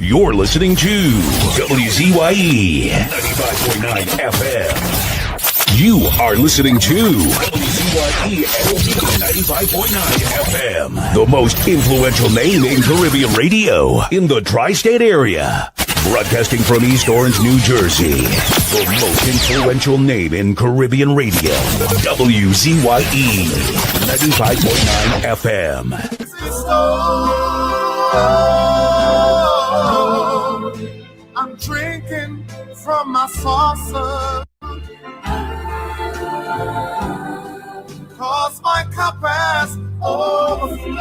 You're listening to WZYE 95.9 FM. You are listening to WZYE 95.9 FM, the most influential name in Caribbean radio in the tri-state area. Broadcasting from East Orange, New Jersey, the most influential name in Caribbean radio, WZYE 95.9 FM. I'm drinking from my saucer, 'cause my cup has overflowed.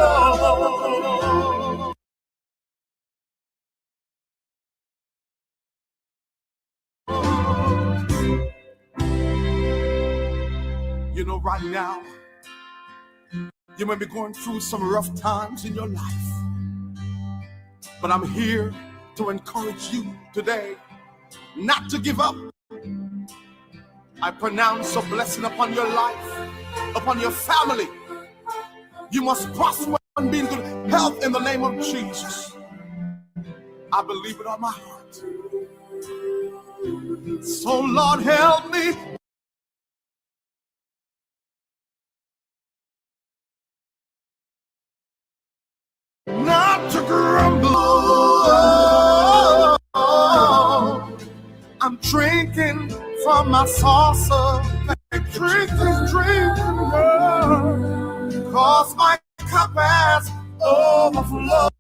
You know, right now, you may be going through some rough times in your life, but I'm here to encourage you today not to give up. I pronounce a blessing upon your life, upon your family. You must prosper and be in good health in the name of Jesus. I believe it on my heart. So Lord, help me not to grumble. I'm drinking from my saucer, drinking, 'cause my cup has overflowed.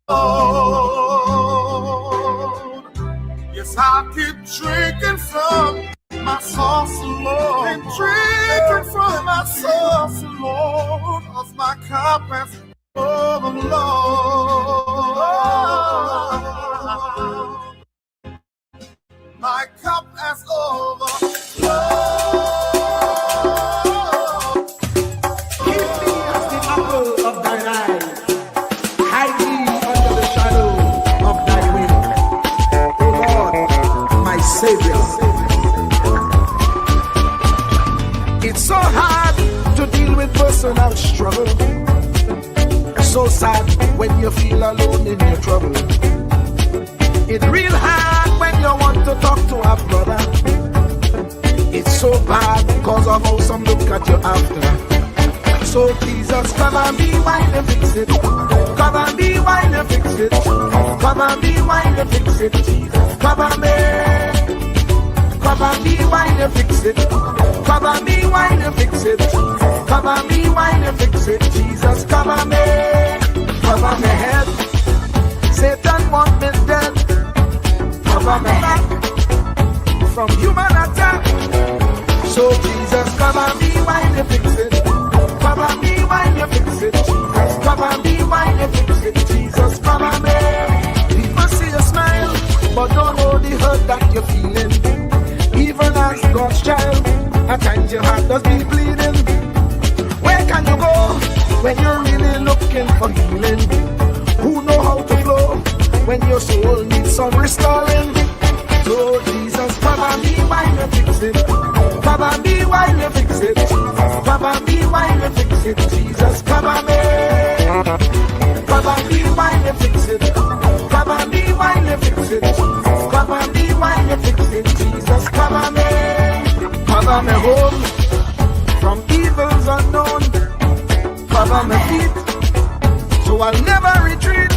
Yes, I keep drinking from my saucer, Lord. And drinking from my saucer, Lord, 'cause my cup has overflowed. My cup has overflowed. Keep me as the apple of thine eye. Hide me under the shadow of thy wing. O Lord, my Savior. It's so hard to deal with personal struggle. So sad when you feel alone in your trouble. It's real hard when you want to talk to a brother. It's so bad because of how some look at you after. So Jesus, come and be while you fix it. Come and be while you fix it. Come and be while you fix it. Jesus, come and be. Come and be while you fix it. Come and be while you fix it. Come and be while you fix it. Jesus, come and be. Cover my head. Satan want me dead. Cover my back from human attack. So Jesus, come and be while you fix it. Come and be while you fix it. Jesus, come and be while you fix it. Jesus, come and be. People see you smile, but don't know the hurt that you're feeling. Even as God's child, at times your heart does be bleeding. Where can you go when you're really looking for healing? Who know how to flow when your soul needs some restoring? So Jesus, come and be while you fix it. Come and be while you fix it. Come and be while you fix it. Jesus, come and be. Come and be while you fix it. Come and be while you fix it. Come and be while you fix it. Jesus, come and be. Cover me home from evils unknown. Cover my feet so I'll never retreat.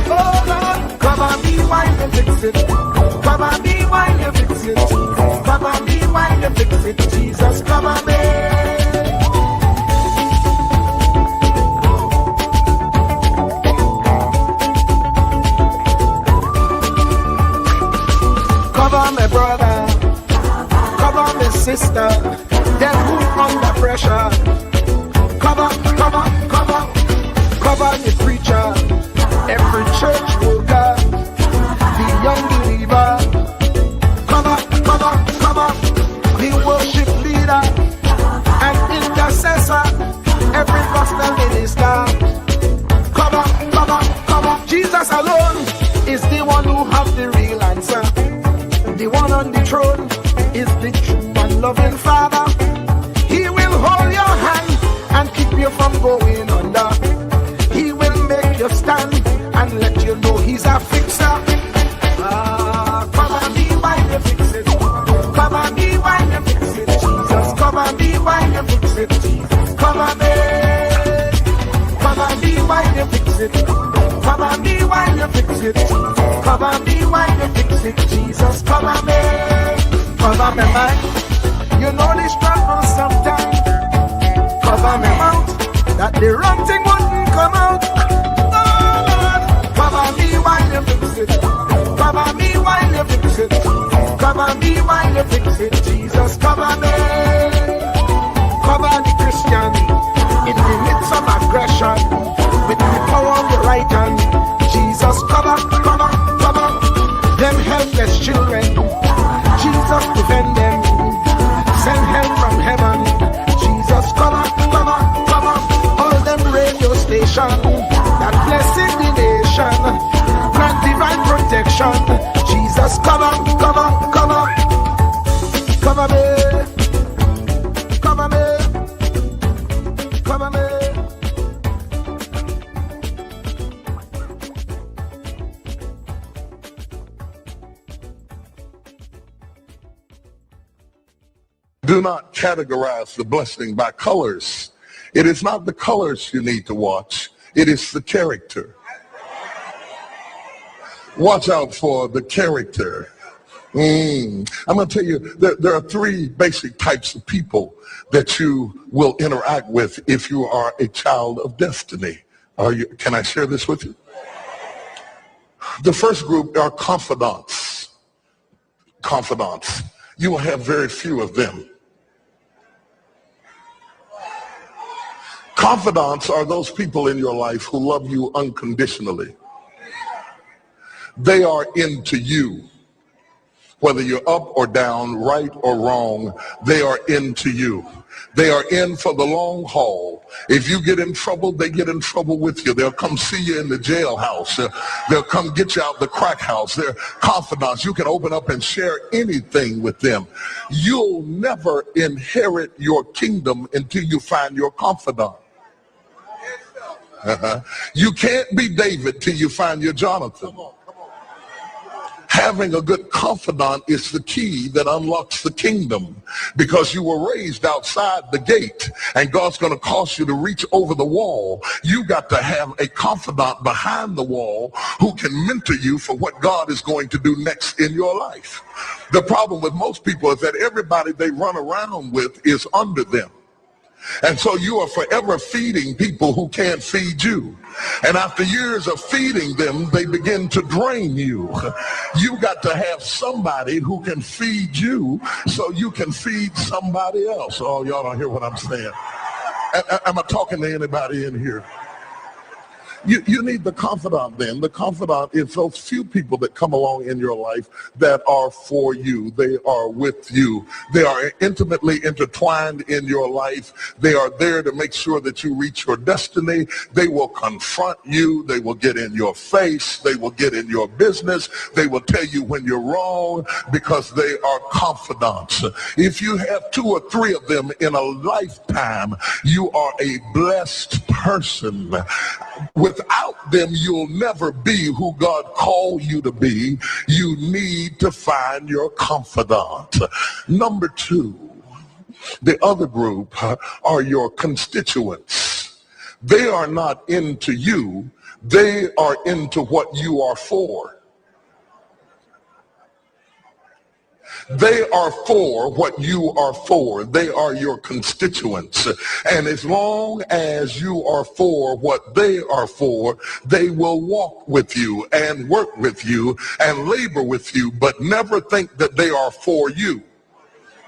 Oh Lord, come and be while you fix it. Come and be while you fix it. Come and be while you fix it. Jesus, come and be. Cover my brother, cover my sister, them who under pressure. Cover the preacher, every church worker, the young believer. Cover the worship leader, it. Cover me while you fix it. Cover me while you fix it. Jesus, cover me. Cover me mind. You know the struggle sometimes. Cover me mouth. That the wrong thing wouldn't come out. Oh Lord, cover me while you fix it. Cover me while you fix it. Cover me while you fix it. Jesus, cover me. Cover the Christian in the midst of aggression with the power of the right hand. Jesus, cover, cover, cover them helpless children. Jesus, defend them. Send help from heaven. Jesus, cover, cover, cover all them radio stations that blessing the nation. Grant divine protection. Jesus, cover, cover, cover, cover me, cover me, cover me. Do not categorize the blessing by colors. It is not the colors you need to watch. It is the character. Watch out for the character. I'm going to tell you, there are three basic types of people that you will interact with if you are a child of destiny. Can I share this with you? The first group are confidants. Confidants. You will have very few of them. Confidants are those people in your life who love you unconditionally. They are into you. Whether you're up or down, right or wrong, they are into you. They are in for the long haul. If you get in trouble, they get in trouble with you. They'll come see you in the jailhouse. They'll come get you out the crack house. They're confidants. You can open up and share anything with them. You'll never inherit your kingdom until you find your confidant. You can't be David till you find your Jonathan. Having a good confidant is the key that unlocks the kingdom, because you were raised outside the gate and God's going to cause you to reach over the wall. You got to have a confidant behind the wall who can mentor you for what God is going to do next in your life. The problem with most people is that everybody they run around with is under them. And so you are forever feeding people who can't feed you. And after years of feeding them, they begin to drain you. You got to have somebody who can feed you so you can feed somebody else. Oh, y'all don't hear what I'm saying. Am I talking to anybody in here? You need the confidant then. The confidant is those few people that come along in your life that are for you. They are with you. They are intimately intertwined in your life. They are there to make sure that you reach your destiny. They will confront you. They will get in your face. They will get in your business. They will tell you when you're wrong, because they are confidants. If you have 2 or 3 of them in a lifetime, you are a blessed person. Without them, you'll never be who God called you to be. You need to find your confidant. Number 2, the other group are your constituents. They are not into you. They are into what you are for. They are for what you are for. They are your constituents. And as long as you are for what they are for, they will walk with you and work with you and labor with you, but never think that they are for you.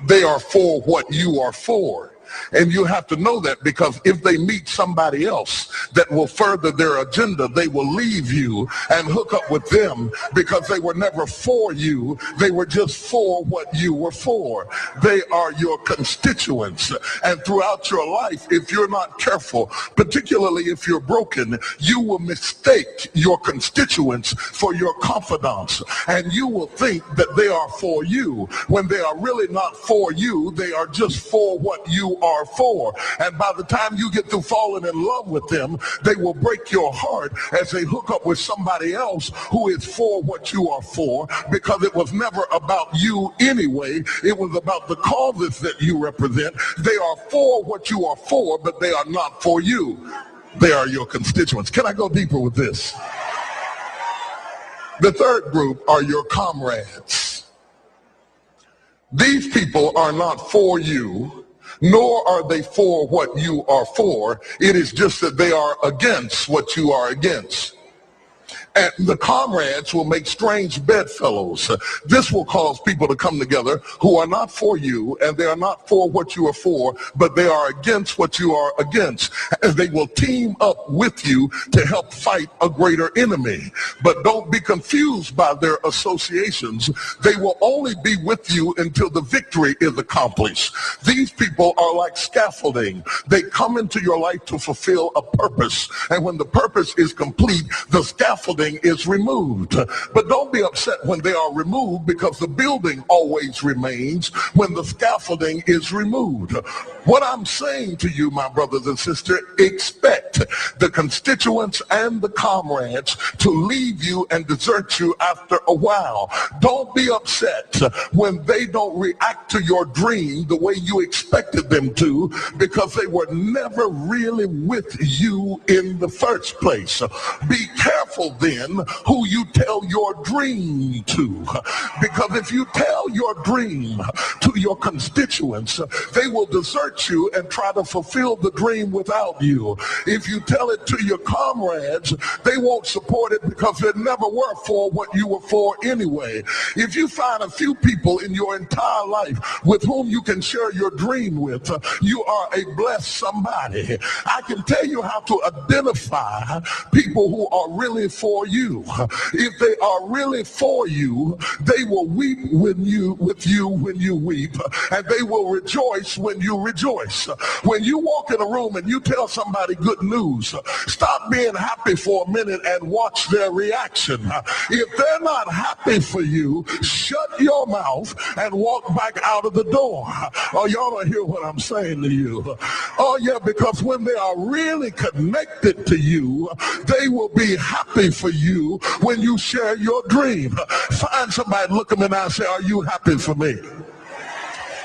They are for what you are for. And you have to know that, because if they meet somebody else that will further their agenda, they will leave you and hook up with them, because they were never for you. They were just for what you were for. They are your constituents. And throughout your life, if you're not careful, particularly if you're broken, you will mistake your constituents for your confidants. And you will think that they are for you when they are really not for you. They are just for what you are for. And by the time you get through falling in love with them, they will break your heart as they hook up with somebody else who is for what you are for, because it was never about you anyway. It was about the causes that you represent. They are for what you are for, but they are not for you. They are your constituents. Can I go deeper with this? The third group are your comrades. These people are not for you, nor are they for what you are for. It is just that they are against what you are against. And the comrades will make strange bedfellows. This will cause people to come together who are not for you, and they are not for what you are for, but they are against what you are against. And they will team up with you to help fight a greater enemy. But don't be confused by their associations. They will only be with you until the victory is accomplished. These people are like scaffolding. They come into your life to fulfill a purpose. And when the purpose is complete, the scaffolding is removed. But don't be upset when they are removed, because the building always remains when the scaffolding is removed. What I'm saying to you, my brothers and sisters, expect the constituents and the comrades to leave you and desert you after a while. Don't be upset when they don't react to your dream the way you expected them to, because they were never really with you in the first place. Be careful then who you tell your dream to, because if you tell your dream to your constituents, they will desert you and try to fulfill the dream without you. If you tell it to your comrades, they won't support it because they never were for what you were for anyway. If you find a few people in your entire life with whom you can share your dream with, you are a blessed somebody. I can tell you how to identify people who are really for you. If they are really for you, they will weep with you when you weep, and they will rejoice when you rejoice. When you walk in a room and you tell somebody good news, stop being happy for a minute and watch their reaction. If they're not happy for you, shut your mouth and walk back out of the door. Oh, y'all don't hear what I'm saying to you. Oh yeah, because when they are really connected to you, they will be happy for you when you share your dream. Find somebody, look them in the eye and say, are you happy for me?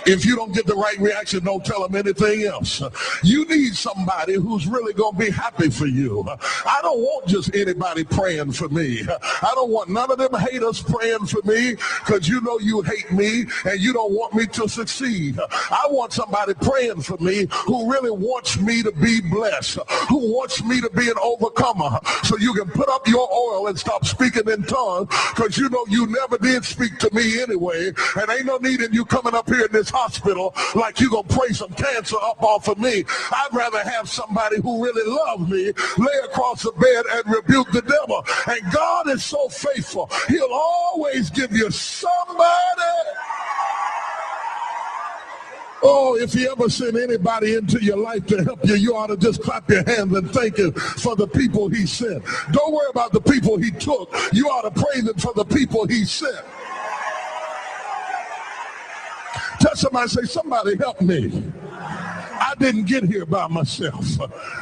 If you don't get the right reaction, don't tell them anything else. You need somebody who's really going to be happy for you. I don't want just anybody praying for me. I don't want none of them haters praying for me, because you know you hate me and you don't want me to succeed. I want somebody praying for me who really wants me to be blessed, who wants me to be an overcomer, so you can put up your oil and stop speaking in tongues, because you know you never did speak to me anyway, and ain't no need in you coming up here in this hospital like you gonna pray some cancer up off of me. I'd rather have somebody who really loves me lay across the bed and rebuke the devil. And God is so faithful, he'll always give you somebody. Oh, if he ever sent anybody into your life to help you, you ought to just clap your hands and thank him for the people he sent. Don't worry about the people he took. You ought to praise him for the people he sent. Tell somebody, say, somebody help me. I didn't get here by myself.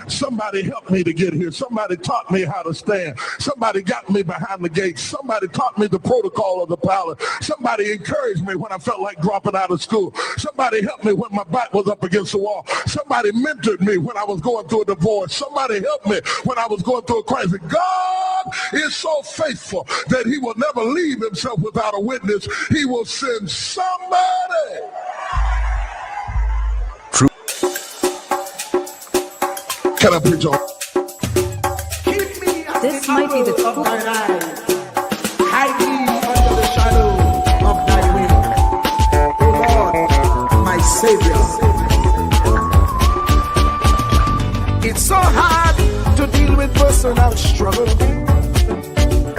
Somebody helped me to get here. Somebody taught me how to stand. Somebody got me behind the gate. Somebody taught me the protocol of the palace. Somebody encouraged me when I felt like dropping out of school. Somebody helped me when my back was up against the wall. Somebody mentored me when I was going through a divorce. Somebody helped me when I was going through a crisis. God is so faithful that he will never leave himself without a witness. He will send somebody. Can I preach on? This might be the of thine eye. Hide me under the shadow of thy wing. O Lord, my Savior. It's so hard to deal with personal struggle.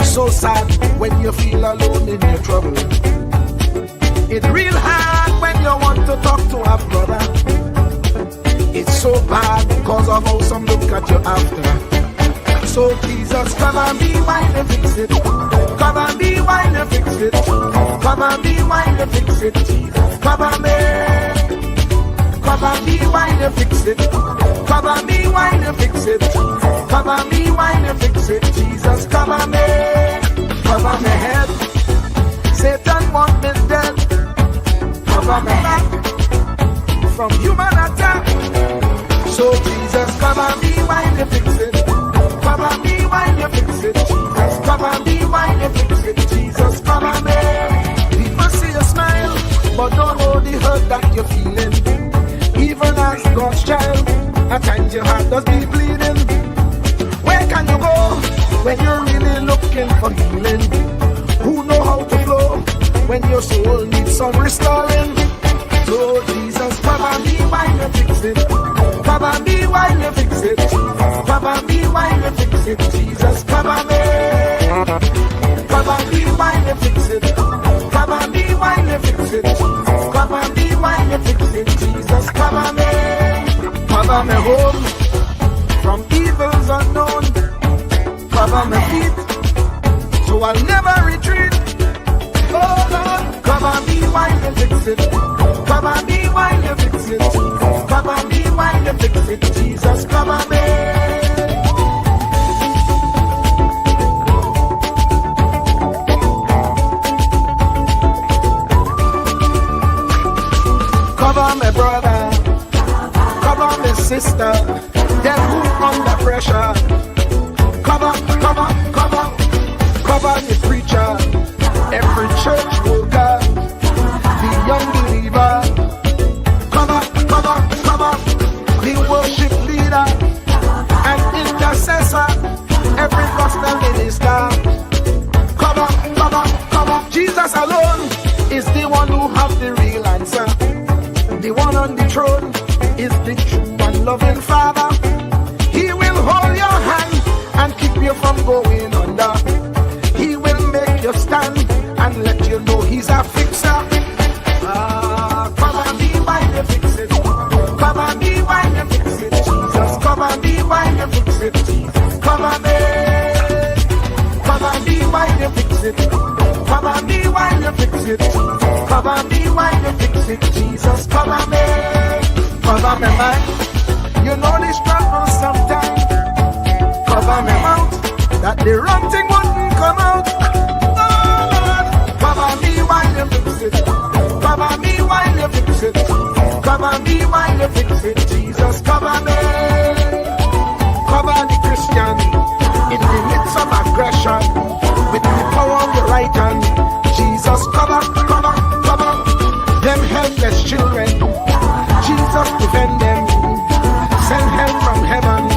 So sad when you feel alone in your trouble. It's real hard when you want to talk to a brother. It's so bad because of how some look at you after. So Jesus, come and be wine and fix it. Come and be wine and fix it. Come and be wine and fix it. Jesus, come and be. Come and be wine and fix it. Come and be wine and fix it. Come and be wine and fix it. Jesus, come and be. Cover my head. Satan want me dead. Cover my back from human attack. So Jesus, come and be wine and fix it. sometimes your heart does be bleeding. Where can you go when you're really looking for healing? Who know how to flow when your soul needs some restoring? So Jesus, cover me while you fix it. Cover me while you fix it. Cover me while you fix it. Jesus, cover me. Cover me while you fix it. Cover me while you fix it. Cover me while you fix it. Jesus, cover me. Cover me home from evils unknown. Cover my feet so I'll never retreat. Oh Lord, cover me while you fix it. Cover me while you fix it. Cover me while you fix it. Jesus, cover me. Cover my brother, cover my sister, them who under pressure. Cover the preacher, every church worker, the young believer. Cover the worship leader and intercessor, every gospel minister. Cover. Jesus alone is the one who has the real answer. The one on the throne is the true and loving Father. He will hold your hand and keep you from going under. He will make you stand and let you know he's a fixer. Cover me while you fix it. Cover me while you fix it. Jesus, cover me while you fix it. Jesus, cover me. Cover me while you fix it. Cover me while you fix it. Cover me while you fix it. Jesus, cover me. Cover me, man. You know the struggle sometimes. Cover me mouth, that the wrong thing wouldn't come out. Oh Lord, cover me while you fix it. Cover me while you fix it. Cover me while you fix it. Jesus, cover me. Cover the Christian in the midst of aggression with the power of your right hand. Jesus, cover them helpless children. Jesus, defend them. Send help from heaven.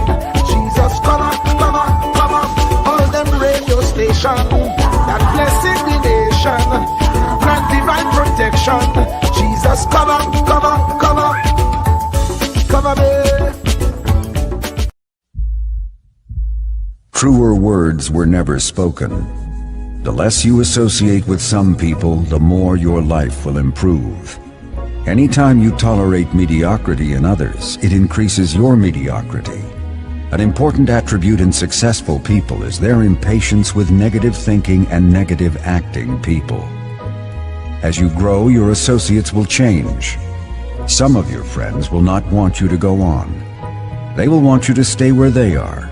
Jesus, cover all them radio station that blessing the nation. Grant divine protection. Jesus, cover me. Truer words were never spoken. The less you associate with some people, the more your life will improve. Anytime you tolerate mediocrity in others, it increases your mediocrity. An important attribute in successful people is their impatience with negative thinking and negative acting people. As you grow, your associates will change. Some of your friends will not want you to go on. They will want you to stay where they are.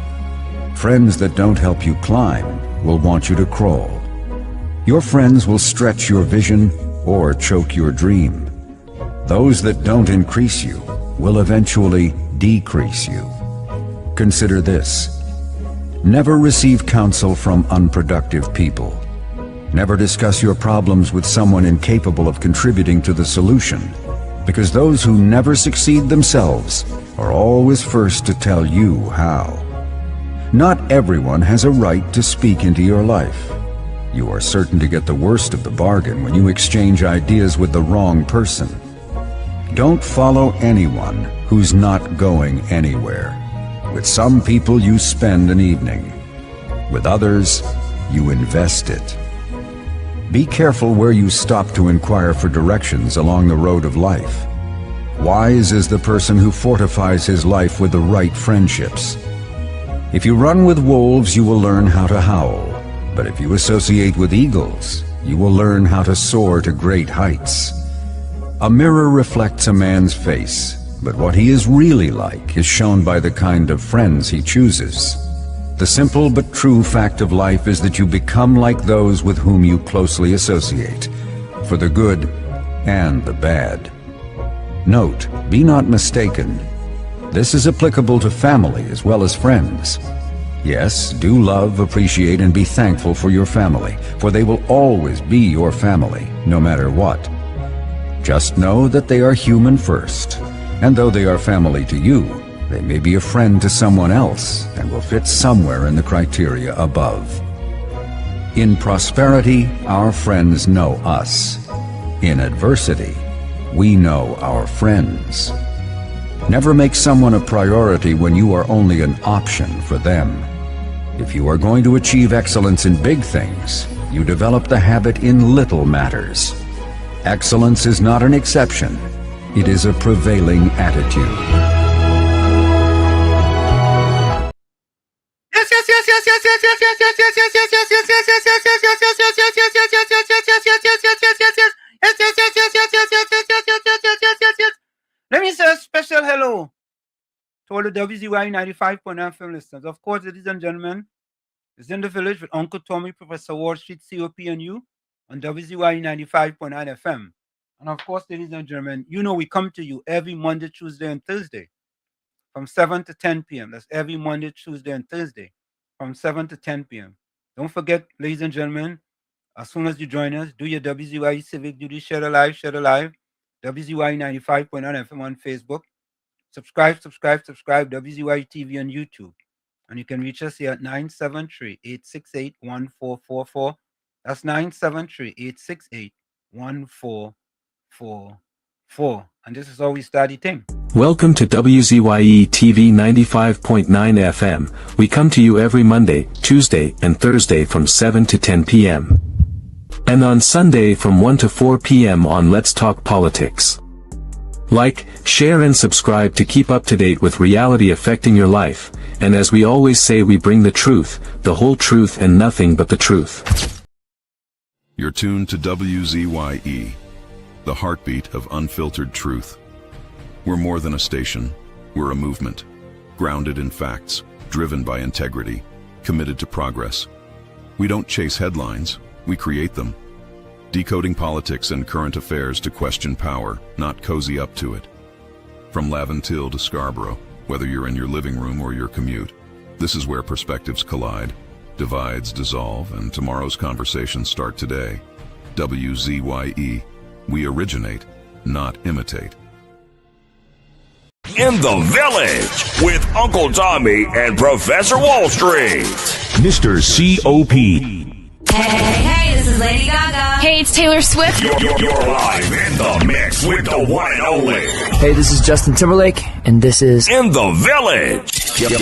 Friends that don't help you climb will want you to crawl. Your friends will stretch your vision or choke your dream. Those that don't increase you will eventually decrease you. Consider this. Never receive counsel from unproductive people. Never discuss your problems with someone incapable of contributing to the solution, because those who never succeed themselves are always first to tell you how. Not everyone has a right to speak into your life. You are certain to get the worst of the bargain when you exchange ideas with the wrong person. Don't follow anyone who's not going anywhere. With some people you spend an evening. With others, you invest it. Be careful where you stop to inquire for directions along the road of life. Wise is the person who fortifies his life with the right friendships. If you run with wolves, you will learn how to howl. But if you associate with eagles, you will learn how to soar to great heights. A mirror reflects a man's face, but what he is really like is shown by the kind of friends he chooses. The simple but true fact of life is that you become like those with whom you closely associate, for the good and the bad. Note, be not mistaken. This is applicable to family as well as friends. Yes, do love, appreciate, and be thankful for your family, for they will always be your family, no matter what. Just know that they are human first, and though they are family to you, They may be a friend to someone else and will fit somewhere in the criteria above. In prosperity, our friends know us. In adversity, we know our friends. Never make someone a priority when you are only an option for them. If you are going to achieve excellence in big things, you develop the habit in little matters. Excellence is not an exception. It is a prevailing attitude. Let me say a special hello to all the WZYE 95.9 FM listeners. Of course, ladies and gentlemen, it's In the Village with Uncle Tommy, Professor Wall Street, COP, and you on WZYE 95.9 FM. And of course, ladies and gentlemen, you know we come to you every Monday, Tuesday, and Thursday from 7 to 10 p.m. That's every Monday, Tuesday, and Thursday from 7 to 10 p.m. Don't forget, ladies and gentlemen, as soon as you join us, do your WZYE Civic Duty, share the live, WZYE 95.9 FM on Facebook. Subscribe, WZYE TV on YouTube. And you can reach us here at 973-868-1444. That's 973-868-1444. And this is how we start the thing. Welcome to WZYE TV 95.9 FM. We come to you every Monday, Tuesday, and Thursday from 7 to 10 p.m. and on Sunday from 1 to 4 p.m. on Let's Talk Politics. Like, share and subscribe to keep up to date with reality affecting your life, and as we always say, we bring the truth, the whole truth and nothing but the truth. You're tuned to WZYE, the heartbeat of unfiltered truth. We're more than a station, we're a movement, grounded in facts, driven by integrity, committed to progress. We don't chase headlines, we create them. Decoding politics and current affairs to question power, not cozy up to it. From Laventille to Scarborough, whether you're in your living room or your commute, this is where perspectives collide, divides dissolve, and tomorrow's conversations start today. WZYE, we originate, not imitate. In the Village with Uncle Tommy and Professor Wall Street. Mr. COP. Hey, this is Lady Gaga. Hey, it's Taylor Swift. You're live in the mix with the one and only. Hey, this is Justin Timberlake, and this is In the Village.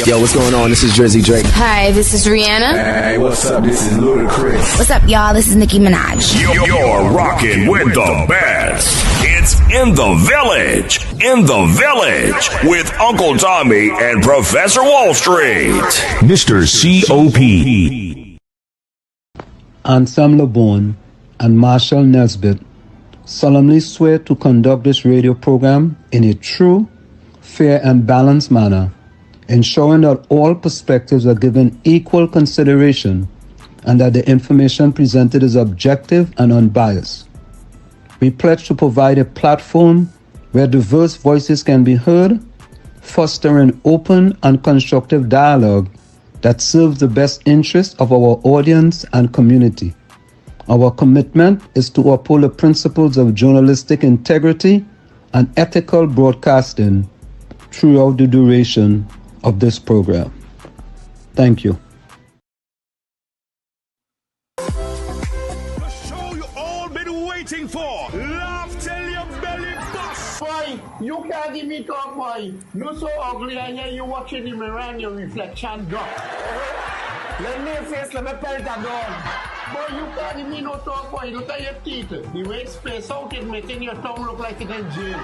Yo, what's going on? This is Jersey Drake. Hi, this is Rihanna. Hey, what's up? This is Ludacris. What's up, y'all? This is Nicki Minaj. You're rocking with the best. It's In the Village. In the Village with Uncle Tommy and Professor Wall Street. Mr. COP. Anselm LeBon and Marshall Nesbitt solemnly swear to conduct this radio program in a true, fair, and balanced manner, ensuring that all perspectives are given equal consideration and that the information presented is objective and unbiased. We pledge to provide a platform where diverse voices can be heard, fostering open and constructive dialogue that serves the best interests of our audience and community. Our commitment is to uphold the principles of journalistic integrity and ethical broadcasting throughout the duration of this program. Thank you. The show you all been waiting for. Laugh till your belly busts. Boy, you can't give me talk, boy. No so ugly, and here you watching the mirror and your reflection drop. Let me face, let me pelt that down. Boy, you can't give me no talk, boy. Look at your teeth. The way it's spaced out is making your tongue look like it's in jail.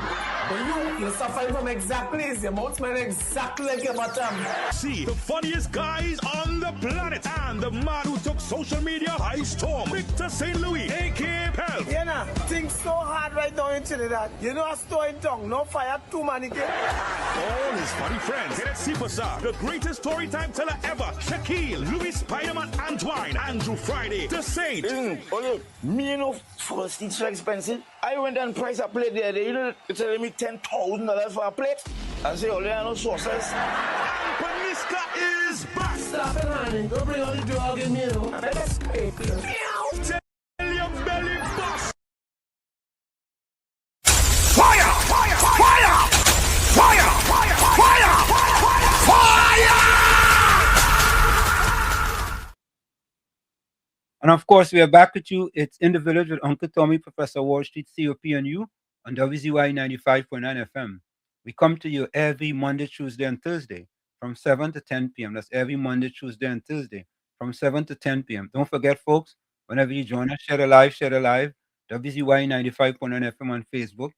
But you're suffering from exactly this. Your mouth smells exactly like your bottom. See, the funniest guys on the planet and the man who took social media by storm, Victor St. Louis, a.k.a. Pelp. Yeah, nah, things so hard right now in Trinidad. You know a store in town, no fire, too many kids. All his funny friends. Here at Superstar, the greatest story time teller ever. Shaquille, Louis Spider-Man Antoine, Andrew Friday, The Saint. Me, you know, first it's so expensive. I went and priced a plate there. You know, it's telling me $10,000 for a plate. I say, oh, there are no sauces. And Paniska is back. Stop it, honey. Don't bring all the dog in me, you know. That's crazy. Tell your belly bust. Fire! Fire! Fire! Fire! Fire! Fire! And of course, we are back with you. It's In the Village with Uncle Tommy, Professor Wall Street, COPNU, on WZYE 95.9 FM. We come to you every Monday, Tuesday, and Thursday from 7 to 10 p.m. That's every Monday, Tuesday, and Thursday from 7 to 10 p.m. Don't forget, folks, whenever you join us, share the live, WZYE 95.9 FM on Facebook.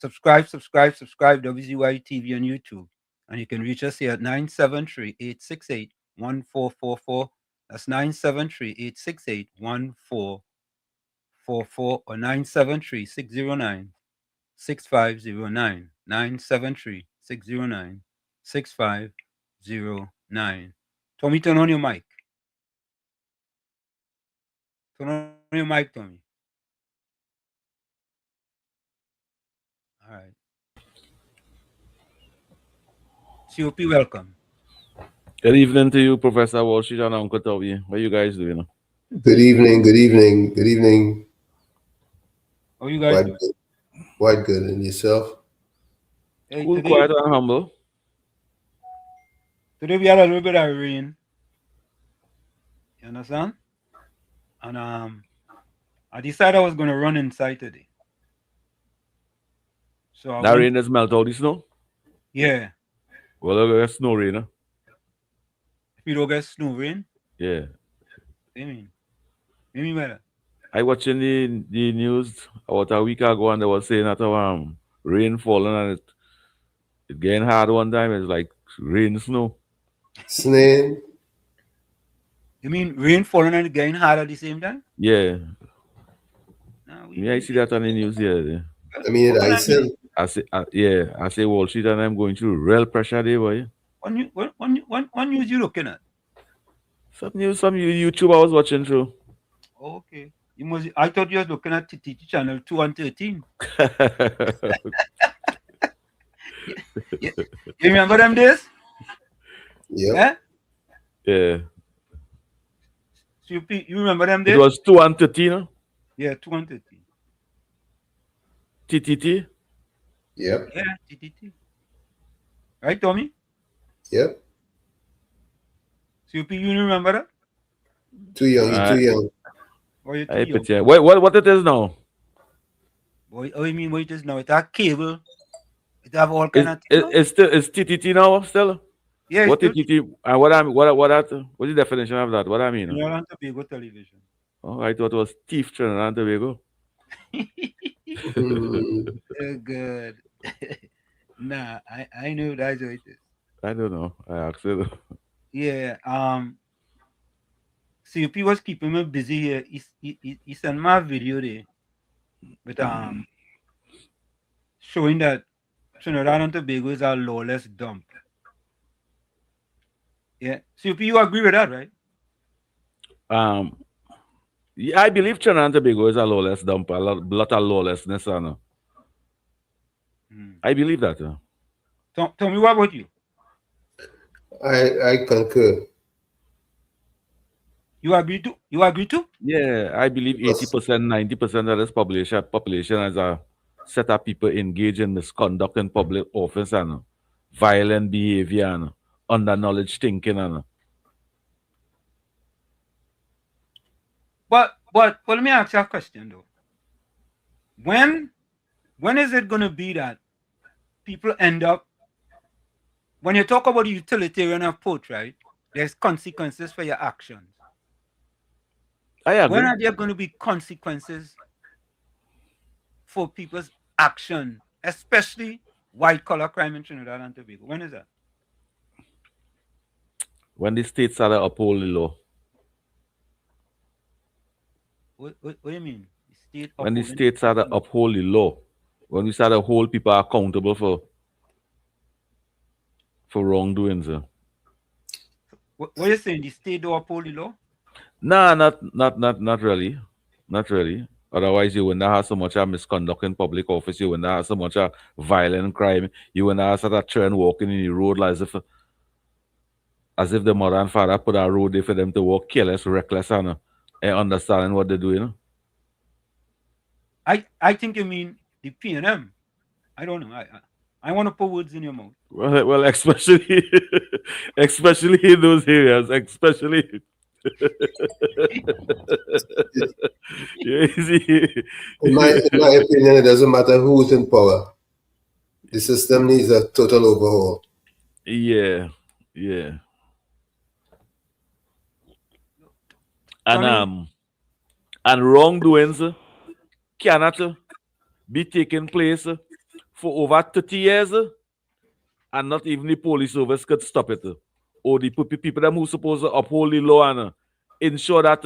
Subscribe, WZYE TV on YouTube. And you can reach us here at 973-868-1444. That's 973-868-1444 or 973-609-6509. 973-609-6509. Tommy, turn on your mic. Turn on your mic, Tommy. All right. COP, welcome. Good evening to you, Professor Wall Street and Uncle Tommy. What are you guys doing? Good evening, good evening, good evening. How are you guys doing? Quite good. And yourself? Hey, Cool, quiet, and humble. Today we had a little bit of rain. You understand? And I decided I was going to run inside today. So that rain has melted all the snow? Yeah. Well, I get snow rain, huh? If you don't get snow rain? Yeah. What do you mean? What do you mean by that? I watching the news about a week ago, and they were saying that rain falling and it getting hard one time. It's like rain, snow. Snow. You mean rain falling and it getting hard at the same time? Yeah. No, I see that on the news here. I mean, I say Wall Street and I'm going through real pressure there, boy. What news you looking at? Some YouTube I was watching through. Oh, okay. I thought you was looking at TTT channel 2 and 13. You remember them days? Yeah. Yeah. So you remember them days? It was 2 and 13, huh? Yeah, 2 and 13. TTT? Yep. Yeah, TTT. Right, Tommy? Yep. So you remember that? Too young, you're too young. Oh, you're too young. Yeah. What it is now? Boy, oh, you mean what it is now? It's a cable. It have all kind of things. It's TTT now still? Yeah. What TTT? And what's the definition of that? What I mean? Trinidad and Tobago television. Oh, I thought it was Thief Trinidad and Tobago. Oh, good. Nah, I know that's what it is. I don't know. I actually. Yeah. COP was keeping me busy here. He sent me a video there, but showing that Trinidad and Tobago is a lawless dump. Yeah. COP, you agree with that, right? Yeah, I believe Trinidad and Tobago is a lawless dump, a lot of lawlessness, I believe that. Tell me, what about you? I concur. You agree too? Yeah, I believe 80%, 90% of this population is a set of people engaged in misconduct in public office and violent behavior and under knowledge thinking. But let me ask you a question though. When is it going to be that people end up, when you talk about the utilitarian approach, right? There's consequences for your actions. I agree. When are there going to be consequences for people's action, especially white-collar crime in Trinidad and Tobago? When is that? When the states are to uphold the law. What do you mean? When the states are to uphold the law. When we start to hold people accountable for wrongdoings. What are you saying? The state don't uphold the law? Nah, not really. Not really. Otherwise, you wouldn't have so much misconduct in public office. You wouldn't have so much violent crime. You wouldn't have such a children walking in the road as if the mother and father put a road there for them to walk careless, reckless, and understanding what they're doing. I think you mean the P&M. I don't know. I want to put words in your mouth. Well, especially in those areas, especially Yeah, you see. In my opinion, it doesn't matter who's in power. The system needs a total overhaul. Yeah, yeah. And Tommy? and wrongdoings cannot be taking place for over 30 years, and not even the police service could stop it. Or the people them who supposed to uphold the law and ensure that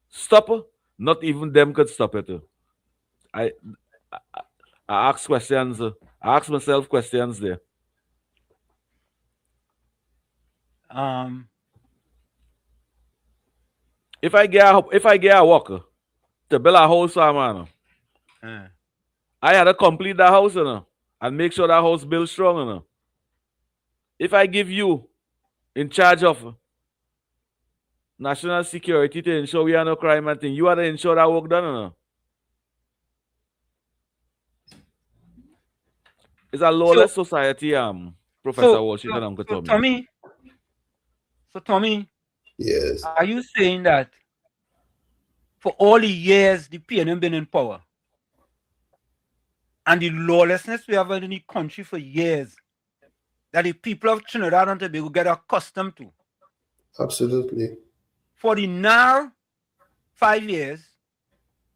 stop, not even them could stop it. I ask questions. I ask myself questions there. If I get a worker to build a house for a man, I had to complete that house, and make sure that house built strong, If I give you in charge of national security to ensure we are no crime and thing, you are to ensure that work done, It's a lawless society, Professor Washington and Uncle Tommy. Tommy, yes. Are you saying that for all the years the PNM been in power and the lawlessness we have in the country for years, that the people of Trinidad and Tobago get accustomed to? Absolutely. For the now 5 years,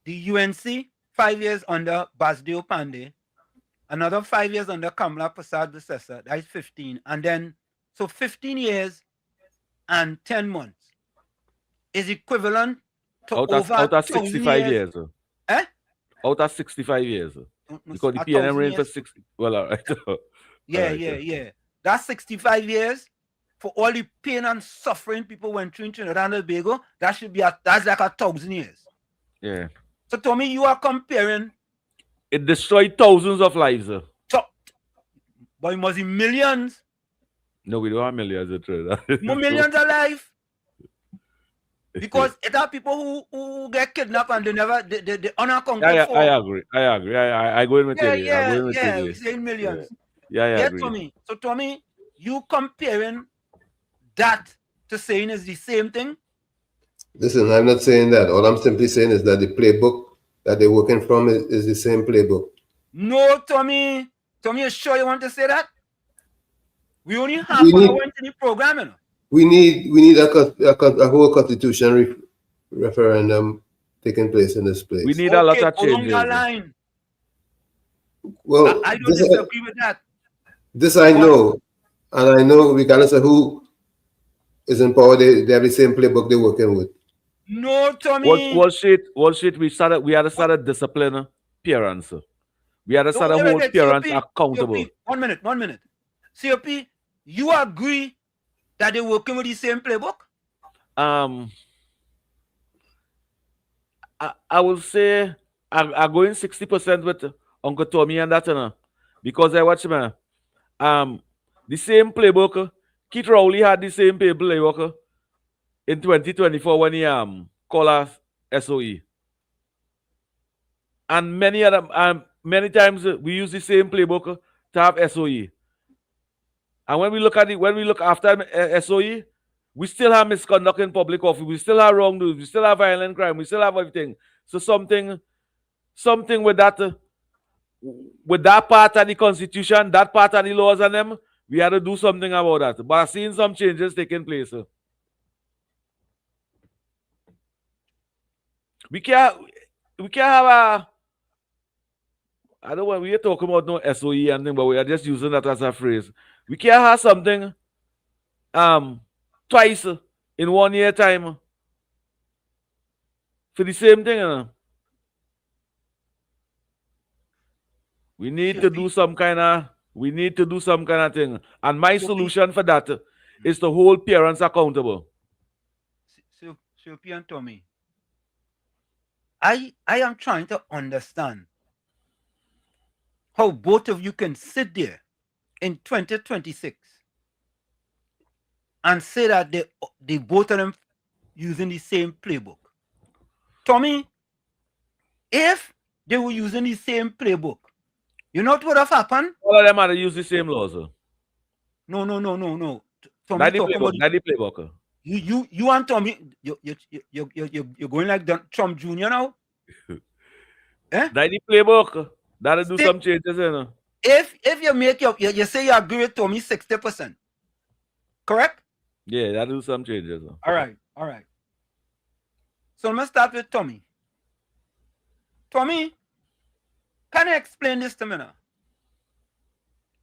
the UNC 5 years under Basdeo Pandey, another 5 years under Kamala Prasad Bissessa, that is 15, and then so 15 years and 10 months is equivalent to out of 65 years. Eh? Out of 65 years. Because the PNM reigned for 60. Well, all right. Yeah. That's 65 years for all the pain and suffering people went through in Trinidad and Tobago. That's like 1,000 years. Yeah. So Tommy, you are comparing. It destroyed thousands of lives. But it must be millions. No, we don't have millions of Trinidad. More millions alive. Because it are people who get kidnapped and they unaccounted for. I agree. I go in with you. Yeah. We're saying millions. Yeah, I agree. Tommy. So Tommy, you comparing that to saying is the same thing? Listen, I'm not saying that. All I'm simply saying is that the playbook that they're working from is the same playbook. No, Tommy. Tommy, you sure you want to say that? We only half an hour into the program, you know. We need a whole constitutional referendum taking place in this place. We need a lot of changes. Well, I don't disagree with that. This I know, and I know regardless of who is in power, they have the same playbook they're working with. No, Tommy. Wall Street. We had to start a discipline parents. We had to start a hold parents accountable. COP, 1 minute. COP, you agree that they're working with the same playbook? I will say I'm going 60% with Uncle Tommy and that, because I watch the same playbook. Keith Rowley had the same playbook in 2024 when he called us SOE. And many times we use the same playbook to have SOE. And when we look after SOE, we still have misconduct in public office. We still have wrongdoing. We still have violent crime. We still have everything. So something with that part of the Constitution, that part of the laws and them, we had to do something about that. But I've seen some changes taking place. We can't have a. I don't want. We are talking about no SOE and thing, but we are just using that as a phrase. We can't have something twice in 1 year time for the same thing. We need to do some kind of thing. And my solution for that is to hold parents accountable. So and Tommy, I am trying to understand how both of you can sit there in 2026 and say that they both of them using the same playbook. Tommy, if they were using the same playbook, you know what would have happened? All of them had to use the same laws. No. Tommy, not the playbook. You want Tommy? You're going like Trump Jr. now? That the playbook. That'll do some changes, you know. If you make you say you agree with Tommy 60%, correct? Yeah, that'll do some changes. All right. So let's start with Tommy. Tommy, can you explain this to me now?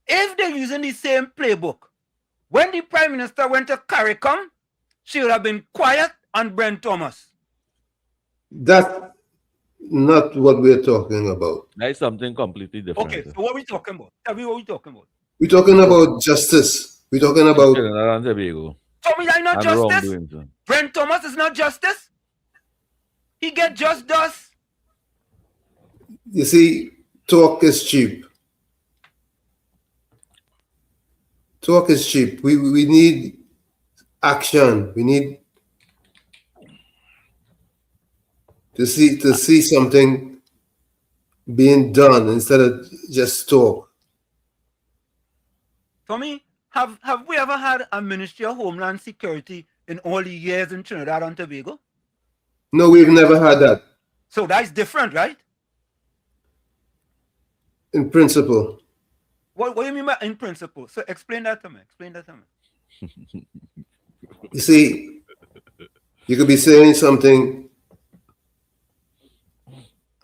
If they're using the same playbook, when the Prime Minister went to CARICOM, she would have been quiet on Brent Thomas. That's not what we're talking about. That's something completely different. Okay, so what are we talking about? Tell me what we're talking about. We're talking about justice. We're talking about... Tommy, that's not justice. Brent Thomas is not justice. He get just dust. You see, talk is cheap. Talk is cheap. We need action. We need to see something being done instead of just talk. Tommy, have we ever had a Ministry of Homeland Security in all the years in Trinidad and Tobago? No, we've never had that. So that's different, right? In principle. What do you mean by in principle? So explain that to me. You see, you could be saying something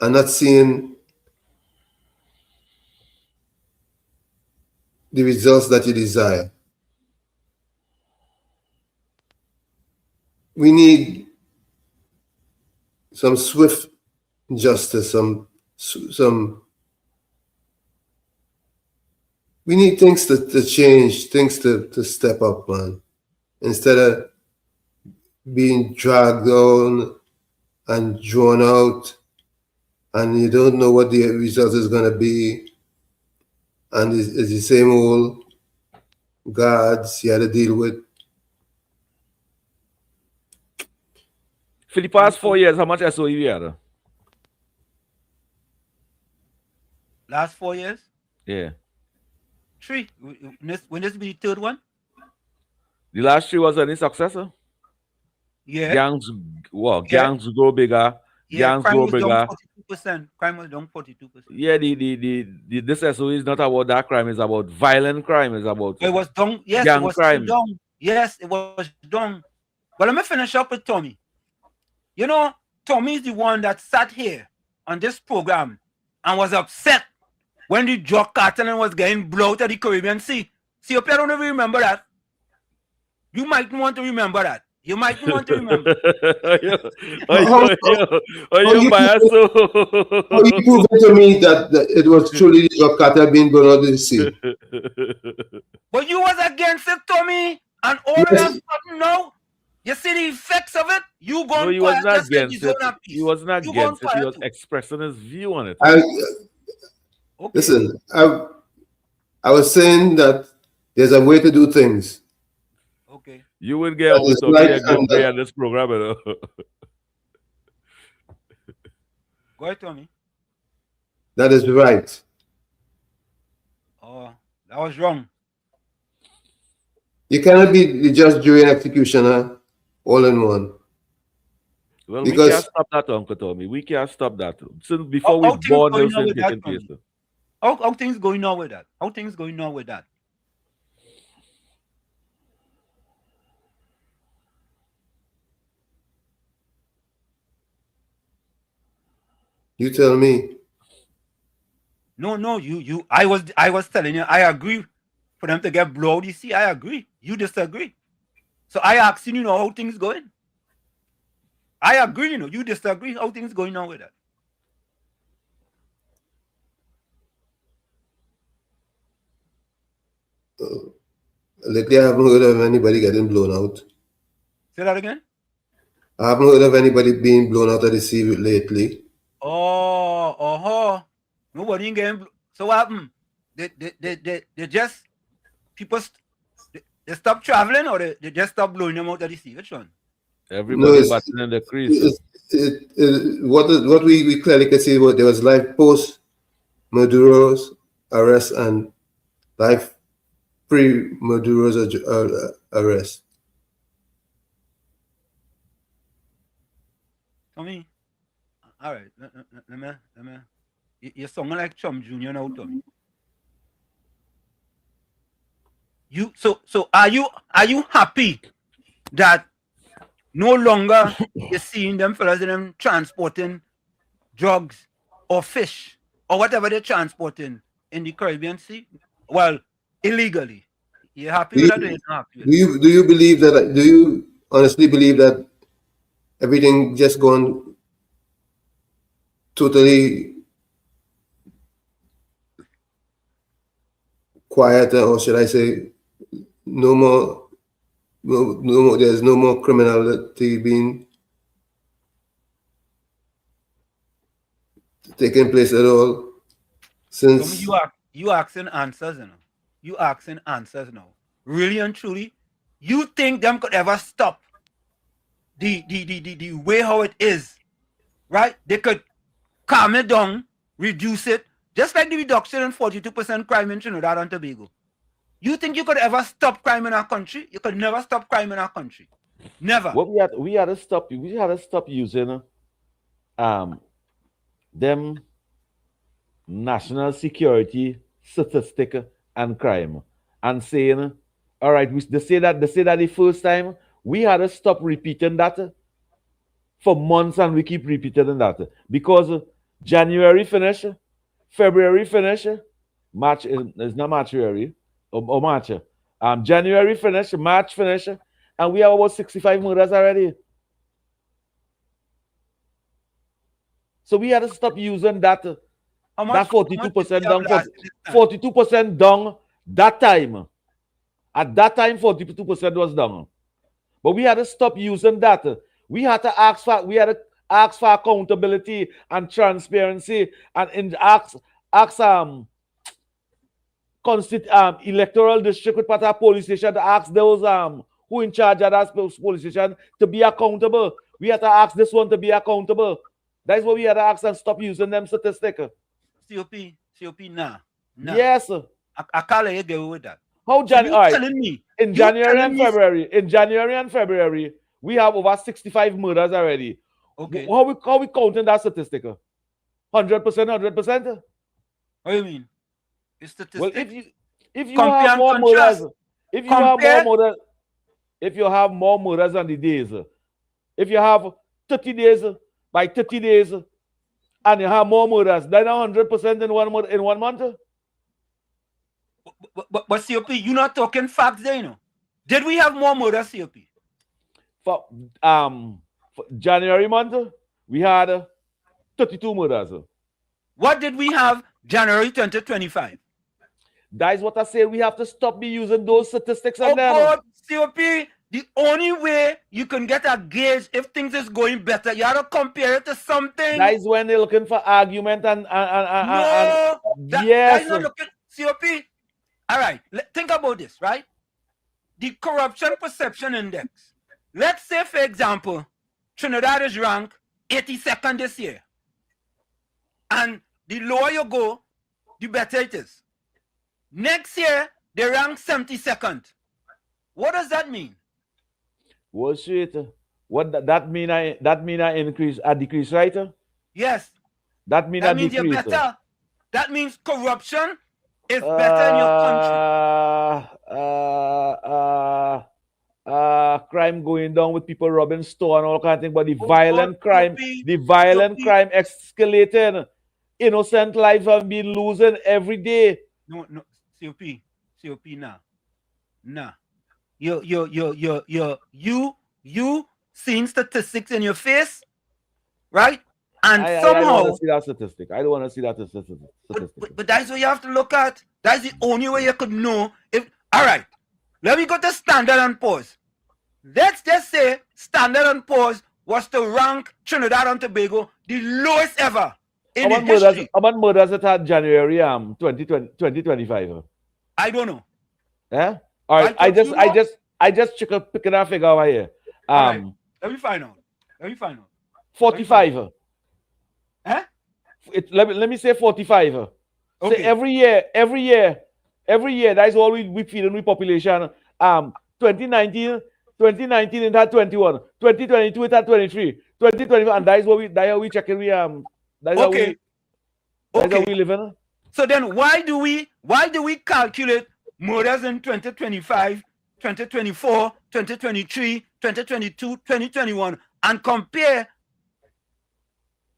and not seeing the results that you desire. We need some swift justice, we need things to change, things to step up, man. Instead of being dragged on and drawn out, and you don't know what the result is going to be, and it's the same old guards you had to deal with. For the past 4 years, how much SOE we had? Last 4 years? Yeah. 3. When this be the third one? The last 3 was any successor? Yeah. Gangs grow bigger. Yeah, gangs grow bigger. 42%. Crime was down 42%. Yeah, this SOE is not about that crime, it's about violent crime, it's about it was down. Yes, gang it was crime. down. Yes, it was down. But let me finish up with Tommy. You know, Tommy is the one that sat here on this program and was upset when the drug cartel was getting blown out of the Caribbean Sea. See, I don't even remember that. You might want to remember that. You might want to remember. How you proving to me that it was truly the drug cartel being blown out of the sea? But you was against it, Tommy, and all of a sudden now, you see the effects of it. You go. No, he was not against it. He was not against it. He was expressing his view on it. Okay. Listen, I was saying that there's a way to do things. Okay. You will get out of a good way on this program. You know? Go ahead, Tommy. That is right. Oh, that was wrong. You cannot be the judge, jury, and executioner all in one. Well, because we can't stop that, Uncle Tommy. We can't stop that. So before we born, those things taking place. How things going on with that? How things going on with that? You tell me. No, you. I was telling you, I agree for them to get blown. You see, I agree. You disagree. So I asking you know how things going. I agree, you know, you disagree. How things going on with that? Lately, I haven't heard of anybody getting blown out. Say that again? I haven't heard of anybody being blown out of the sea lately. Oh, nobody getting. So what happened? They just people. They stop traveling, or they just stop blowing them out of the sea. Which one? Everybody batting in the crease. What we clearly could see was there was life post Maduro's arrest and life pre Maduro's arrest. Tommy, all right, let me. You're sounding like Chum Junior now, Tommy. So are you happy that no longer you're seeing them fellas in them transporting drugs or fish or whatever they're transporting in the Caribbean Sea? Well, illegally. You happy with that or you're not happy with that? Do you believe that? Do you honestly believe that everything just gone totally quiet, or should I say, no more, no more? There's no more criminality being taking place at all since. Tommy, you asking answers, you know. You asking answers now. Really and truly, you think them could ever stop the way how it is, right? They could calm it down, reduce it, just like the reduction in 42% crime in Trinidad and Tobago. You think you could ever stop crime in our country? You could never stop crime in our country. Never. What we had to stop using them national security statistic and crime and saying, all right, they say that the first time we had to stop repeating that for months, and we keep repeating that because January finish, February finish, March is not March or March. January finish, March finish, and we have about 65 murders already. So we had to stop using that. That 42% down, 42% down that time. At that time, 42% was down. But we had to stop using that. We had to ask for accountability and transparency, and ask electoral district with part of police station to ask those who in charge of that police station to be accountable. We had to ask this one to be accountable. That's what we had to ask, and stop using them statistics. COP, nah. Yes. I can't let you get away with that. How telling me in January and February, we have over 65 murders already. Okay. How we counting that statistic? 100%, 100%? What do you mean? It's statistic. Well, if you have more murders, if you have more murders than the days, if you have 30 days by 30 days, and you have more murders, then 100% in 1 month. But COP, you're not talking facts there, you know. Did we have more murders, COP? For January month, we had 32 murders. What did we have January 2025? That is what I say. We have to stop using those statistics. Oh God, COP, the only way you can get a gauge if things is going better, you have to compare it to something. That is when they're looking for argument and no, yes. That is not looking, COP. All right, think about this, right? The corruption perception index. Let's say, for example, Trinidad is ranked 82nd this year. And the lower you go, the better it is. Next year, they rank 72nd. What does that mean? Well, shit. What that mean? I increase, a decrease, right? Yes. That means decrease. You're better. That means corruption is better in your country. Crime going down with people robbing store and all kind of thing, but the violent crime escalating. Innocent lives have been losing every day. No, COP, nah. You seeing statistics in your face, right? And I somehow don't want to see that statistic. I don't want to see that statistic. But that's what you have to look at. That's the only way you could know if. All right, let me go to Standard & Poor's. Let's just say Standard & Poor's was to rank Trinidad and Tobago the lowest ever in the history. How about murders that had January 2025? I don't know. Yeah. All right. I just picking a figure over here. Right. Let me find out. 45. Huh? Let me say 45. Okay. So every year, that is all we feeding with population. 2019 it had 21, 2022 it had 23, 2020, and that's how we checking that's how we living. So then why do we calculate murders in 2025, 2024, 2023, 2022, 2021 and compare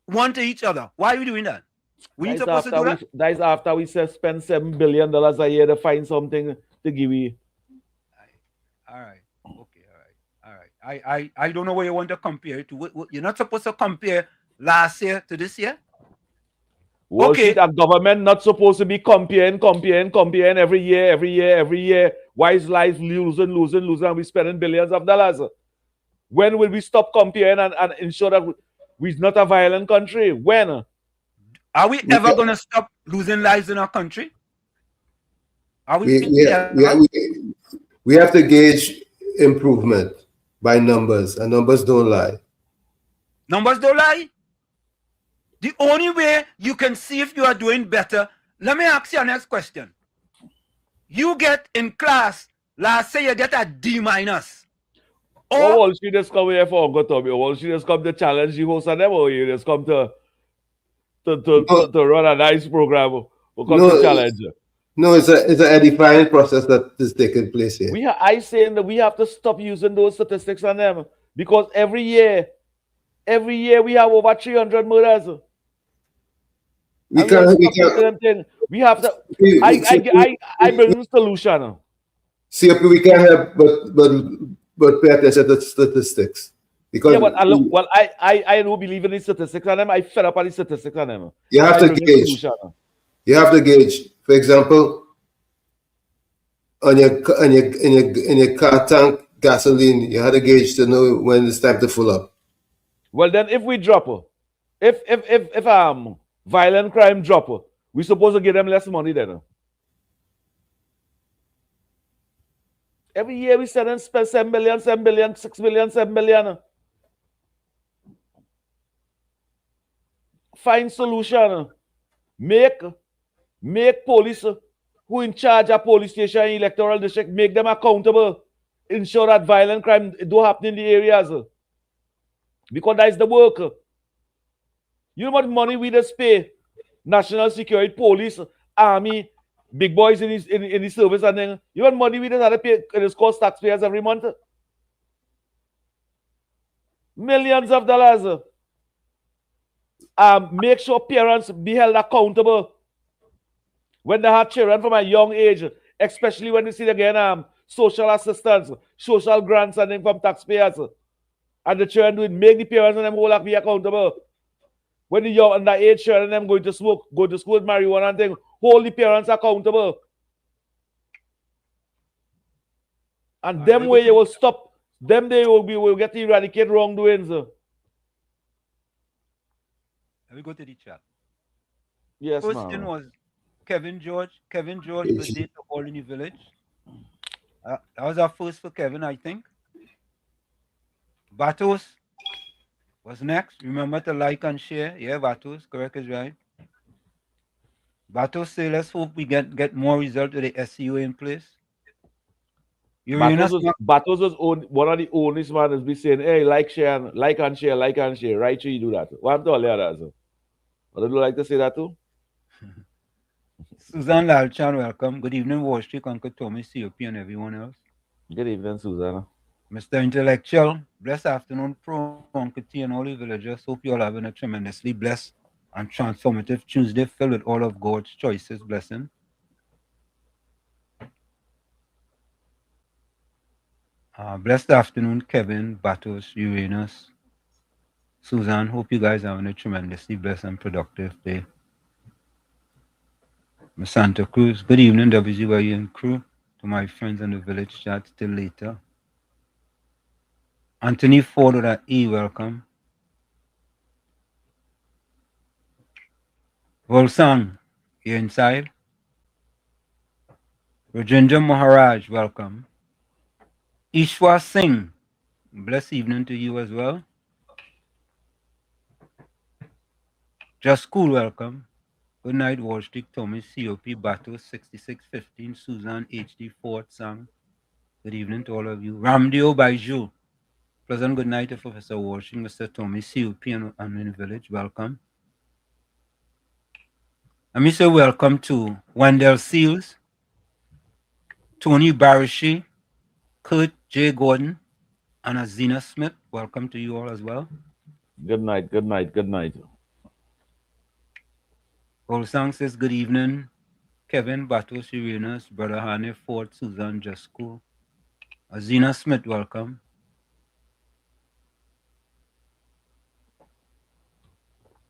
one to each other? Why are we doing that? We ain't supposed to do that. That's after we spend $7 billion a year to find something to give you. All right. Okay. All right. I don't know where you want to compare it to. You're not supposed to compare last year to this year. Wall Street and government not supposed to be comparing every year. Why is life losing, and we spending billions of dollars? When will we stop comparing and ensure that we're not a violent country? When? Are we ever going to stop losing lives in our country? Are we? We have to gauge improvement by numbers, and numbers don't lie. Numbers don't lie? The only way you can see if you are doing better, let me ask you our next question. You get in class, last say you get a D-. Or will she just come here for Uncle Tommy? Will she just come to challenge you host and them, or you just come to run a nice program or come to challenge? No, it's an edifying process that is taking place here. I saying that we have to stop using those statistics on them, because every year we have over 300 murders. We have to. I bring the solution. See, we can't have but pay attention to statistics. Because I don't believe in the statistics on them. I fed up on the statistics on them. You have to gauge. You have to gauge. For example, in your car tank gasoline, you have to gauge to know when it's time to fill up. Well, then, if we drop, if violent crime drop, we're supposed to give them less money then. Every year we spend $7 billion, $6 billion, $7 billion. Find solution. Make police who in charge of police station and electoral district, make them accountable. Ensure that violent crime don't happen in the areas. Because that's the work. You know what money we just pay? National security, police, army, big boys in the service, and then you know what money we just have to pay? It cost taxpayers every month. Millions of dollars. Make sure parents be held accountable when they have children from a young age, especially when you see again social assistance, social grants, and then from taxpayers. And the children do it, make the parents and them whole be accountable. When the young underage children and them going to smoke, go to school with marijuana and things, hold the parents accountable. And them way you will stop, them they will get to eradicate wrongdoings. Let me go to the chat. Yes, question was Kevin George. Kevin George birthday to all in the village. That was our first for Kevin, I think. Batos was next. Remember to like and share. Yeah, Batos, correct is right. Batos say, let's hope we get more result with the SEO in place. Batos was one of the oldest man has been saying, hey, like and share. Right, sure you do that. What am I doing that? Would you like to say that too? Susan Lalchan, welcome. Good evening, Wall Street, Uncle Tommy, COP, and everyone else. Good evening, Susanna. Mr. Intellectual, blessed afternoon, Pro, Uncle T, and all the villagers. Hope you all having a tremendously blessed and transformative Tuesday filled with all of God's choices, blessing. Blessed afternoon, Kevin, Batos, Uranus, Susan. Hope you guys are having a tremendously blessed and productive day. Miss Santa Cruz, good evening, WZYE and crew. To my friends in the village chat, till later. Anthony Ford with E, welcome. Volsang, you inside? Rajendra Maharaj, welcome. Ishwar Singh, blessed evening to you as well. Just Cool, welcome. Good night, Wall Street, Tommy, COP, Bato, 6615, Susan, HD, Fort Sang. Good evening to all of you. Ramdio Baiju. Pleasant good night to Professor Washing, Mr. Tommy CUP and in the village. Welcome. And me say welcome to Wendell Seals, Tony Barishi, Kurt J. Gordon, and Azina Smith. Welcome to you all as well. Good night, good night, good night. Olsang says good evening. Kevin Batos Uranus, Brother Hane Ford, Susan Jasco. Azina Smith, welcome.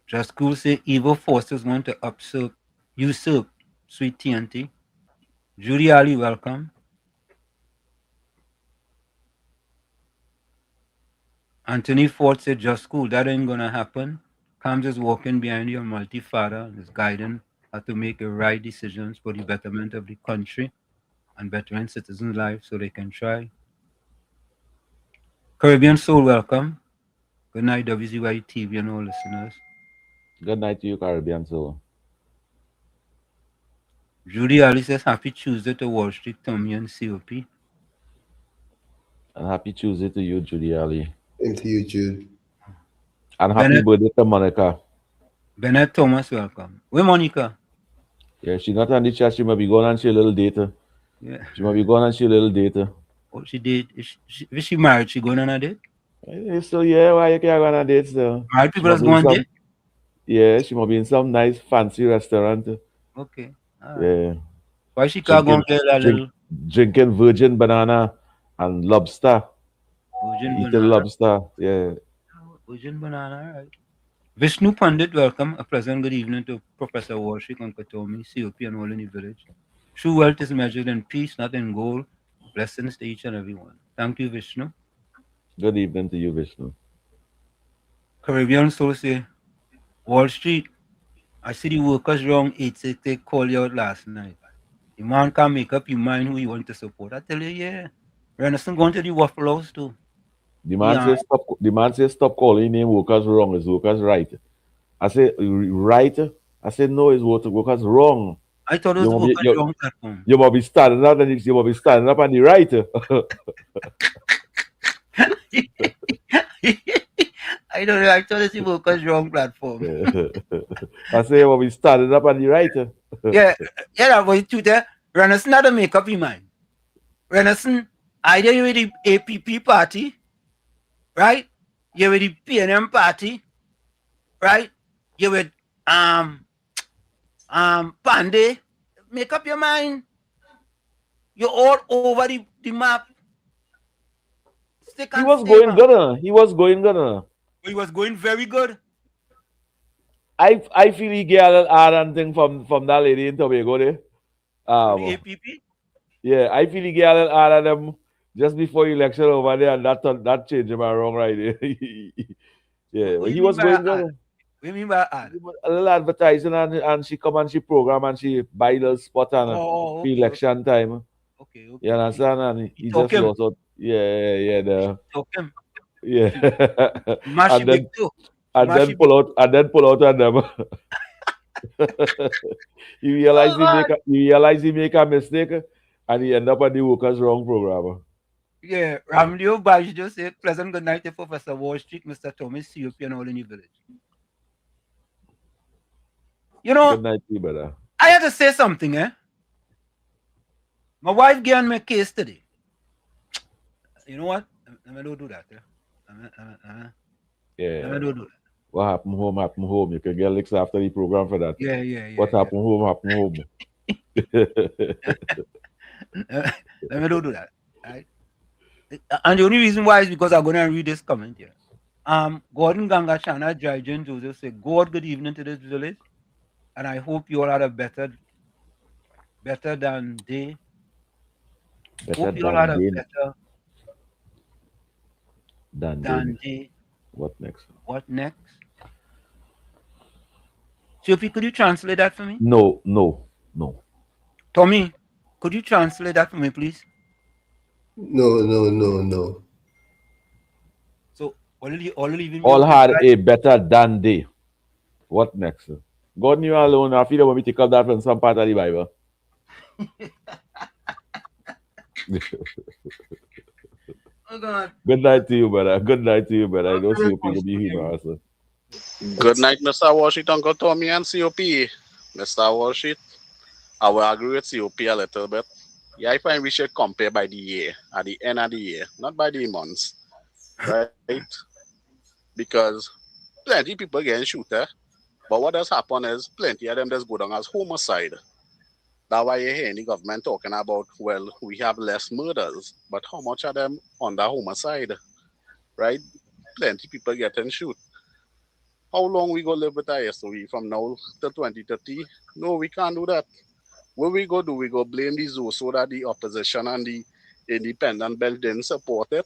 Jasco say evil forces want to usurp sweet TNT. Judy Ali, welcome. Anthony Ford said, just cool, that ain't gonna happen. Comes is walking behind your multi-father and is guiding how to make the right decisions for the betterment of the country and bettering citizens' lives so they can try. Caribbean Soul, welcome. Good night, WZYE TV and all listeners. Good night to you, Caribbean Soul. Judy Ali says, happy Tuesday to Wall Street, Tommy and COP. And happy Tuesday to you, Judy Ali. And to you, Jude. And happy birthday to Monica. Bennett Thomas, welcome. Where Monica? Yeah, she's not on the chat. She might be going on she a little data. Yeah. She might be going on she a little data. Oh, she did. Is she married? She going on a date? So yeah, why you can't go on a date still? Married people that's going on date? Yeah, she might be in some nice fancy restaurant. Okay. Yeah. Why she can't go and get a little drinking virgin banana and lobster. Virgin Eating lobster. Yeah. Virgin banana, all right. Vishnu Pandit, welcome. A pleasant good evening to Professor Warshik and Katomi, COP and all in the village. True wealth is measured in peace, not in gold. Blessings to each and everyone. Thank you, Vishnu. Good evening to you, Vishnu. Caribbean Soul say, Wall Street, I see the workers wrong 8 they call you out last night. The man can make up your mind who you want to support. I tell you, yeah. Renison going to the Waffle House too. The man says stop calling name workers wrong, it's workers right. I say right. I said no, it's workers wrong. I thought it was workers wrong platform. You must be standing up and you must be standing up on the right. I don't know. I thought it's the workers wrong platform. I say you must be standing up on the right. yeah, that was true there. Renison not to make up your mind. Renison, either you with the APP party, right? You with the PNM party, right? You with Pandey. Make up your mind. You're all over the map. He was going good. He was going good. He was going very good. I feel he get a hard thing from that lady in Tobago there. The APP? Yeah, I feel he get a hard them just before election over there, and that changed him wrong right there. Yeah, but he was going good. What do you mean by ad? A little advertising and she come and she program and she buy little spot on election time. Okay. You understand? And he just lost out. Yeah. Talk him. Yeah. and then pull out on them. You realize he make a mistake and he end up on the workers wrong program. Yeah, Ramleo Baji just said pleasant good night to Professor Wall Street, Mr. Thomas, COP and all in the village. You know, good night to you, brother. I had to say something, eh? My wife gave me a case today. You know what? Let me don't do that. Yeah. Let me don't do that. What happened home. You can get licks after the program for that. Yeah. What happened home. Let me don't do that. Right? And the only reason why is because I'm going to read this comment here. Gordon Ganga Chana Jajan Joseph said, God, good evening to this village. And I hope you all had a better than day. Hope you all had a better than day. What next? Sophie, could you translate that for me? No. Tommy, could you translate that for me, please? No. So all had a better than day. What next? God knew alone. I feel when we take up that from some part of the Bible. Oh God. Good night to you, brother. Good night to you, brother. I don't see you people be humorous. Good night, Mr. Washington, Uncle Tommy and COP. Mr. Washington, I will agree with COP a little bit. Yeah, I find we should compare by the year, at the end of the year, not by the months, right? Because plenty people getting shooter, but what does happen is plenty of them just go down as homicide. That's why you hear the government talking about, well, we have less murders, but how much of them under homicide, right? Plenty people getting shoot. How long we go live with ISOE from now to 2030? No, we can't do that. What we go do, we go blame the zoo so that the opposition and the independent belt didn't support it.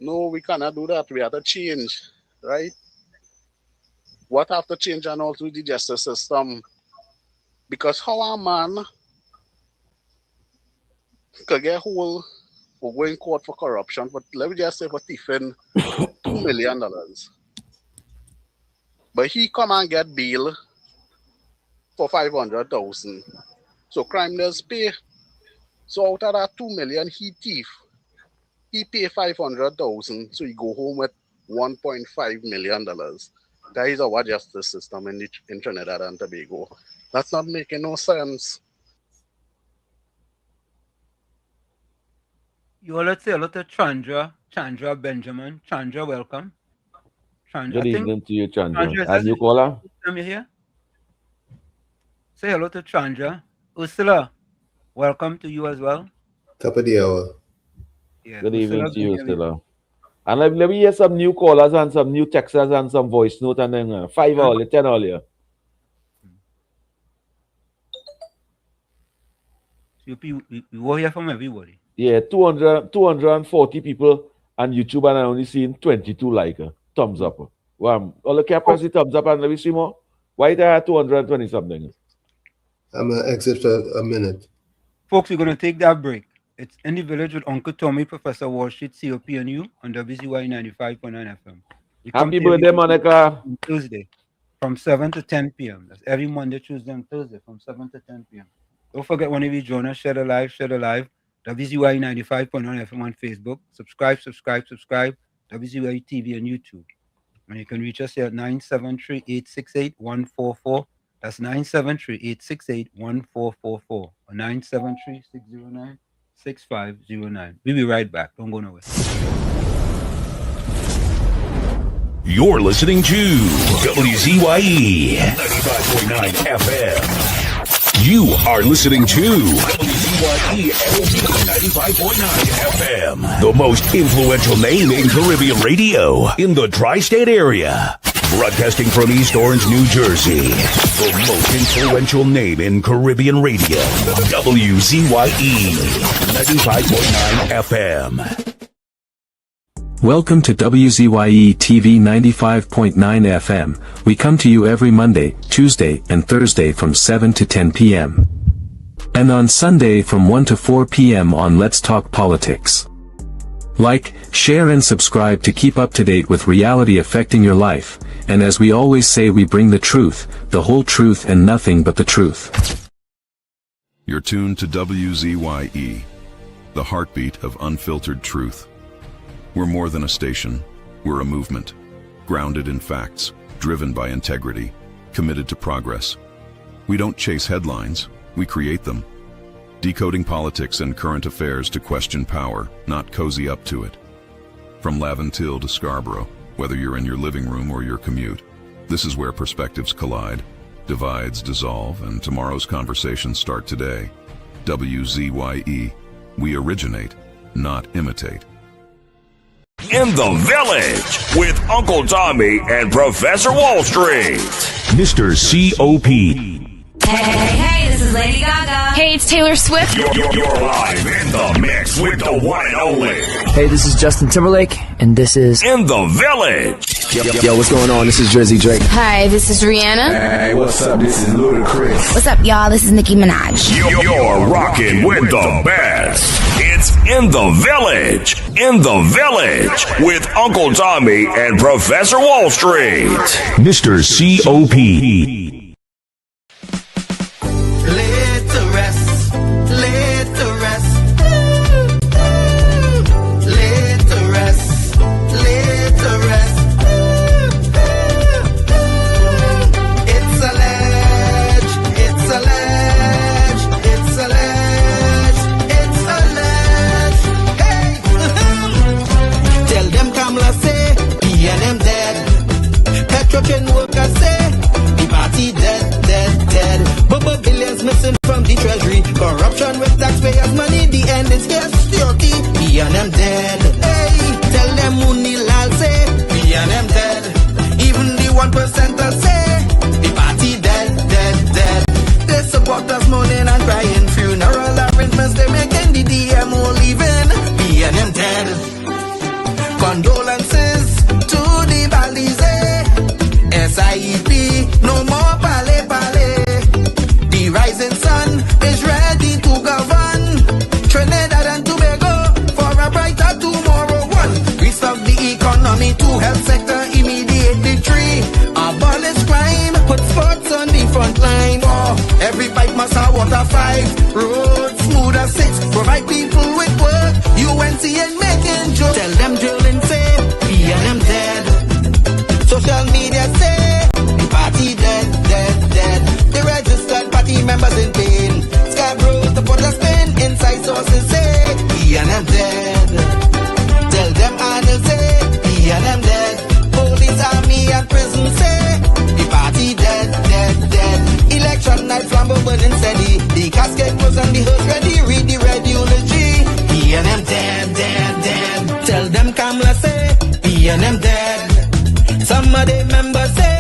No, we cannot do that. We have to change, right? What have to change and also the justice system? Because how a man could get whole or go in court for corruption, but let me just say for thieving $2 million. But he come and get bail for 500,000. So crime does pay. So out of that 2 million, he thief. He pay 500,000. So he go home with $1.5 million. That is our justice system in Trinidad and Tobago. That's not making no sense. You all let's say hello to Chandra Benjamin. Chandra, welcome. Chandra, Good evening to you, Chandra. Chandra, And you caller? Are you here? Say hello to Chandra. Ursula, welcome to you as well. Top of the hour. Yeah, Good evening to you, Ursula. And let me hear some new callers and some new texters and some voice note and then 5 earlier, 10 earlier. We will hear from everybody. Yeah, 240 people on YouTube and I only seen 22 like thumbs up. Wow. All the cap press the thumbs up and let me see more. Why there are 220 something? I'm going to exit for a minute. Folks, we're going to take that break. It's In the Village with Uncle Tommy, Professor Wall Street, COP and you on WZYE 95.9 FM. Happy birthday, Monica. Tuesday from 7 to 10 p.m. That's every Monday, Tuesday, and Thursday from 7 to 10 p.m. Don't forget, whenever you join us, share the live. WZYE 95.9 FM on Facebook. Subscribe. WZYE TV on YouTube. And you can reach us here at 973-868-144. That's 973-868-1444 or 973-609-6509. We'll be right back. Don't go nowhere. You're listening to WZYE 95.9 FM. You are listening to WZYE 95.9 FM, the most influential name in Caribbean radio in the tri-state area. Broadcasting from East Orange, New Jersey, the most influential name in Caribbean radio, WZYE 95.9 FM. Welcome to WZYE TV 95.9 FM. We come to you every Monday, Tuesday, and Thursday from 7 to 10 p.m. And on Sunday from 1 to 4 p.m. on Let's Talk Politics. Like, share and subscribe to keep up to date with reality affecting your life. And as we always say, we bring the truth, the whole truth and nothing but the truth. You're tuned to WZYE, the heartbeat of unfiltered truth. We're more than a station, we're a movement, grounded in facts, driven by integrity, committed to progress. We don't chase headlines, we create them. Decoding politics and current affairs to question power, not cozy up to it. From Laventille to Scarborough, whether you're in your living room or your commute, this is where perspectives collide, divides dissolve, and tomorrow's conversations start today. WZYE, we originate, not imitate. In the Village with Uncle Tommy and Professor Wall Street. Mr. COP. Hey, this is Lady Gaga. Hey, it's Taylor Swift. You're live in the mix with the one and only. Hey, this is Justin Timberlake, and this is In the Village. Yo, what's going on? This is WZYE. Hi, this is Rihanna. Hey, what's up? This is Ludacris. What's up, y'all? This is Nicki Minaj. You're rocking with the best. It's In the Village. In the Village with Uncle Tommy and Professor Wall Street. Mr. COP. Let the rest, let the rest, let Condolences to the Balize. SIEP, no more pale pale. The rising sun is ready to govern Trinidad and Tobago for a brighter tomorrow. One, restart the economy, two, health sector, immediate victory. Abolish crime, put sports on the front line. Oh, every pipe must have water. 5, roads smooth as 6, provide people with work. UNC and making jokes. Tell them drilling say, PNM dead. Social media say, the party dead, dead, dead. The registered party members in pain. Scarborough, the put a spin. Inside sources say, PNM dead. Tell them Arnold say, PNM dead. Police, army and prison say, the party dead, dead, dead. Election night, flambeau burning steady. The casket closed and the hearse ready. Read the red eulogy. PNM dead, dead, dead. Tell them Kamala say, PNM dead. Some of the members say,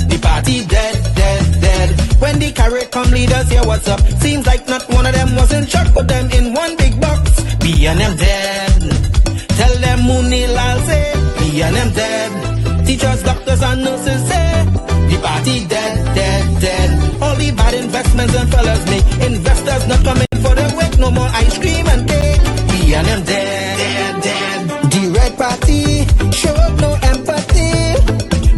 the party dead, dead, dead. When the CARICOM leaders hear what's up, seems like not one of them was in shock. Put them in one big box. PNM dead. Tell them Munilal say, PNM dead. Teachers, doctors and nurses say, the party dead, dead, dead. All the bad investments and fellas make investors not coming for the wake. No more ice cream and cake. PNM dead, dead, dead. The red party showed no empathy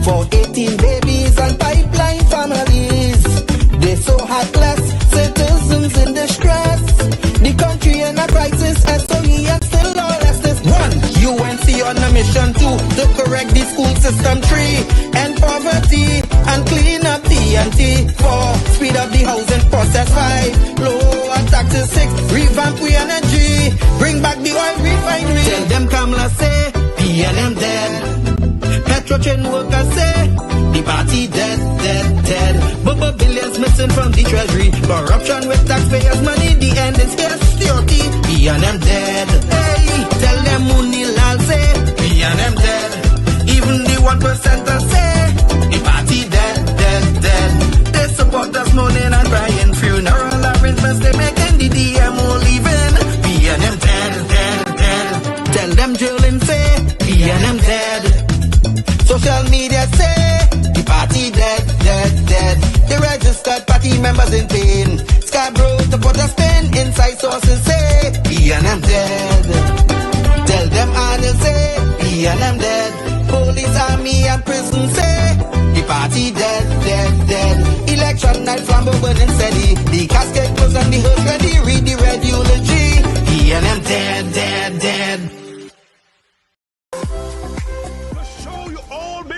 for 18 babies and pipeline families. They so heartless, citizens in distress. The country in a crisis, SOE and still lawless. 1, UNC on a mission. 2, to correct the school system. 3, end poverty and clean up TNT. 4, speed up the housing process. 5, lower taxes. 6, revamp we energy. Bring back the oil refinery. Tell them Kamala say, PNM dead. Petrochain workers say, the party dead, dead, dead. Bubba billions missing from the treasury. Corruption with taxpayers' money, the end is security. PNM dead. Hey, tell them Munilal say, PNM dead. Even the 1%ers say, the party dead, dead, dead. They support us mourning and crying. Funeral arrangements they making, the DMO leaving. PNM dead, dead, dead. Tell them drilling say, PNM dead. Social media say, the party dead, dead, dead. The registered party members in pain. Scarborough to put a spin. Inside sources say, PNM dead. Tell them Arnold say, PNM dead. Police, army and prison say, the party dead, dead, dead. Election night, flambeau burning steady. The casket closed and the hearse ready. Read the red eulogy. PNM dead, dead, dead.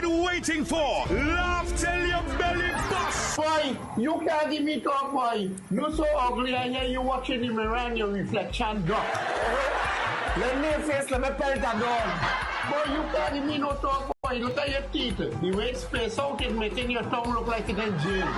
Waiting for Laugh Till Your Belly Bust. Boy, you can't give me talk, boy. You so ugly and here you watching the mirror and your reflection drop. Let me face, let me pelt a dog. Boy, you can't give me no talk, boy. Look at your teeth. The way it's spaced out is making your tongue look like it's in jail.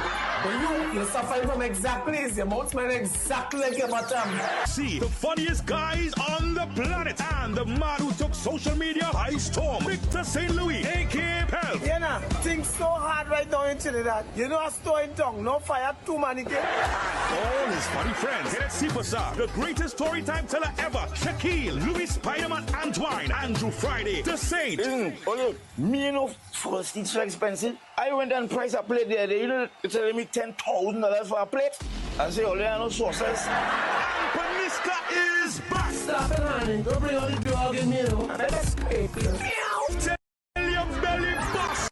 But you're suffering from exactly, your mouth smells exactly like your bottom. See the funniest guys on the planet and the man who took social media by storm, Victor St. Louis, aka Pelf. Yeah, nah, things so hard right now in Trinidad. You know, a store in tongue, no fire, too many kids. All his funny friends. Get it, Superstar, the greatest story time teller ever. Shaquille, Louis Spiderman, Antoine, Andrew Friday, The Saint. Listen, hold up. Me, you know, first it's so expensive. I went and priced a plate there. You know, it's telling me $10,000 for a plate. I say, oh, there are no sauces. Paniska is back. Stop it, honey. Don't bring all the dog in here, no. That's great. Tell your belly bust.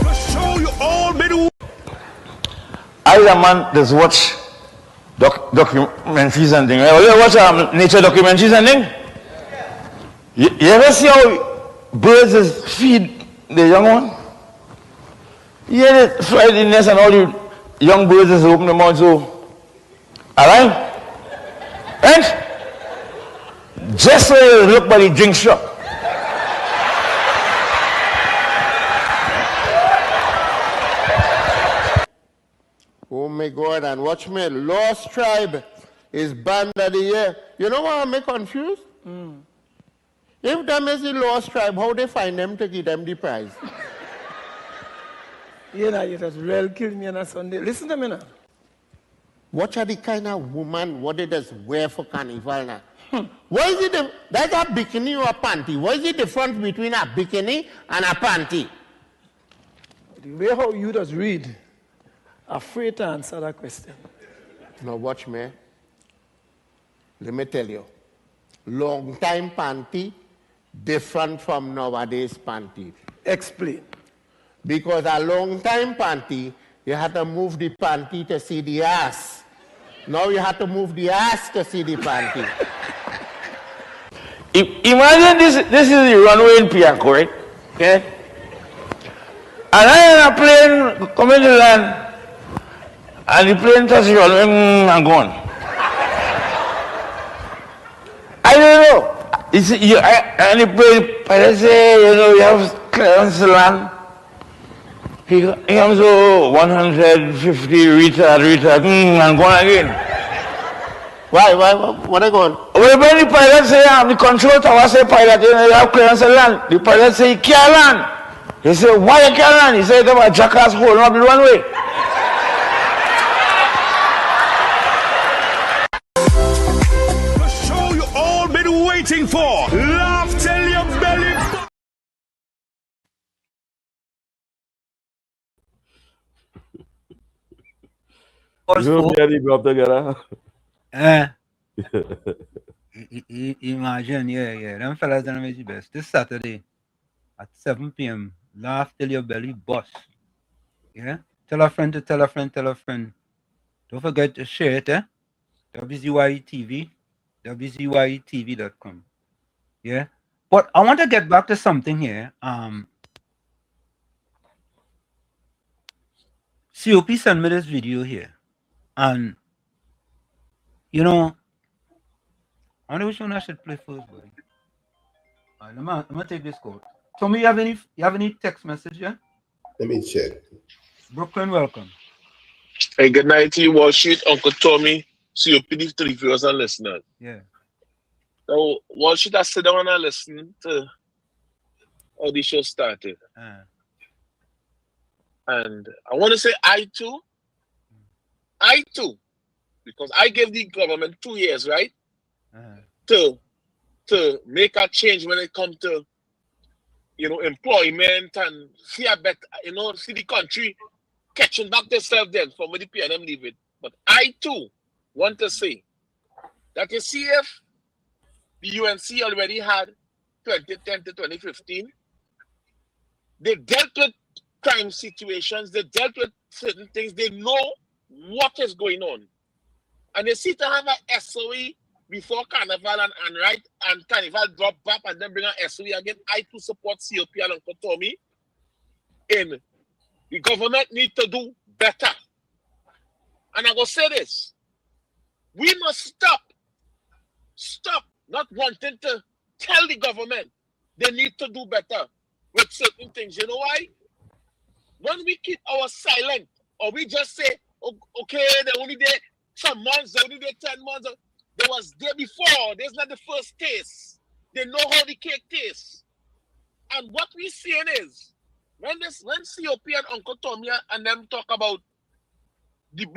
The show you all been. I, the man, just watch documentaries and things. You watch nature documentaries and things? You ever see how birds feed the young one? You hear the fly the nest and all the young birds just open their mouth so alive? Right? Just so you look by the drink shop. Oh my God, and watch me, Lost Tribe is band of the year. You know why I'm confused? If them is the Lost Tribe, how they find them to give them the prize? You know, you just real kill me on a Sunday. Listen to me now. What are the kind of woman what they just wear for carnival now? What is it? That's a bikini or a panty. What is the difference between a bikini and a panty? The way how you just read, afraid to answer that question. Now watch me. Let me tell you. Long time panty different from nowadays panty. Explain. Because a long time panty, you had to move the panty to see the ass. Now you have to move the ass to see the panty. Imagine this is the runway in Piaco, right? Okay? And I am a plane coming to land, and the plane touches the runway and gone. I don't know. And the plane pilot say, you have clearance to land. He comes to 150 retard, and gone again. Why? What are going? When the pilot say, the control tower say, pilot, you have clearance to land. The pilot say, he can't land. He said, why you can't land? He said, there was a jackass holding up the runway. The show you all been waiting for. Laugh till your belly. Imagine, yeah. Them fellas done the best. This Saturday at 7 p.m. Laugh till your belly bust. Yeah? Tell a friend to tell a friend, tell a friend. Don't forget to share it, eh? WZYE TV, WZYETV.com. Yeah? But I want to get back to something here. COP sent me this video here. And, you know, I wonder which one I should play first, buddy. All right, I'm gonna take this call. Tommy, you have any text message, yeah? Let me check. Brooklyn, welcome. Hey, good night to you, Wall Street, Uncle Tommy, COPD to the viewers and listeners. Yeah. So, Wall Street, I sit down and listen to how the show started. And I want to say I too, because I gave the government 2 years, right? To make a change when it comes to, employment and see a better, see the country catching back themselves then from where the PNM leave it. But I too want to say that you see if the UNC already had 2010 to 2015, they dealt with crime situations, they dealt with certain things, they know what is going on. And they see to have a SOE before Carnival and Carnival drop back and then bring an SOE again. I too support COP and Uncle Tommy in the government need to do better. And I will say this. We must stop not wanting to tell the government they need to do better with certain things. You know why? When we keep our silent or we just say, okay, they're only there some months, they're only there 10 months. They was there before. There's not the first taste. They know how the cake tastes. And what we're seeing is, when COP and Uncle Tommy and them talk about the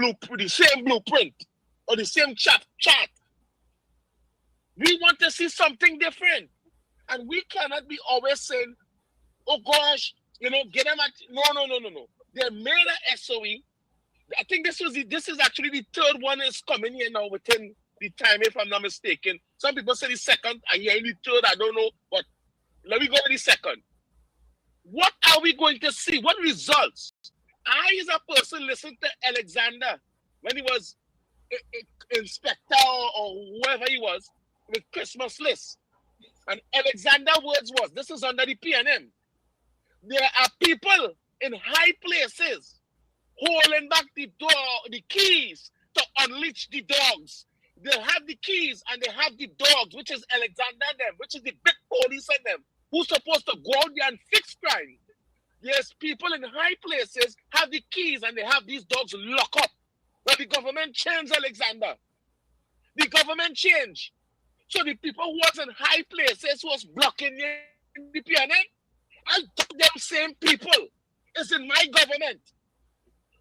same blueprint or the same chart, we want to see something different. And we cannot be always saying, oh gosh, get them at no. They made a SOE. I think this is actually the third one is coming here now within the time, if I'm not mistaken. Some people say the second, I hear the third, I don't know, but let me go with the second. What are we going to see? What results? I, as a person, listened to Alexander when he was inspector or whoever he was with Christmas list. And Alexander's words was, this is under the PNM. There are people in high places holding back the keys to unleash the dogs. They have the keys and they have the dogs, which is Alexander and them, which is the big police and them, who's supposed to go out there and fix crime. Yes, people in high places have the keys and they have these dogs locked up. But the government changed, Alexander. The government changed. So the people who was in high places who was blocking the PNM, and them same people is in my government.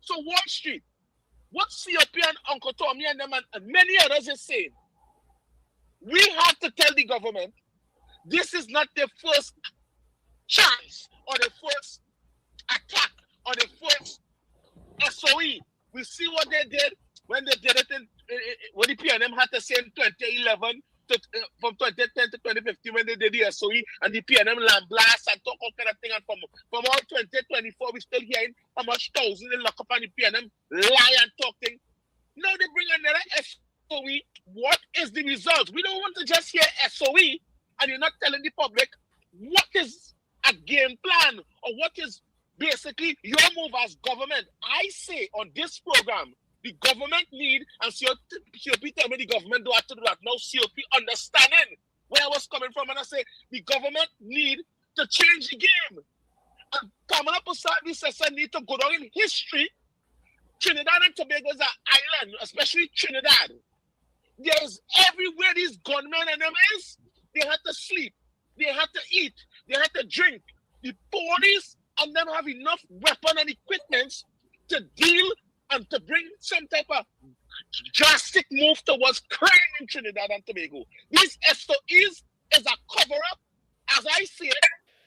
So Wall Street, what COP and Uncle Tommy and them and many others is saying, we have to tell the government this is not the first chance or the first attack or the first SOE. We see what they did when they did it when the PNM had to say in 2011 from 2010 to 2015 when they did the SOE and the PNM land blast and talk all kind of thing, and from all 2024 we still hearing how much thousands they lock up on the PNM lie and talk thing. Now they bring another SOE. What is the result? We don't want to just hear SOE and you're not telling the public what is a game plan or what is basically your move as government. I say on this program, the government need, and COP tell me the government do have to do that. Now COP understanding where I was coming from, and I say the government need to change the game. And Kamala Pusati says I need to go down in history. Trinidad and Tobago is an island, especially Trinidad. There's everywhere these gunmen and them is, they had to sleep, they had to eat, they had to drink. The police and them have enough weapon and equipment to deal and to bring some type of drastic move towards crime in Trinidad and Tobago. These SOEs is a cover-up, as I see it,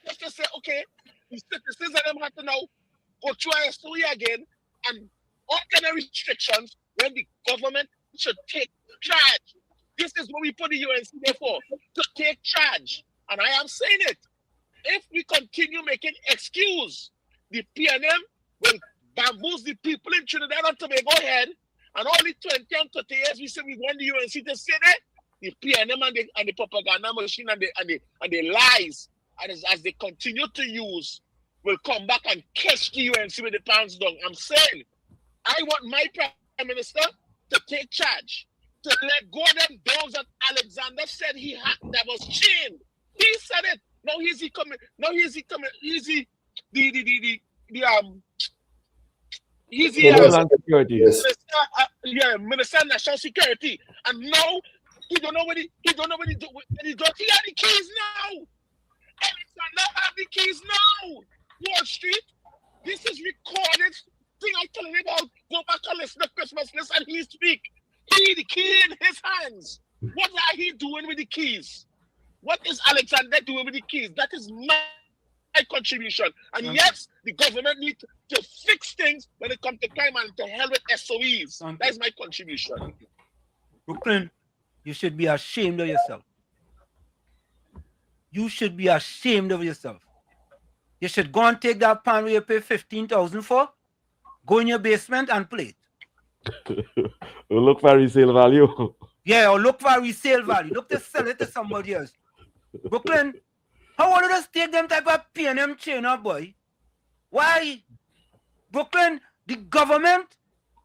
just to say, okay, the citizens and them have to now go through a SOE again and all kind of restrictions when the government should take charge. This is what we put the UNC there for, to take charge. And I am saying it. If we continue making excuse, the PNM will bamboozle the people in Trinidad and Tobago head, and only 20 and 30 years we say we want the UNC to say that, the PNM and the propaganda machine and the lies, and as they continue to use, will come back and catch the UNC with the pants down. I'm saying, I want my Prime Minister to take charge, to let go of them dogs that Alexander said he had that was chained. He said it. Now he's he coming. Now he's he coming. He's the Homeland Security. Minister of National Security. And now he don't know what he do. When he got he had the keys now. Alexander have the keys now. Wall Street. This is recorded thing I tell him about. Go back and listen to Christmas list and he speak. He the key in his hands. What are he doing with the keys? What is Alexander doing with the keys? That is my contribution. And yes, the government needs to fix things when it comes to crime and to hell with SOEs. That is my contribution. Brooklyn, you should be ashamed of yourself. You should be ashamed of yourself. You should go and take that pan where you pay $15,000 for, go in your basement and play it. Look for resale value. Yeah, or look for resale value. Look to sell it to somebody else. Brooklyn, how will you just take them type of PNM chain up, boy? Why? Brooklyn, the government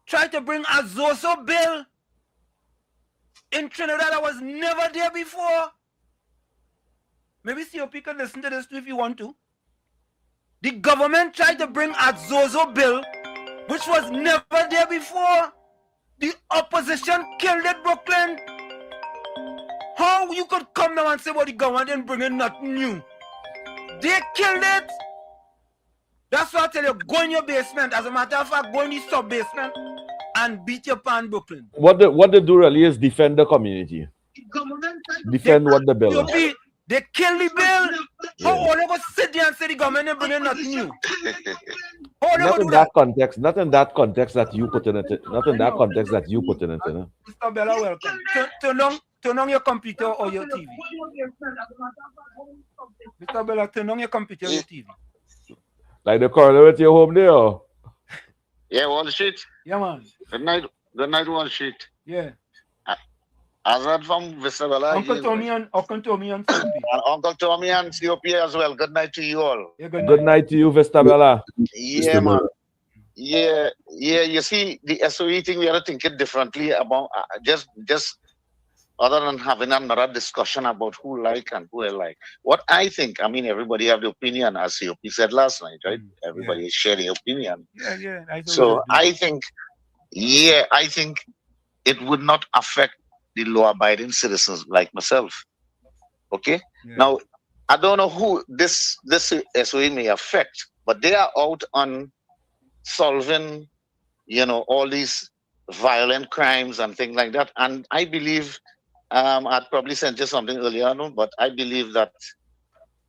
tried to bring a Zoso bill in Trinidad that was never there before. Maybe COP can listen to this too if you want to. The government tried to bring a Zoso bill which was never there before. The opposition killed it, Brooklyn. How you could come now and say, well, the government didn't bring in nothing new? They killed it. That's why I tell you, go in your basement. As a matter of fact, go in the sub-basement and beat your pan, Brooklyn. What they do really is defend the community. Defend what the bill is. They kill the bill. How all of us sit there and say the government didn't bring in nothing new? Not in that context. Not in that context that you put in it. Not in that context that you put in it. Mr. Bella, welcome. Turn on your computer or your TV. Mr. Bella, turn on your computer or your TV. Like the corner with your home there. Yeah, Wall Street. Yeah, man. Good night, Wall Street. Yeah. Azad from Visabella. Uncle Tommy and COP. And Uncle Tommy and COP as well. Good night to you all. Yeah, good night to you, Vistabella. Yeah, man. Yeah. You see, the SOE thing, we are thinking differently about just other than having another discussion about who like and who I like. What I think, I mean, everybody have the opinion, as COP said last night, right? Everybody is sharing opinion. Yeah. So I think it would not affect the law-abiding citizens like myself. Okay? Yeah. Now, I don't know who this SOE may affect, but they are out on solving, all these violent crimes and things like that. And I believe, I'd probably sent you something earlier on, but I believe that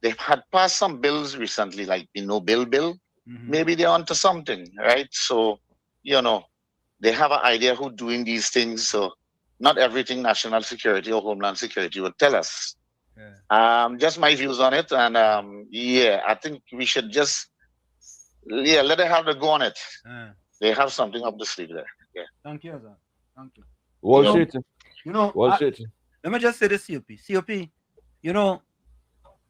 they had passed some bills recently, like the no bill bill. Maybe they're onto something, right? So, they have an idea who doing these things. So not everything national security or homeland security would tell us. Just my views on it. And I think we should just let them have the go on it. They have something up the sleeve there. Yeah. Thank you, sir. Thank you. Let me just say this, COP.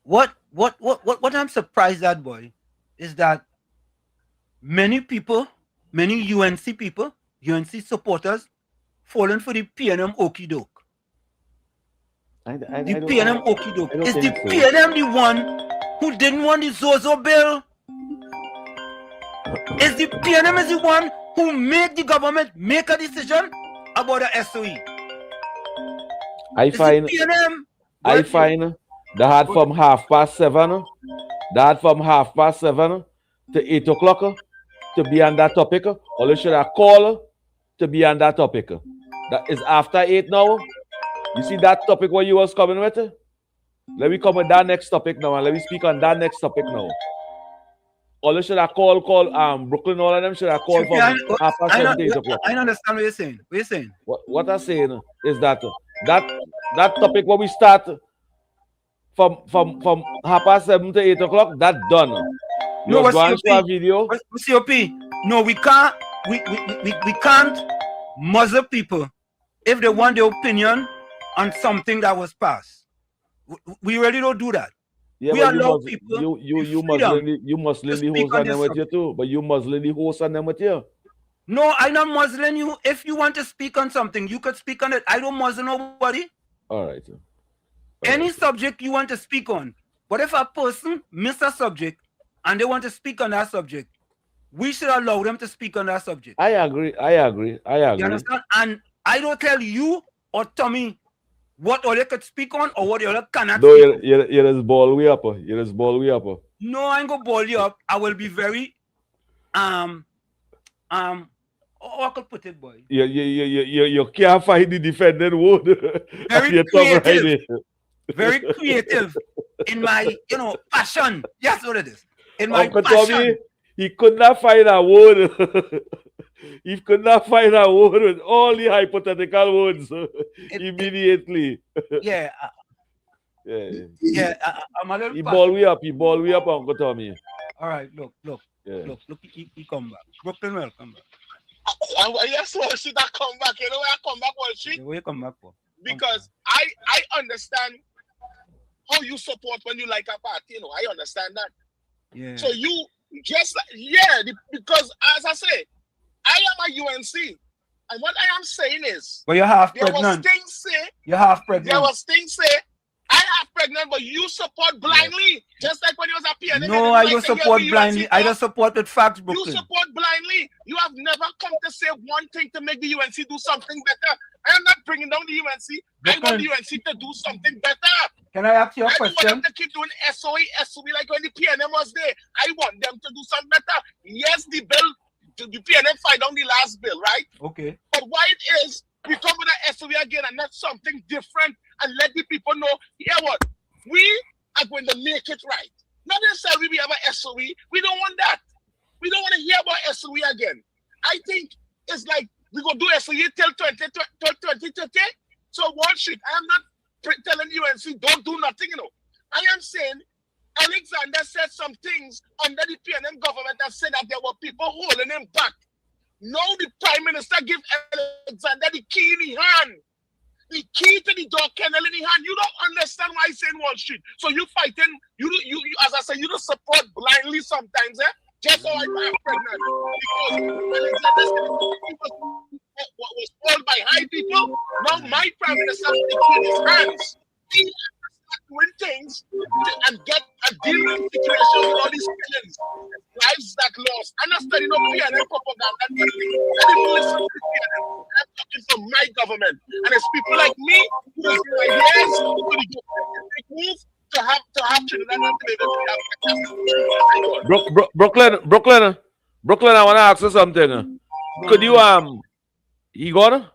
What I'm surprised at, boy, is that many people, many UNC people, UNC supporters, falling for the PNM okey doke. The PNM okey doke. Is the PNM the one who didn't want the Zozo bill? Is the PNM the one who made the government make a decision about the SOE? I find that from 7:30, that from 7:30 to 8 o'clock to be on that topic, or you should have called to be on that topic. That is after 8 now. You see that topic what you was coming with? Let me come with that next topic now, and let me speak on that next topic now. Or you should have called Brooklyn, all of them should have called from 7:30 to 8 o'clock. I understand what you're saying. What you're saying? What I'm saying is that topic when we start from 7:30 to 8 o'clock, that's done. No, what's going to a video? COP. No, we can't. We can't muzzle people if they want their opinion on something that was passed. We really don't do that. Yeah, we allow people. You muzzling the host on them with you too, but you muzzling the host on them with you. No, I'm not muzzling you. If you want to speak on something, you could speak on it. I don't muzzle nobody. All right. Any subject you want to speak on. But if a person miss a subject and they want to speak on that subject, we should allow them to speak on that subject. I agree. You understand? And I don't tell you or Tommy what all you could speak on or what you cannot no, speak you're just ball way up. You're just ball way up. No, I ain't gonna ball you up. I will be very oh, I could put it, boy. You can't find the defending word. Very creative. Very creative in my, passion. Yes, what it is. In my Uncle passion. Tommy, he could not find a word. He could not find a word with all the hypothetical words immediately. Yeah. I'm a little. He ball way up, Uncle Tommy. All right, look, he come back. Brooklyn will come back. Yes, Wall Street, I come back. You know where I come back, Wall Street? Where you come back for? Because I understand how you support when you like a party. I understand that. Yeah. So you just because as I say, I am a UNC, and what I am saying is, but you're half there pregnant. Was things say you're half pregnant. There was things say I half pregnant, but you support blindly, just like when you was a PNM. No, I don't support blindly. I don't support with facts, Brooklyn. You support blindly. You have never come to say one thing to make the UNC do something better. I am not bringing down the UNC. Brooklyn. I want the UNC to do something better. Can I ask you a question? I don't want them to keep doing SOE like when the PNM was there. I want them to do something better. Yes, the PNM fight on the last bill, right? Okay. But why it is, we come with an SOE again and not something different and let the people know, what? We are going to make it right. Not necessarily we have a SOE. We don't want that. We don't want to hear about SOE again. I think it's like we go do SOE till 2030. So Wall Street, I am not telling UNC don't do nothing, I am saying Alexander said some things under the PNM government and said that there were people holding him back. Now the Prime Minister give Alexander the key in the hand. The key to the door kennel in the hand. You don't understand why I say Wall Street. So you fighting, you as I say, you don't support blindly sometimes, Just how I am pregnant. Because Alexander was told by high people. Now my Prime Minister is in his hands. He doing things and get a deal with situations with all these killings, lives that lost. I'm not studying no PNM propaganda. I didn't listen to the PNM. I'm talking from my government. And it's people like me who is my years to the move to have Trinidad and Brooklyn, I want to ask you something. Could you He got her?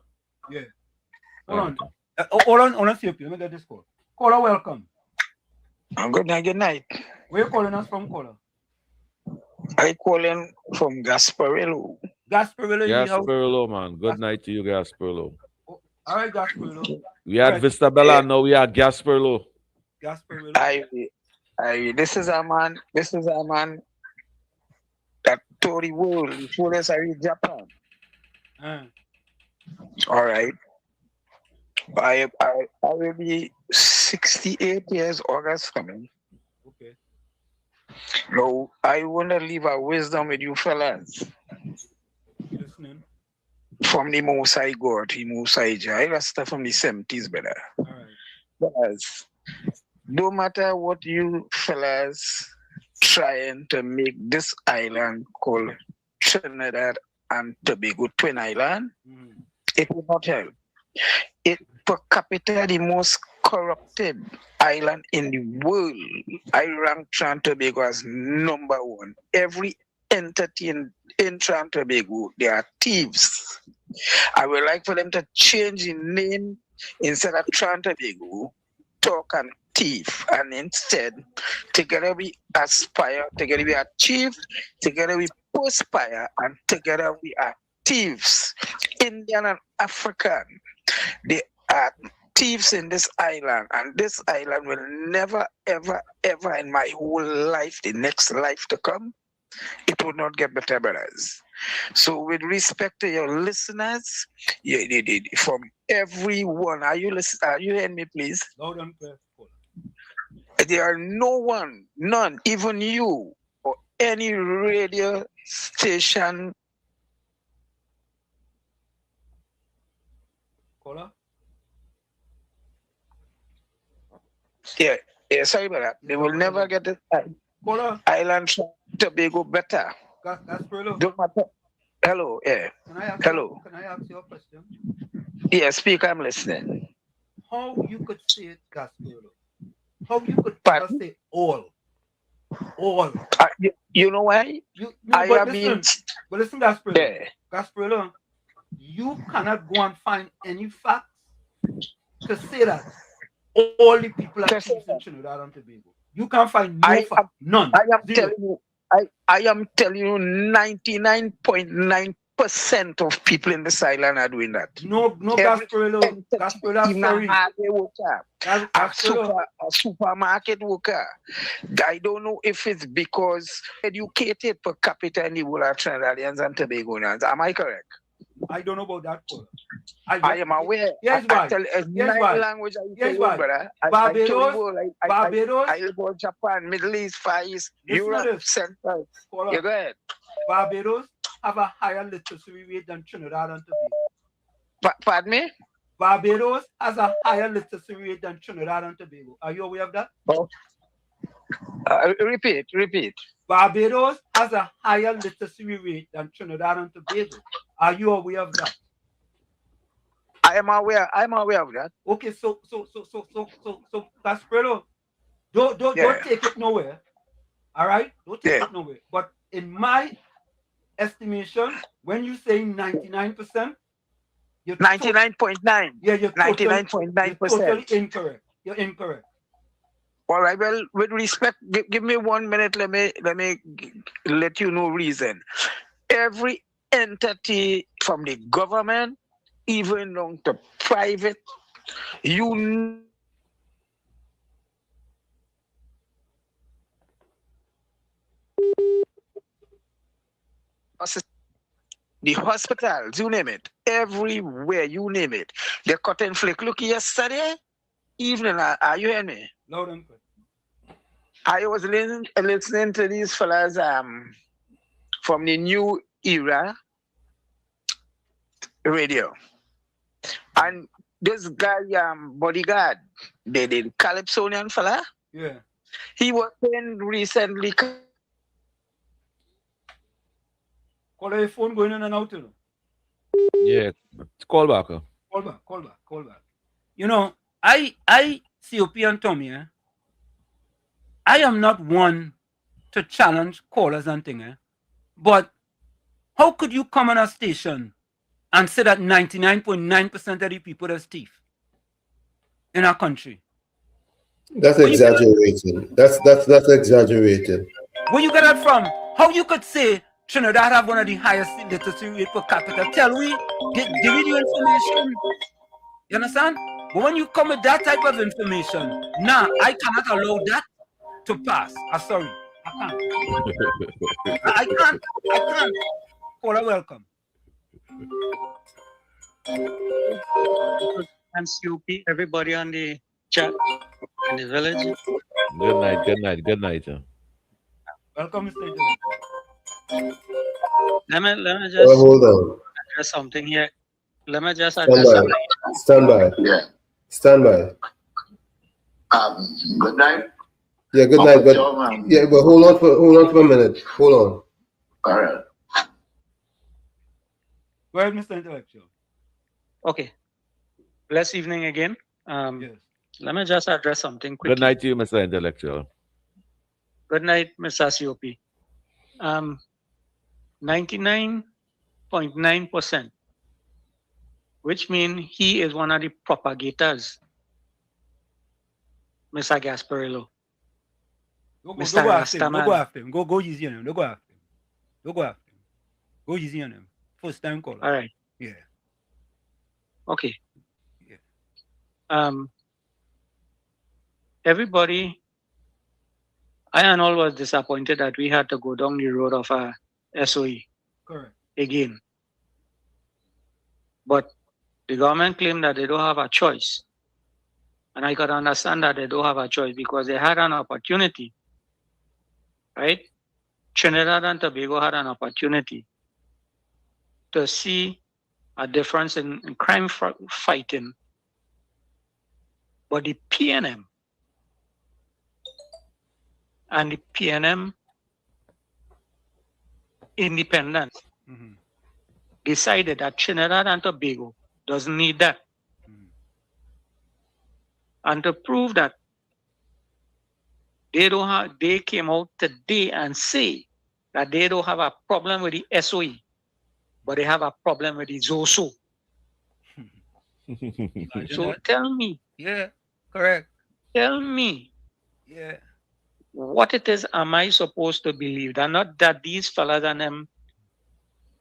Yeah. Hold on. Hold on, COP. Let me get this call. Caller, welcome. Good night, good night. Where you calling us from, caller? I calling from Gasparillo. Gasparillo, man. Good night to you, Gasparillo. Oh, all right, Gasparillo. We had Vista Bella, now we are Gasparillo. This is a man that told the world, he told us I read Japan. All right. I will be 68 years August coming. Okay. Now, I want to leave a wisdom with you fellas. Listening. From the Most High God, the Most High Jah. I got stuff from the 70s, brother. All right. Because no matter what you fellas trying to make this island called Trinidad and Tobago Twin Island, it will not help. It per capita the most corrupted island in the world. I rank Trinidad and Tobago as number one. Every entity in Trinidad and Tobago, they are thieves. I would like for them to change the name instead of Trinidad and Tobago, talk and thief, and instead together we aspire, together we achieve, together we perspire, and together we are thieves. Indian and African, they are thieves in this island, and this island will never, ever, ever in my whole life, the next life to come, it will not get better, brothers. So with respect to your listeners, from everyone, are you hearing me, please? Loud and clear. There are none, even you or any radio station. Caller? Yeah, sorry about that. They will never get this island from Tobago better. Don't matter. Hello, yeah. Hello. Can I ask you a question? Yeah, speak, I'm listening. How you could say it, Gasparillo? How you could say all? You know why? But listen, Gasparillo. Yeah. Gasparillo, you cannot go and find any facts to say that all the people are thieves in Trinidad and Tobago. You can't find no fact, none. I am telling you, 99.9% of people in this island are doing that. No, Gasparillo. A supermarket worker. I don't know if it's because educated per capita in the world are Trinidadians and Tobagonians. Am I correct? I don't know about that, caller. I am aware. Here's why. Language brother. Barbados. I go Japan, Middle East, Far East, Europe, Central. You go ahead. Barbados have a higher literacy rate than Trinidad and Tobago. Pardon me? Barbados has a higher literacy rate than Trinidad and Tobago. Are you aware of that? Oh. Repeat. Barbados has a higher literacy rate than Trinidad and Tobago. Are you aware of that? I am aware of that. Okay, so Gasparillo, don't take it nowhere. All right? Don't take it nowhere. But in my estimation, when you say 99%, you're 99.9. Yeah, you're 99.9%. Totally incorrect. You're incorrect. All right. Well, with respect, give me 1 minute. Let me let you know reason. Every entity from the government, even down to private, the hospitals, you name it, everywhere, you name it. They're cutting flick. Look, yesterday evening, are you hearing me? Loud and clear. I was listening to these fellas from the New Era radio. And this guy, bodyguard, the Calypsonian fella, yeah, he was saying recently. Call your phone going in and out, you know? Yeah, call back. Call back. You know, I COP and Tommy, I am not one to challenge callers and things, but how could you come on a station and say that 99.9% of the people have teeth in our country. That's exaggerating. That's exaggerating. Where you get that from? How you could say Trinidad have one of the highest literacy rate per capita? Tell we, give me the information. You understand? But when you come with that type of information, nah, I cannot allow that to pass. I'm sorry. I can't. I can't. Caller, welcome. And COP, everybody on the chat in the village. Good night. Welcome, Mr. Let me just hold on. address something here. Let me just address something. Stand by. Yeah. Stand by. Good night. Yeah, good night. But hold on for a minute. Hold on. All right. Go ahead, Mr. Intellectual. Okay. Blessed evening again. Yes. Let me just address something quickly. Good night to you, Mr. Intellectual. Good night, Mr. COP. 99.9%, which means he is one of the propagators, Mr. Gasparillo. Mr. Go after him. Rastaman. Go after him. Go easy on him. Go after him. Go after him. Go easy on him. First time caller. All right. Yeah. Okay. Yeah. Everybody, I and all was disappointed that we had to go down the road of a SOE Correct. again. But the government claimed that they don't have a choice. And I could understand that they don't have a choice because they had an opportunity, right? Trinidad and Tobago had an opportunity to see a difference in crime fighting. But the PNM and the PNM independence decided that Trinidad and Tobago doesn't need that. And to prove that they came out today and say that they don't have a problem with the SOE, but they have a problem with the ZOSO. So tell me. Yeah, correct. Tell me. Yeah. What it is am I supposed to believe? That not that these fellas and them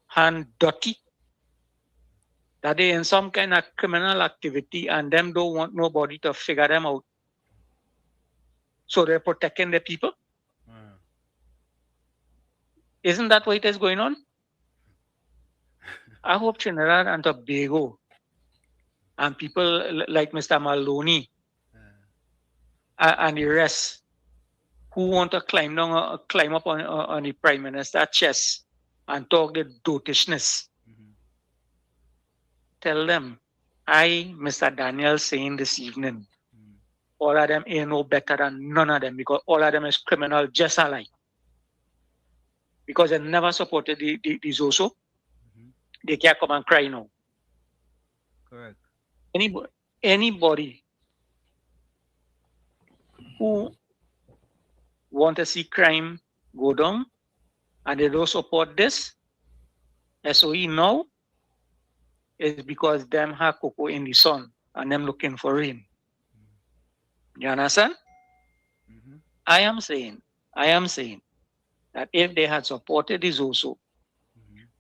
hand dirty, that they in some kind of criminal activity and them don't want nobody to figure them out. So they're protecting the people. Isn't that what is going on? I hope Trinidad and Tobago and people like Mr. Maloney and the rest who want to climb up on the Prime Minister's chest and talk the dotishness. Tell them, Mr. Daniel, saying this evening, all of them ain't no better than none of them because all of them is criminal just alike. Because they never supported the ZOSO. They can't come and cry now. Correct. Anybody who want to see crime go down and they don't support this SOE now is because them have cocoa in the sun and them looking for rain. You understand? I am saying that if they had supported this also,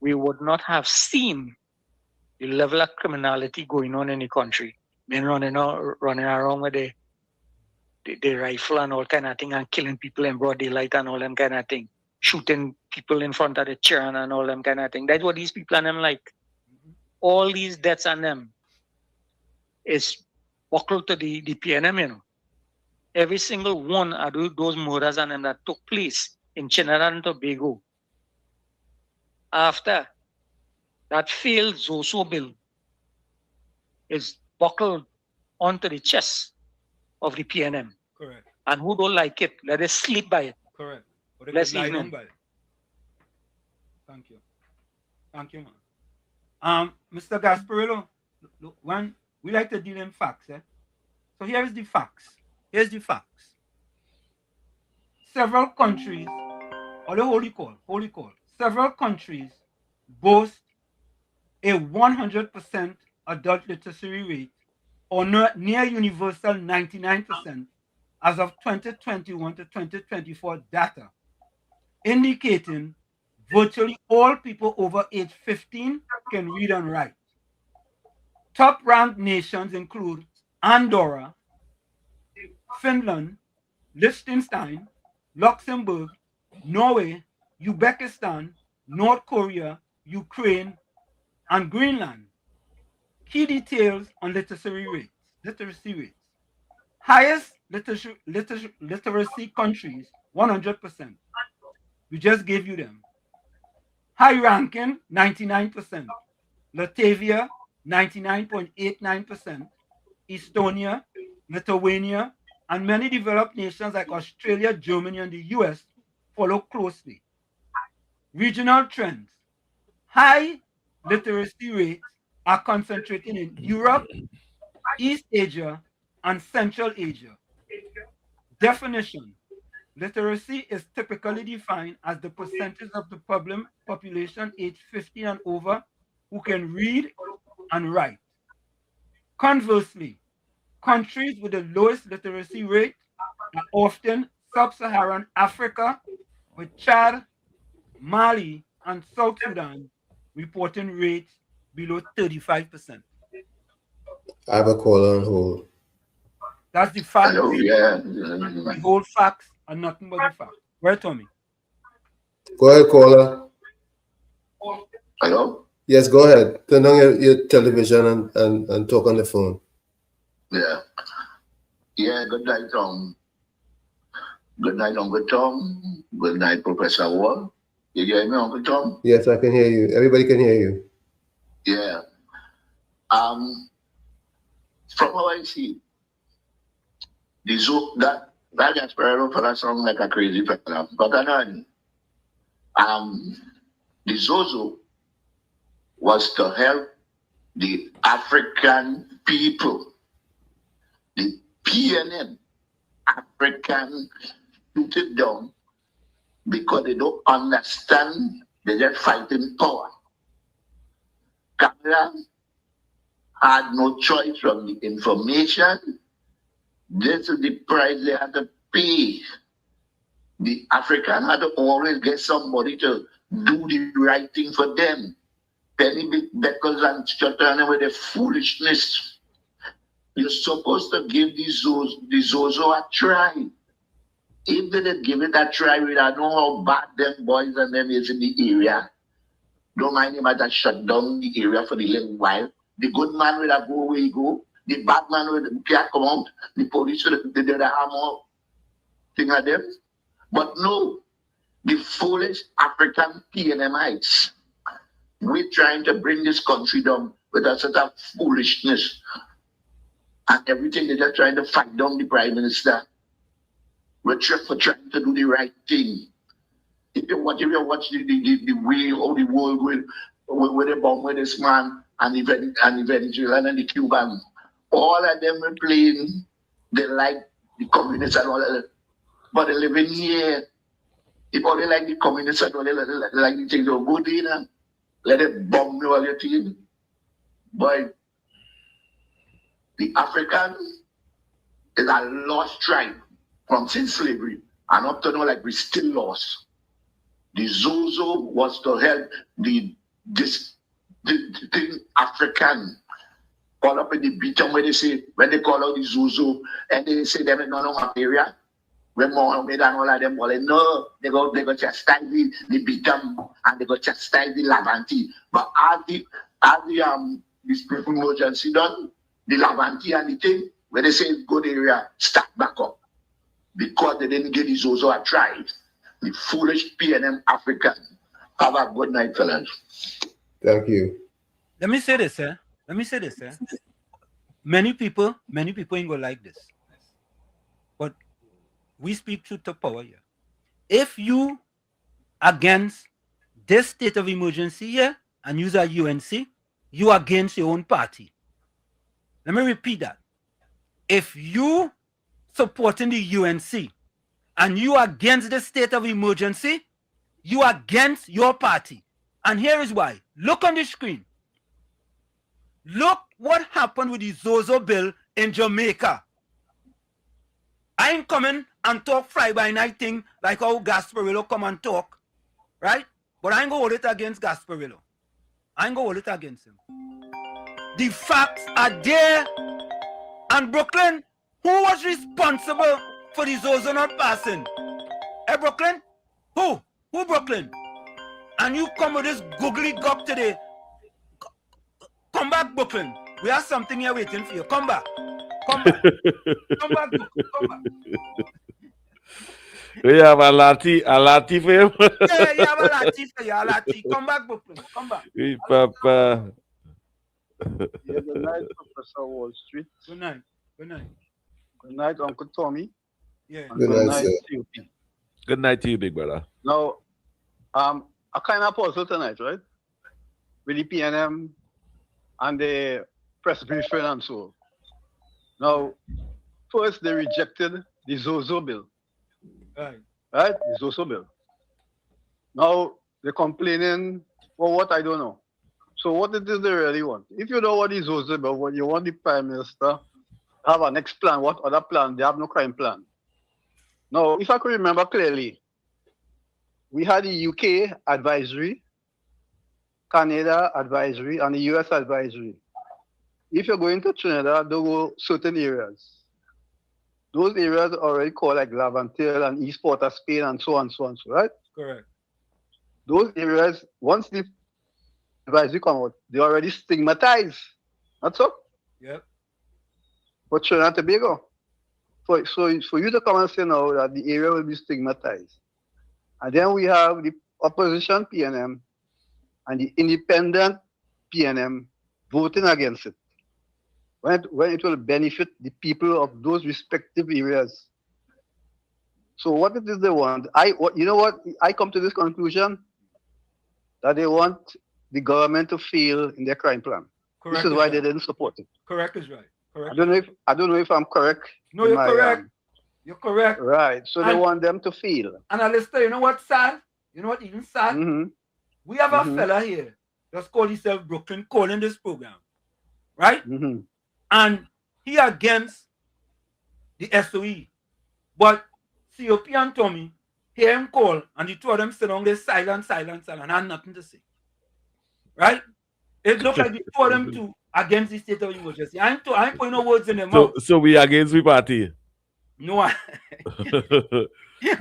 we would not have seen the level of criminality going on in the country. Men running around with the rifle and all kind of thing and killing people in broad daylight and all them kind of thing. Shooting people in front of the churn and all them kind of thing. That's what these people and them like. All these deaths on them is buckled to the PNM, you know. Every single one of those murders on them that took place in Trinidad and Tobago after that failed ZOSO bill is buckled onto the chest of the PNM. Correct. And who don't like it, let us sleep by it. Correct. Let's evening. Thank you. Thank you, man. Mr. Gasparillo, look, when we like to deal in facts, So here's the facts. Here's the facts. Several countries, or the holy call, several countries boast a 100% adult literacy rate or near universal 99% as of 2021 to 2024 data, indicating virtually all people over age 15 can read and write. Top-ranked nations include Andorra, Finland, Liechtenstein, Luxembourg, Norway, Uzbekistan, North Korea, Ukraine, and Greenland. Key details on literacy rates. Highest literacy countries, 100%. We just gave you them. High ranking, 99%. Latvia, 99.89%. Estonia, Lithuania, and many developed nations like Australia, Germany, and the US follow closely. Regional trends. High literacy rates are concentrated in Europe, East Asia, and Central Asia. Definition. Literacy is typically defined as the percentage of the population aged 15 and over who can read and write. Conversely, countries with the lowest literacy rate are often sub-Saharan Africa, with Chad, Mali, and South Sudan reporting rates below 35%. I have a caller on hold. That's the fact. Hello, yeah. The whole facts are nothing but the facts. Where, Tommy? Go ahead, caller. Hello? Yes, go ahead. Turn on your television and talk on the phone. Yeah. Yeah, good night, Tom. Good night, Uncle Tom. Good night, Professor Wall. You hear me, Uncle Tom? Yes, I can hear you. Everybody can hear you. Yeah. From what I see, that Gasparero fella sounds like a crazy fella. But the Zozo was to help the African people. The PNM, African, shoot it down because they don't understand. They're just fighting power. Canada had no choice from the information. This is the price they had to pay. The African had to always get somebody to do the right thing for them. Penny Beckles and Chotana with the foolishness. You're supposed to give the Zozo a try. If they didn't give it a try, we don't know how bad them boys and them is in the area. Don't mind him that shut down the area for the little while. The good man will go where he go. The bad man will can't come out. The police will do the armor thing at them. But no, the foolish African PNMites, we're trying to bring this country down with a sort of foolishness. And everything they're just trying to fight down the Prime Minister. We're trying to do the right thing. If you watch the way how the world with the bomb with this man and the Venezuelan and the Cuban, all of them were playing, they like the communists and all that. But they live in here. If all they like the communists and all they like the things, they'll go there, let it bomb you all your team. But the African is a lost tribe from since slavery. And up to now, like we still lost. The Zozo was to help the African call up in the beach where they say, when they call out the Zozo, and they say them in no area, when Mohammed and all of them, well, no, they go chastise the Bitam and they go chastise the Lavanti. But as this emergency done, the Lavanti and the thing, where they say good area, start back up. Because they didn't get the Zozo a try. The foolish PNM African. Have a good night, fellas. Thank you. Let me say this, sir. Many people ain't gonna like this. But we speak truth to power here. If you against this state of emergency here and use a UNC, you against your own party. Let me repeat that. If you supporting the UNC and you against the state of emergency, you against your party. And here is why. Look on the screen. Look what happened with the Zozo bill in Jamaica. I ain't coming and talk fly-by-night thing like how Gasparillo come and talk, right? But I ain't gonna hold it against Gasparillo. I ain't gonna hold it against him. The facts are there. And Brooklyn, who was responsible for the Zozo not passing? Hey, Brooklyn? Who? Who, Brooklyn? And you come with this googly gop today. Come back, Brooklyn. We have something here waiting for you. Come back. Come back. Come back, Brooklyn. Come back. We have a lati for him. Yeah, you have a lati for you. A lati. Come back, Brooklyn. Come back. Hey, Papa. Yeah, good night, Professor Wall Street. Good night. Good night. Good night, Uncle Tommy. Yeah. Good night, sir. Good night to you, big brother. Now, a kind of puzzle tonight, right? With the PNM and the press briefing and so. Now, first they rejected the Zozo bill. Right. Right? The Zozo bill. Now they're complaining for what I don't know. So what it is they really want? If you know what is Zozo bill, what you want the Prime Minister have a next plan, what other plan? They have no crime plan. Now, if I could remember clearly, we had the UK advisory, Canada advisory, and the US advisory. If you're going to Trinidad, there were certain areas. Those areas are already called like Laventille and East Port of Spain and so on, so on, so right? Correct. Those areas, once the advisory come out, they're already stigmatized. That's all. Yep. For Trinidad and Tobago. So for you to come and say now that the area will be stigmatized. And then we have the opposition PNM and the independent PNM voting against it. When it will benefit the people of those respective areas. So what it is they want? You know what? I come to this conclusion that they want the government to fail in their crime plan. Correct. This is why they didn't support it. Correct is right. Correct. I don't know if I'm correct. No, you're correct. You're correct. Right. So they want them to fail. And Alistair, you know what's sad? You know what even sad? Mm-hmm. We have a fella here that's called himself Brooklyn calling this program. Right? Mm-hmm. And he against the SOE. But COP and Tommy hear him call and the two of them sit down there silent, and nothing to say. Right? It looks like the two of them two against the state of emergency. I ain't putting no words in their mouth. So we against the party? No.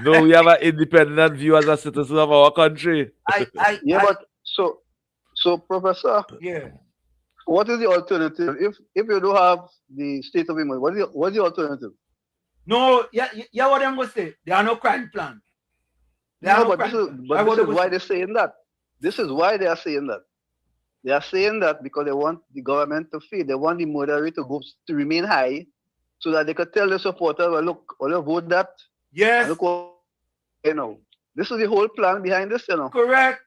No, we have an independent view as a citizen of our country. But so Professor. Yeah. What is the alternative? If you don't have the state of emergency, what's the alternative? No, yeah, what I'm gonna say. There are no crime plan. This is why they're saying that. This is why they are saying that. They are saying that because they want the government to fail. They want the murder rate to remain high, so that they could tell the supporters, well, look, all you vote that. Yes. Look what, this is the whole plan behind this, Correct.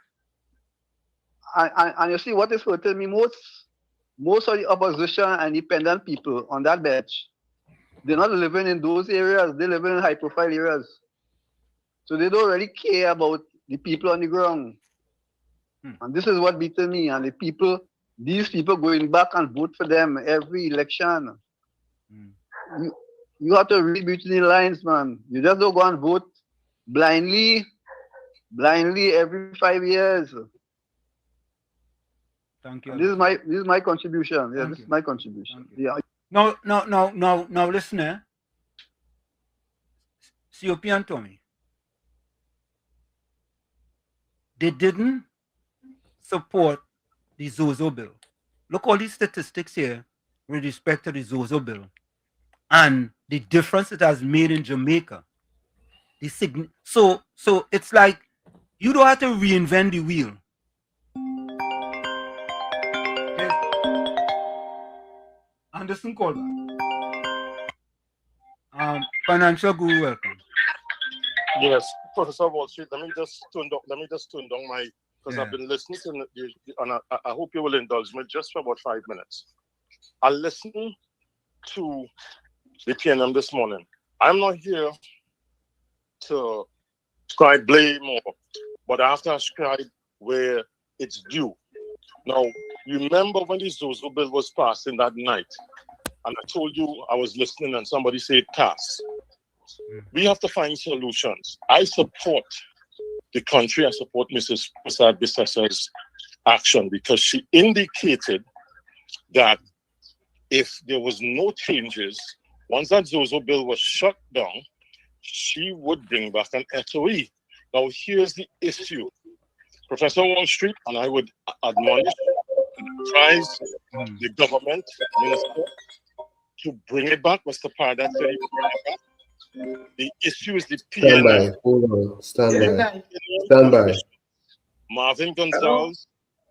And you see what is hurting me most of the opposition and independent people on that bench, they're not living in those areas. They're living in high-profile areas. So they don't really care about the people on the ground. And this is what beats me. And these people going back and vote for them every election. You have to read between the lines, man. You just don't go and vote blindly every 5 years. Thank you. This is my contribution. Yeah, this is my contribution. Yeah. Now, listen, COP and Tommy. They didn't support the Zozo bill. Look all these statistics here with respect to the Zozo bill and the difference it has made in Jamaica. So it's like you don't have to reinvent the wheel. Anderson Colbert. Financial Guru, welcome. Yes, Professor Wall Street. Let me just tune down my, because I've been listening to you, and I hope you will indulge me just for about 5 minutes. I listened to the PNM this morning. I'm not here to ascribe blame but I have to ascribe where it's due. Now, you remember when the Zozo bill was passed in that night, and I told you I was listening and somebody said pass. We have to find solutions. I support the country. I support Mrs. Prasad Bissasa's action because she indicated that if there was no changes, once that Zozo bill was shut down, she would bring back an SOE. Now, here's the issue. Professor Wall Street, and I would admonish, advise the government minister to bring it back. Mr. Pardat said he would bring it back. The issue is the Stand by. PNM. Hold on. Stand by. Stand by. Marvin Gonzalez.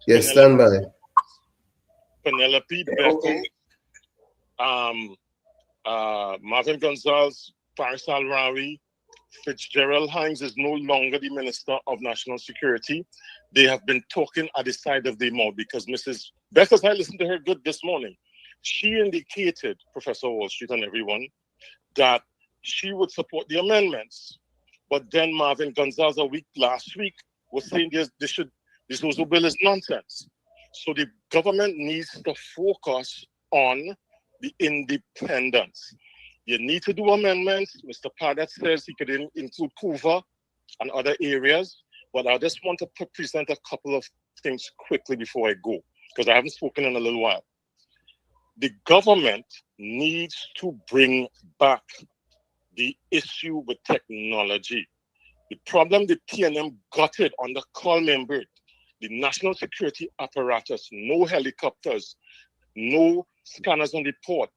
Yes, stand by. Penelope Beckle. Marvin Gonzalez, Faisal Rawi, Fitzgerald Hines is no longer the Minister of National Security. They have been talking at the side of the mouth because Mrs. Beckles, I listened to her good this morning. She indicated, Professor Wall Street and everyone, that she would support the amendments. But then Marvin Gonzalez last week was saying this Zozo bill is nonsense. So the government needs to focus on the independence. You need to do amendments. Mr. Pardat says he could include Kuva and other areas, but I just want to present a couple of things quickly before I go, because I haven't spoken in a little while. The government needs to bring back the issue with technology. The problem the PNM got it on the Coleman bird, the national security apparatus, no helicopters, no scanners on the port,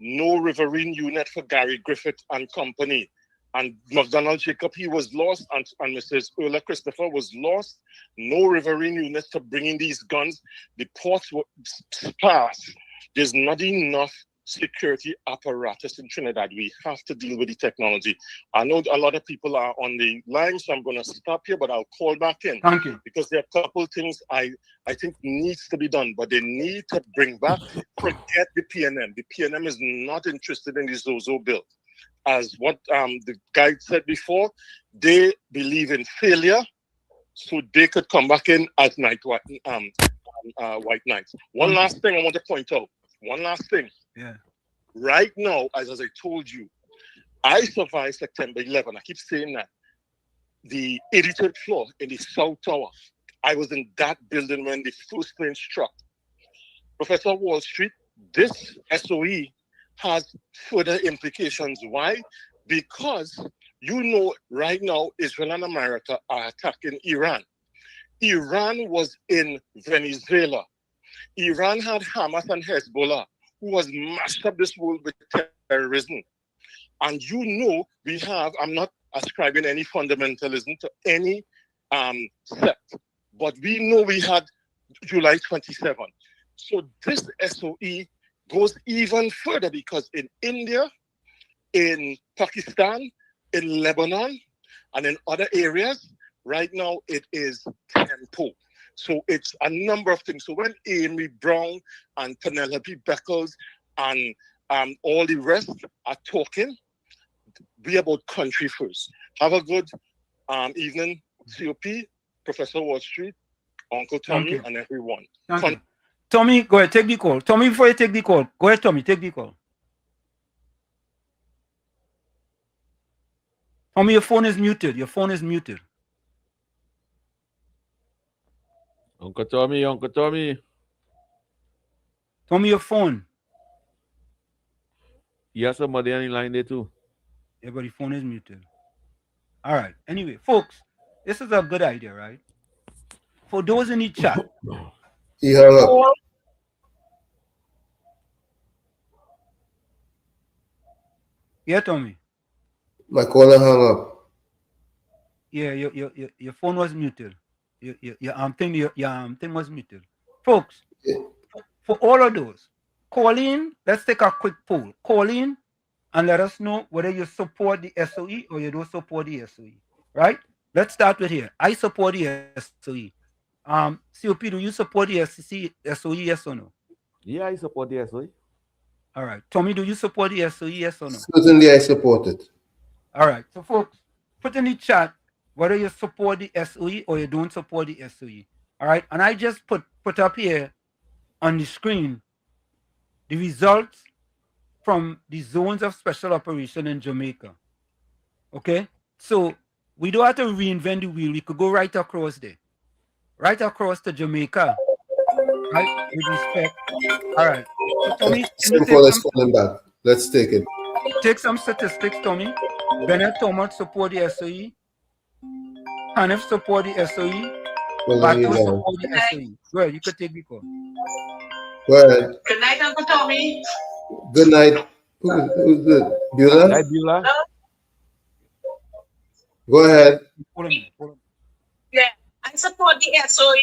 no riverine unit for Gary Griffith and company. And McDonald Jacob, he was lost, and Mrs. Ulla Christopher was lost. No riverine units to bring in these guns. The ports were sparse. There's not enough security apparatus in Trinidad. We have to deal with the technology. I know a lot of people are on the line, so I'm going to stop here, but I'll call back in. Thank you. Because there are a couple of things I think needs to be done, but they need to bring back, forget the PNM. The PNM is not interested in the Zozo bill. As what the guy said before, they believe in failure, so they could come back in as white knights. One last thing I want to point out. One last thing. Yeah. Right now, as I told you, I survived September 11. I keep saying that. The 83rd floor in the South Tower. I was in that building when the first plane struck. Professor Wall Street, this SOE has further implications. Why? Because you know right now Israel and America are attacking Iran. Iran was in Venezuela. Iran had Hamas and Hezbollah, who has mashed up this world with terrorism. And you know we have, I'm not ascribing any fundamentalism to any sect, but we know we had July 27. So this SOE goes even further because in India, in Pakistan, in Lebanon, and in other areas, right now it is tempo. So it's a number of things. So when Amy Brown and Penelope Beckles and all the rest are talking, be about country first. Have a good evening, COP, Professor Wall Street, Uncle Tommy, and everyone. Thank you. Tommy, go ahead, take the call. Tommy, before you take the call, go ahead, Tommy, take the call. Tommy, your phone is muted. Your phone is muted. Uncle Tommy, Uncle Tommy. Tommy, your phone. You have somebody on the line there too. Yeah, but your phone is muted. All right. Anyway, folks, this is a good idea, right? For those in the chat. Yeah, Tommy. My caller hung up. Yeah, your phone was muted. Your thing was muted. Folks, for all of those, call in. Let's take a quick poll. Call in and let us know whether you support the SOE or you don't support the SOE. Right? Let's start with here. I support the SOE. COP, do you support the SOE, yes or no? Yeah, I support the SOE. All right. Tommy, do you support the SOE, yes or no? Certainly I support it. All right. So, folks, put in the chat whether you support the SOE or you don't support the SOE. All right. And I just put put up here on the screen the results from the zones of special operation in Jamaica. Okay? So we don't have to reinvent the wheel. We could go right across there. Right across to Jamaica. Right? With respect. All right. So Tommy, can you take Let's call him back. Let's take it. Take some statistics, Tommy. Bennett Thomas support the SOE. Hanif support the SOE. Bato support the SOE. Go ahead, you could take the call. Go ahead. Good night, Uncle Tommy. Good night. Who's good? Beulah? Hi, Beulah. Go ahead. Yeah, I support the SOE.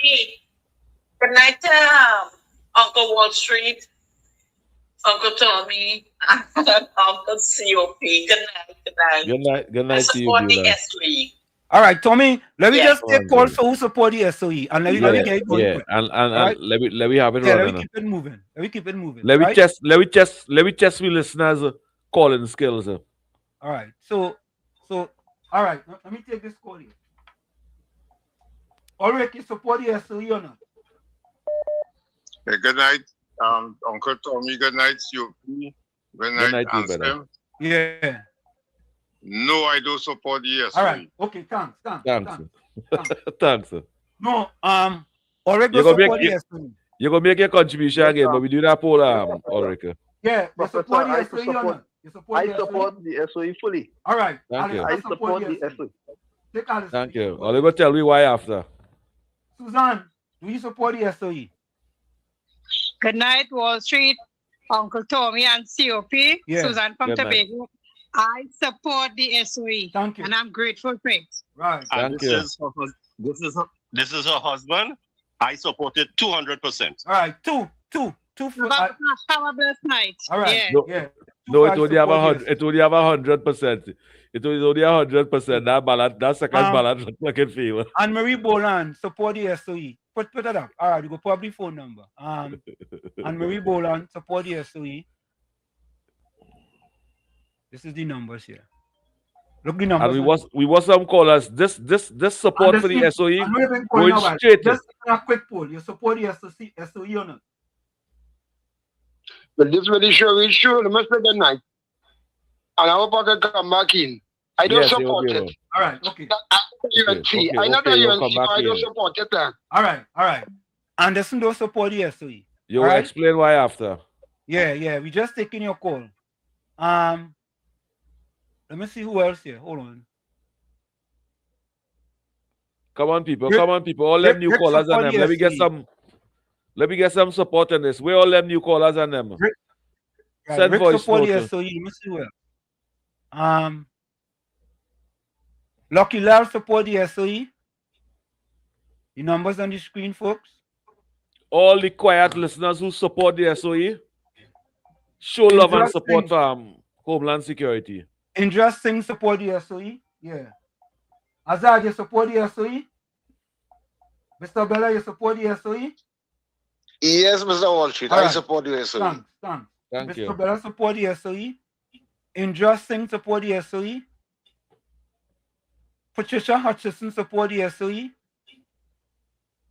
Good night, Uncle Wall Street, Uncle Tommy, and Uncle COP. Good night. Good night. Good night. Good night to you, I support the Beulah. SOE. All right, Tommy, let me just take Come on, calls for who support the SOE and let me get it going quick. And right? let me have it Yeah, running. let me keep it moving. Let me keep it moving. Let me right? test we listeners calling skills. All right. So all right, let me take this call here. Ulrich, you support the SOE or not? Hey, good night, Uncle Tommy. Good night, COP. Good night, Ansem. Yeah. No, I don't support the SOE. All right. Okay, thanks. Thanks. No, Ulrich don't support the SOE. You're gonna make your contribution again, but we do that poll, Ulrich. Yeah, you support the SOE or not? I support the SOE fully. All right. Thank you. I support the SOE. Take Alice. Thank you. Are you gonna tell me why after? Suzanne, do you support the SOE? Good night, Wall Street, Uncle Tommy and COP. Yeah. Suzanne from Good night. Tobago. I support the SOE. Thank you. And I'm grateful for it. Right. Thank you. This is her husband. I support it 200%. All right, two for Have a blessed night. all right. Yeah. Yeah. No, it only have 100%. It only have 100%. It was only 100%. That second balance look like in favor. Anne Marie Boland support the SOE. Put that up. All right, you go probably phone number. Anne Marie Boland support the SOE. This is the numbers here. Look the numbers. And we was some callers. This support for the SOE going straight. Just a quick poll. You support the SOE or not? But this really sure is true. Let me say good night. And I hope I can come back in. I don't support it. All right, okay. UNC. I not a UNC, but I don't support it. All right. Anderson don't support the SOE. You will explain why after. Yeah. We just taking your call. Let me see who else here. Hold on. Come on, people. All them new callers and them. Let me get some support on this. Where all them new callers and them? Send voice support note. the SOE. Let me see where. Lucky Lal support the SOE. The numbers on the screen, folks. All the quiet listeners who support the SOE, show love and support Homeland Security. Indra Singh support the SOE. Yeah. Azad, you support the SOE? Mr. Bella, you support the SOE? Yes, Mr. Wall Street. All I right. support the SOE. Thanks. Thank you. Mr. Bella support the SOE. Indra Singh support the SOE. Patricia Hutchison support the SOE.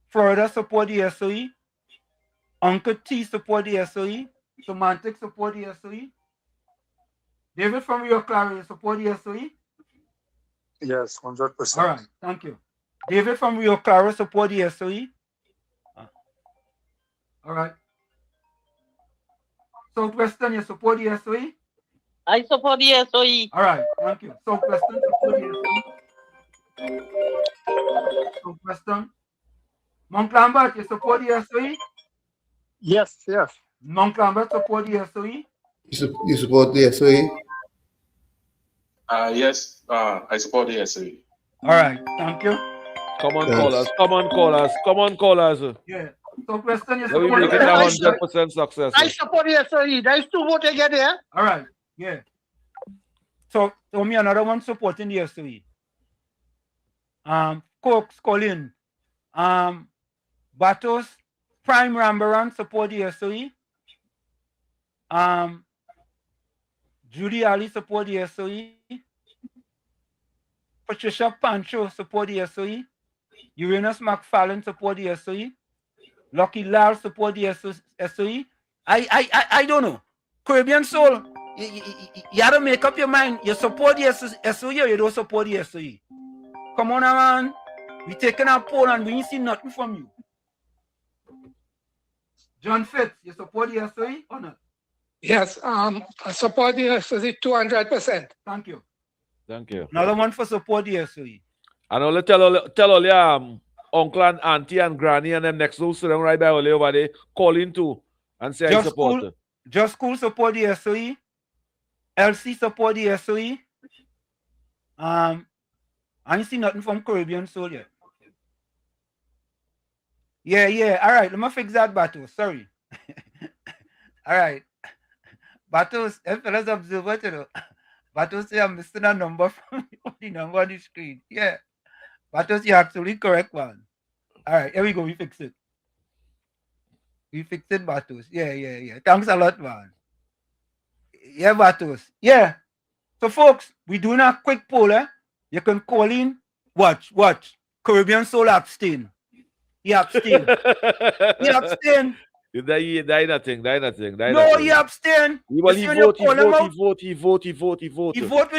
Florida support the SOE. Uncle T support the SOE. Semantic support the SOE. David from Rio Claro, you support the SOE? Yes, 100%. All right, thank you. David from Rio Claro support the SOE? All right. Southwestern, you support the SOE? I support the SOE. All right, thank you. Southwestern support the SOE? Southwestern. Mount Lambert, you support the SOE? Yes. Mount Lambert support the SOE? You support the SOE? Yes, I support the SOE. All right, thank you. Come on, callers. Yeah. Southwestern, you Let me support make it the 100% success. I support the SOE. There's two votes again there. All right, yeah. So, me another one supporting the SOE. Cox, Colin. Batos, Prime Rambaran support the SOE. Judy Ali support the SOE. Patricia Pancho support the SOE. Uranus McFarlane support the SOE. Lucky Lal support the SOE. I don't know. Caribbean Soul, you have to make up your mind. You support the SOE or you don't support the SOE. Come on, man. We taking a poll and we ain't see nothing from you. John Fitz, you support the SOE or not? Yes, I support the SOE 200%. Thank you. Thank you. Another one for support the SOE. And I'll tell all your uncle and auntie and granny and them next door sit down right by all over there, call in too and say I support it. Just School support the SOE. LC support the SOE. I ain't seen nothing from Caribbean Soul yet. Yeah. All right, let me fix that, Batos. Sorry. All right. Batos, fellas observer, you know. Batos say I'm missing a number from the number on the screen. Yeah. Batos, you're absolutely correct, man. All right, here we go. We fix it. We fix it, Batos. Yeah. Thanks a lot, man. Yeah, Batos. Yeah. So, folks, we're doing a quick poll. You can call in. Watch. Caribbean Soul abstain. He abstain. He abstain. Die nothing. No, he abstain. He vote with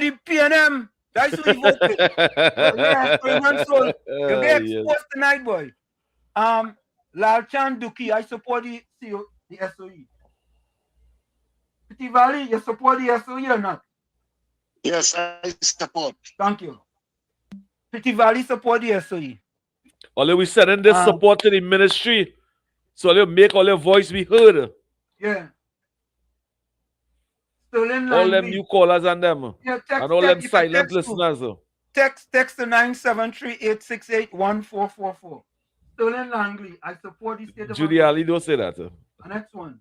the PNM. That's who he vote with. Yeah, Caribbean Soul. You get exposed tonight, boy. Lalchan Duki, I support the SOE. Petit Valley, you support the SOE or not? Yes, I support. Thank you. Petit Valley support the SOE. Only we sending this support to the ministry, so they make all their voice be heard. Yeah. Stolen all them new callers and them. Yeah, and all them silent listeners. Text to 973-868-1444. Stolen Langley, I support the state of Judy Ali don't say that. The next one.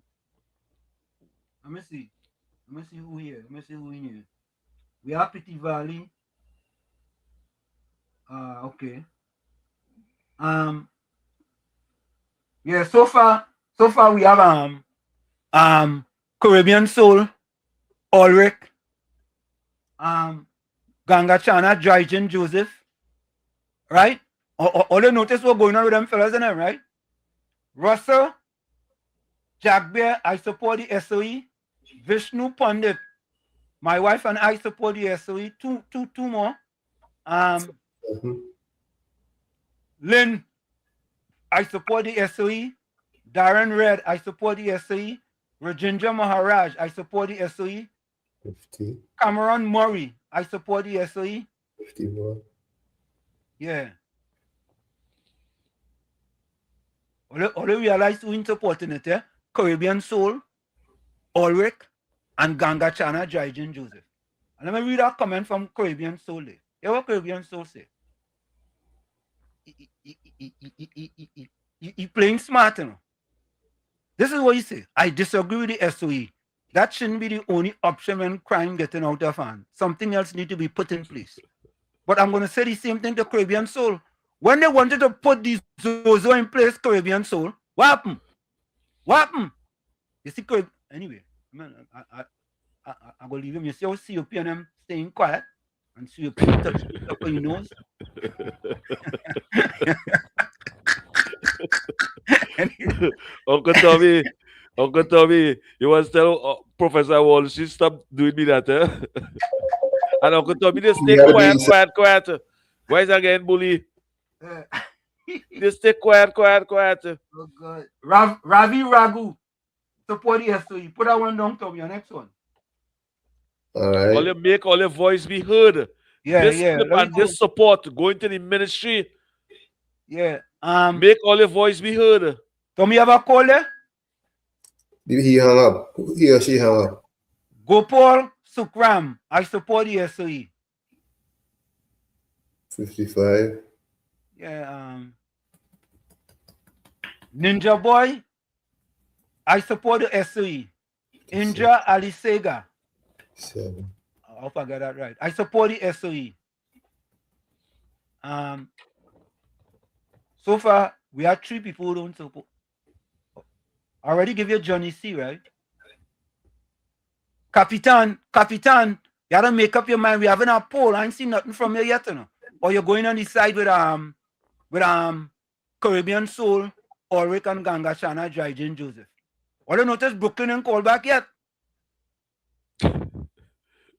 Let me see who here. We have Petit Valley. Okay. Yeah, so far we have Caribbean Soul, Ulrich, Gangachana, Drygen, Joseph, right? All you notice what's going on with them fellas in them, right? Russell, Jack Bear, I support the SOE. Vishnu Pandit, my wife and I support the SOE. Two more. Lynn, I support the SOE. Darren Red, I support the SOE. Rajendra Maharaj, I support the SOE. 50. Cameron Murray, I support the SOE. 51. Yeah. Only realize who in supporting it, eh? Caribbean Soul, Ulrich, and Gangachana, Drygen, Joseph. And let me read a comment from Caribbean Soul. Hear what Caribbean Soul say. He playing smart, you know. This is what he say. I disagree with the SOE. That shouldn't be the only option when crime getting out of hand. Something else need to be put in place. But I'm going to say the same thing to Caribbean Soul. When they wanted to put these Zozo in place, Caribbean Soul, what happened? You see, anyway, I'm going to leave him. You see how COP and them staying quiet? And COP touch up on your nose? Uncle Tommy, you want to tell Professor Walsh, stop doing me that, eh? And Uncle Tommy, just stay quiet. Why is again bully? Just stay quiet. Oh God. Ravi Raghu, support the SOE. Put that one down, Tommy. Your next one. All right. All you make all your voice be heard. This clip and this support going to the ministry. Yeah. Make all your voice be heard. Tommy, have a call there? He hung up. He or she hung up. Gopal Sukram, I support the SOE. 55. Yeah. Ninja Boy, I support the SOE. Indra Alisega. 7. I hope I got that right. I support the SOE. So far, we have 3 people who don't support. I already give you Johnny C, right? Capitan, you gotta make up your mind. We having a poll. I ain't seen nothing from you yet, you know. Or you're going on the side with Caribbean Soul, Ulrich and Gangachana Dryden Joseph. All you notice Brooklyn and call back yet.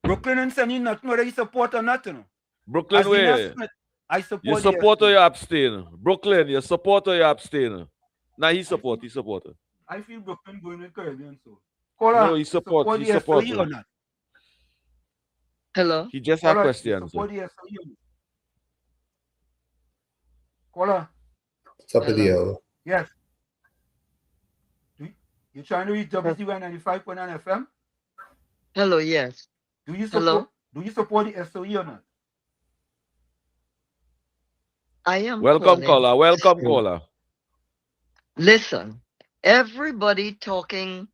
Brooklyn and sending nothing whether you support or not, you know. Brooklyn way. I You support support or you abstain? Brooklyn, you support or you abstain? Nah, he support. I feel Brooklyn going with Caribbean, so. No, he support. The SOE or not? Hello? He just have questions. Support the SOE or not? Caller. Top of the hour. Yes. You trying to reach WZYE 95.9 FM? Hello, yes. Do you support the SOE or not? I am Welcome, calling. caller. Welcome, caller. Listen, everybody talking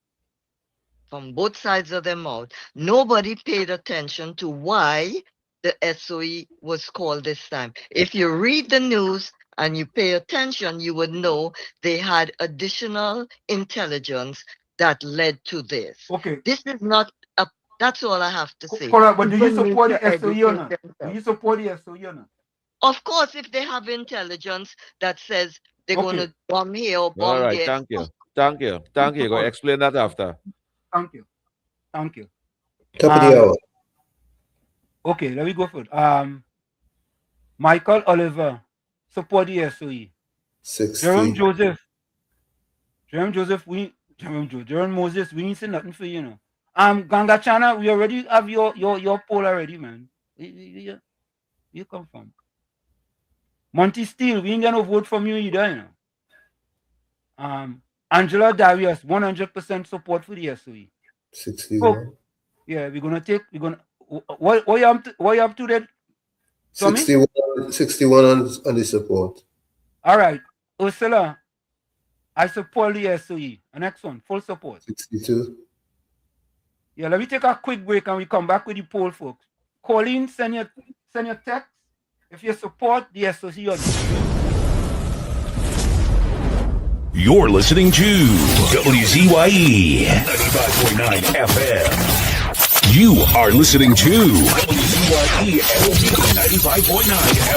from both sides of their mouth. Nobody paid attention to why the SOE was called this time. If you read the news and you pay attention, you would know they had additional intelligence that led to this. Okay. This is not a, that's all I have to say. Caller, but do you People need support to the SOE or not? educate Do themselves. you support the SOE or not? Of course, if they have intelligence that says they're going to bomb here or bomb All right, there. thank you. Go explain that after. Thank you. Top of the hour. Okay, let me go for it. Michael Oliver, support the SOE. 60. Jerome Joseph, Jerome Moses, we ain't say nothing for you know. Gangachana, we already have your poll already, man. You come from. Monty Steele, we ain't gonna vote from you either, you know. Angela Darius, 100% support for the SOE. 61. Yeah, what you up to that? 61 on the support. All right, Ursula, I support the SOE. The next one, full support. 62. Yeah, let me take a quick break and we come back with the poll, folks. Colleen, send your text if you support the SOE or not. You're listening to WZYE 95.9 FM. You are listening to WZYE 95.9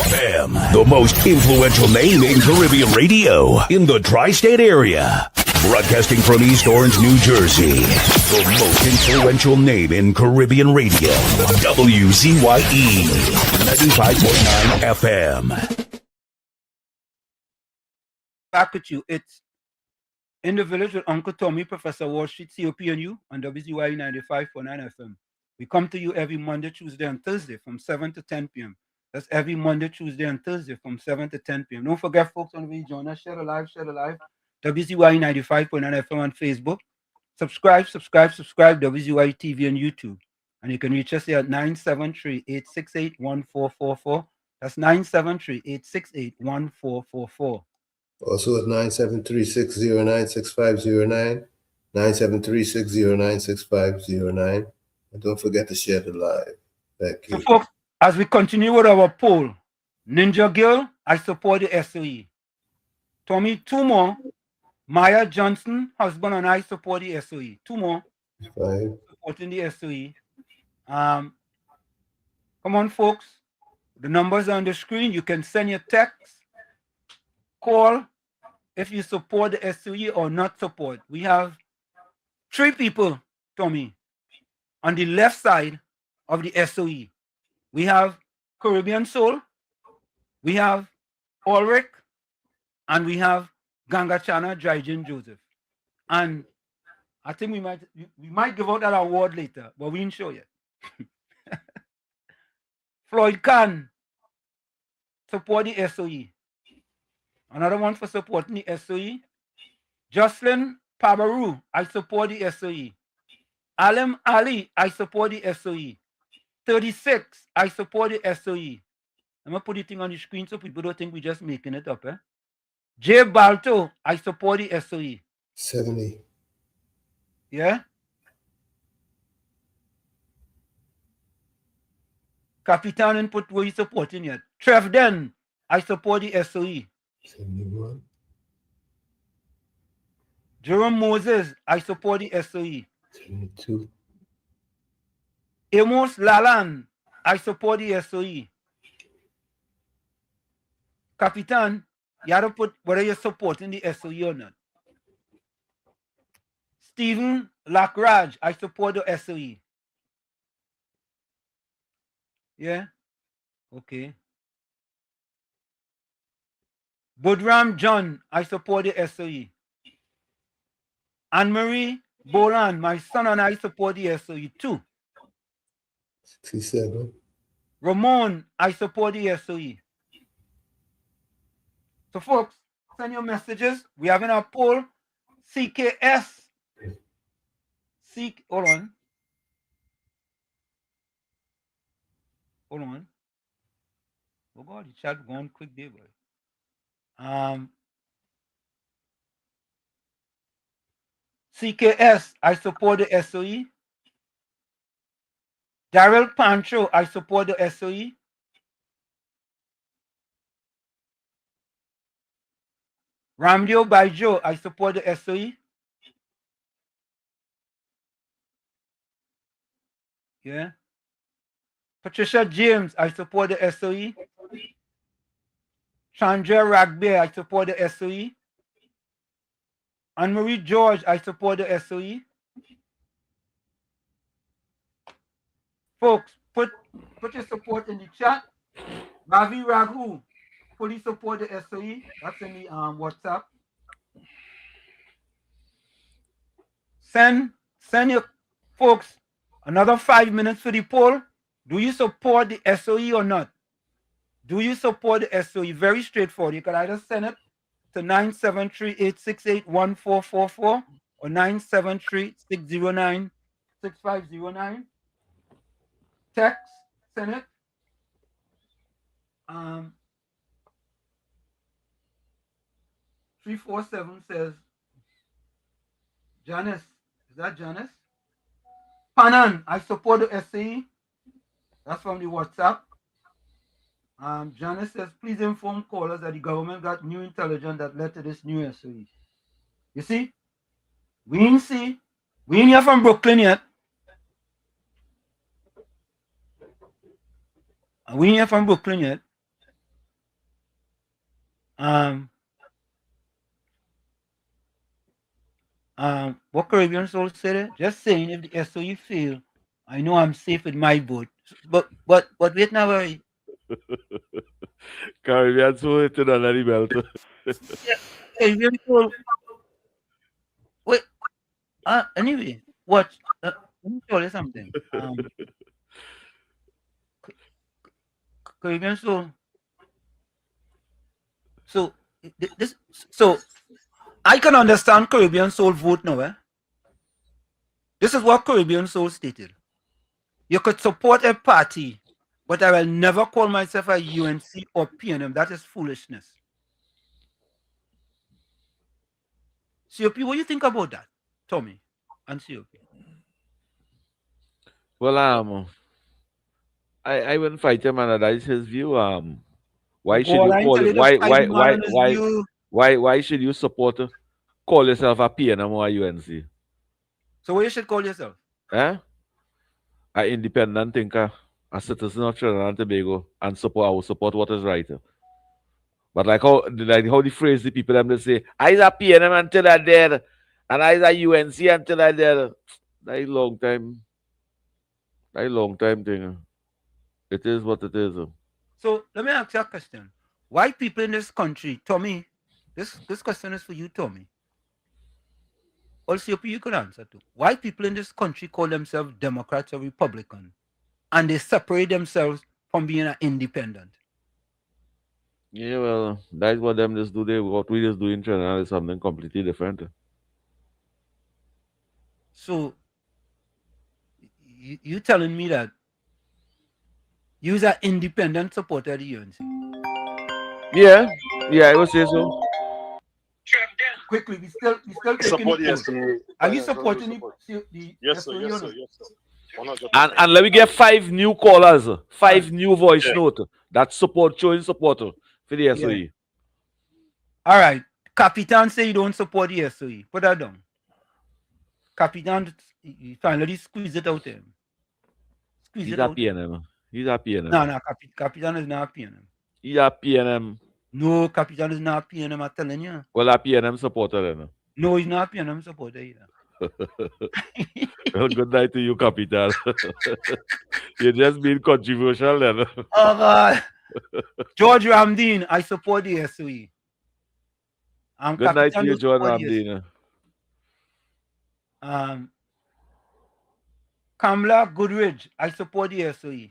FM, the most influential name in Caribbean radio in the tri-state area. Broadcasting from East Orange, New Jersey, the most influential name in Caribbean radio, WZYE 95.9 FM. Back with you. It's In the Village with Uncle Tommy, Professor Wall Street, COPNU, on WZYE 95.9 FM. We come to you every Monday, Tuesday, and Thursday from 7 to 10 p.m. That's every Monday, Tuesday, and Thursday from 7 to 10 p.m. Don't forget, folks, on the join us, share the live. WZYE 95.9 FM on Facebook. Subscribe, WZYE TV on YouTube. And you can reach us here at 973-868-1444. That's 973-868-1444. Also at 973-609-6509, 973-609-6509. And don't forget to share the live. Thank you. So, folks, as we continue with our poll, Ninja Girl, I support the SOE. Tommy, 2 more. Maya Johnson, husband, and I support the SOE. 2 more. 5. Supporting the SOE. Come on, folks. The numbers are on the screen. You can send your text, call, if you support the SOE or not support. We have 3 people, Tommy, on the left side of the SOE. We have Caribbean Soul, we have Ulrich, and we have Gangachana Dryden Joseph. And I think we might give out that award later, but we ain't sure yet. Floyd Khan, support the SOE. Another one for supporting the SOE. Jocelyn Pabaru, I support the SOE. Alam Ali, I support the SOE. 36, I support the SOE. I'm going to put the thing on the screen so people don't think we're just making it up. Jay Balto, I support the SOE. 70. Yeah? Capitan input, where you supporting yet? Trev Den, I support the SOE. 71. Jerome Moses, I support the SOE. 72. Amos Lalan, I support the SOE. Capitan, You have to put whether you're supporting the SOE or not. Stephen Lackraj, I support the SOE. Yeah? Okay. Budram John, I support the SOE. Anne-Marie Bolan, my son and I support the SOE too. 67. Ramon, I support the SOE. So folks, send your messages. We have in our poll CKS. Hold on. Hold on. Oh God, the chat going quick there, boy. CKS, I support the SOE. Daryl Pancho, I support the SOE. Ramdio Baijo, I support the SOE. Yeah. Patricia James, I support the SOE. Chandra Ragbe, I support the SOE. Anne-Marie George, I support the SOE. Folks, put your support in the chat. Ravi Raghu, fully support the SOE. That's in the WhatsApp. Send your folks another 5 minutes for the poll. Do you support the SOE or not? Do you support the SOE? Very straightforward. You can either send it to 973-868-1444 or 973-609-6509. Text, send it. 347 says, Janice, is that Janice? Panan, I support the SOE. That's from the WhatsApp. Janice says, please inform callers that the government got new intelligence that led to this new SOE. You see? We ain't here from Brooklyn yet. We ain't here from Brooklyn yet. What Caribbean Soul said? Just saying, if the SOE fail, I know I'm safe with my vote. But wait now, worry. Caribbean Soul hit it under the belt. Caribbean Soul. Wait. Anyway, what? Let me tell you something. Caribbean Soul. So I can understand Caribbean Soul vote now. This is what Caribbean Soul stated. You could support a party, but I will never call myself a UNC or PNM. That is foolishness. COP, what do you think about that, Tommy and COP? Well, I wouldn't fight him, and that is his view. Why should you call it? Why should you call yourself a PNM or a UNC? So what you should call yourself? An independent thinker, a citizen of Trinidad and Tobago, and I will support what is right. But like how the phrase the people them they say, I's a PNM until I'm dead, and I's a UNC until I'm dead. That is long time. That is long time thing. It is what it is. So let me ask you a question. Why people in this country, Tommy, this question is for you, Tommy. Also, you could answer too. Why people in this country call themselves Democrats or Republican, and they separate themselves from being an independent? Yeah, well, that's what them just do. What we just do in Trinidad is something completely different. So you telling me that you're an independent supporter of the UNC? Yeah, I would say so. Quickly, we still taking the Are you supporting the yes, sir, yes, sir, yes, sir. And let me get 5 new callers, 5 new voice note that showing support for the SOE. Yeah. All right. Capitan say you don't support the SOE. Put that down. Capitan, you finally squeeze it out there. He's a PNM. He's a PNM. No, Capitan is not a PNM. He's a PNM. No, Capitan is not PNM, I'm telling you. Well, a PNM supporter then. No, he's not PNM supporter either. Well, good night to you, Capital. You're just being controversial then. Oh, God. George Ramdeen, I support the SOE. Good night to you, John support the Ramdeen. Kamla Goodridge, I support the SOE.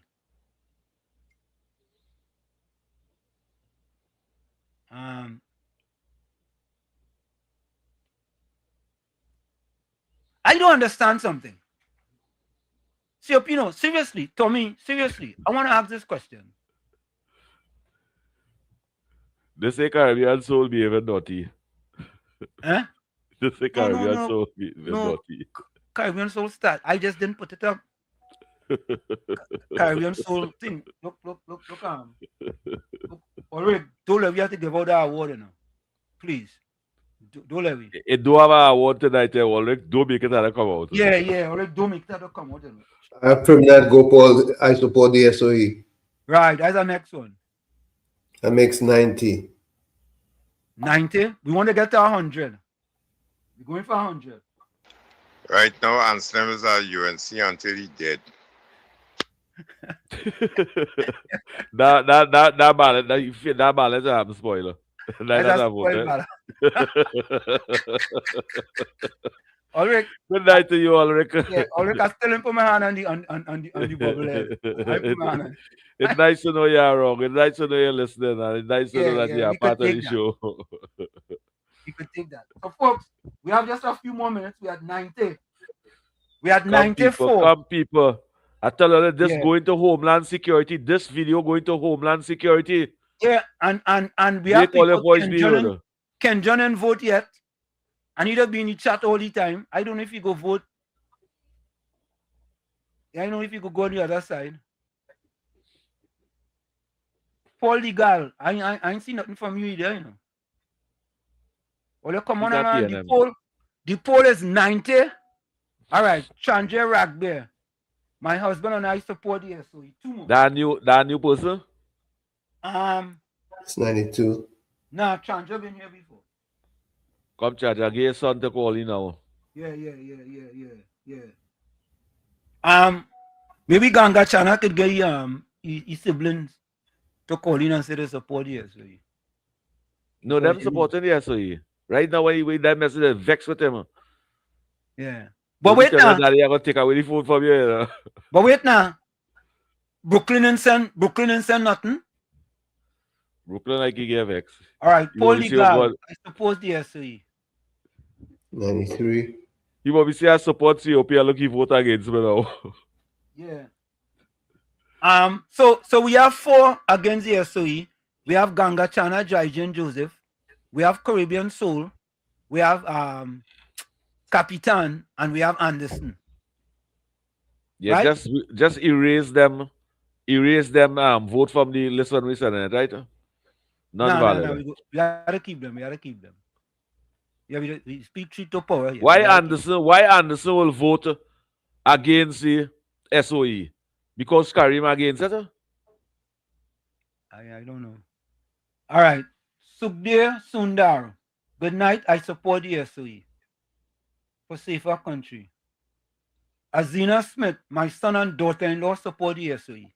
I don't understand something. See, you know, seriously, Tommy, seriously, I want to ask this question. They say Caribbean soul behaving naughty. Huh? They say Caribbean soul behaving no. naughty. Caribbean soul start. I just didn't put it up. Caribbean soul thing. Look. Alright, don't let me have to give out that award, you know. Please. Don't let me. It do have an award tonight, Ulrich. Don't make it come out. Yeah, alright, don't make that come out. You know. From that, Gopal, I support the SOE. Right, that's the next one. That makes 90. 90? We want to get to 100. We're going for 100. Right now, Anselm is at UNC until he dead. that balance I'm spoiler. That's a spoiler. Ulrich. Good night to you, Ulrich. Yeah, Ulrich, I still put my hand on the bubble head. I put my hand on. It's nice to know you're wrong. It's nice to know you're listening. And it's nice to know that you're part of the show. You could take that. So, folks, we have just a few more minutes. We had 90. We had 94. Come, people. I tell you that this going to Homeland Security. This video going to Homeland Security. Yeah, and we have people. Ken John and vote yet. And he'd have been in the chat all the time. I don't know if you go vote. I don't know if you could go on the other side. Paul Legal, I ain't seen nothing from you either, you know. Well, you come on around the poll. The poll is 90. All right, Chandra Ragbear. My husband and I support the SOE. 2 more. That new person? It's 92. Nah, Chandra been here before. Come, Chandra, get your son to call you now. Yeah. Maybe Ganga Chana could get his siblings to call in and say they support the SOE. No, them supporting the SOE. Right now, when he wait that message, they vex with him. Yeah. But wait now. Daddy, I'm gonna take away the food from you. You know? But wait now. Brooklyn and send nothing. Brooklyn like he gave vex. All right, Paul Legal, I support the SOE. 93. You want me say I support COP and look, he vote against me now. Yeah. So we have 4 against the SOE. We have Ganga Chana, Jaijan Joseph. We have Caribbean Soul. We have Capitan, and we have Anderson. Yeah, right? just erase them. Vote from the list when we send it, right? No. We gotta keep them. Yeah, we speak truth to power. Yeah. Why Anderson will vote against the SOE? Because Karim against it? I don't know. All right. Sukhdeo Sundar. Good night. I support the SOE for safer country. Azina Smith, my son and daughter-in-law support the SOE.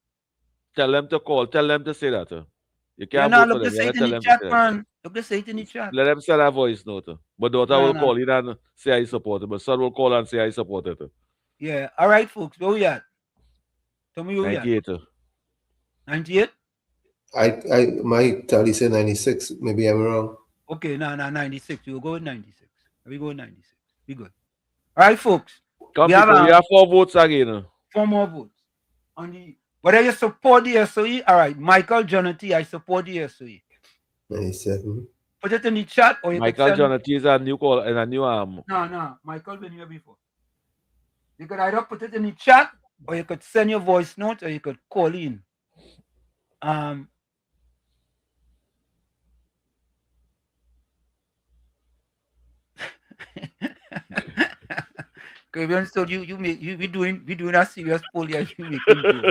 Tell them to call. Tell them to say that. You can't look the say it in the chat, man. Look the say it in the chat. Let them send a voice note. But daughter will call in and say I support it. But son will call and say I support it. Yeah. All right, folks. Where we at? Tell me where 98. We at. 98? My tally say 96. Maybe I'm wrong. Okay, no, 96. We'll go with 96. We go with 96. We good. All right, folks. We have 4 votes again. 4 more votes. Whether you support the SOE, all right. Michael Jonathan, I support the SOE. 97. Put it in the chat or you Michael Jonathan is a new call and a new arm. No. Michael been here before. You could either put it in the chat or you could send your voice note or you could call in. Caribbean, so we doing a serious poll here. You making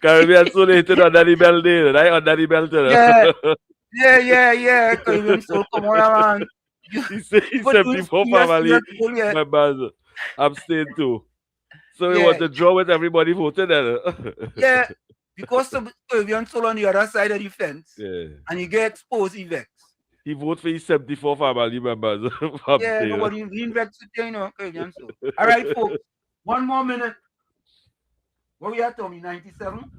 Caribbean Soul hated under the belt there, right? Under the belt. Yeah. Caribbean Soul, come on, man. He said he's 74 family members abstain too. So he want to draw with everybody voted there. Yeah, because some Caribbean Soul on the other side of the fence. Yeah. And you get exposed, he vex. He vote for his 74 family members. Yeah, nobody vex with you, you know, Caribbean Soul. All right, folks. 1 more minute. What we at, Tommy? 97?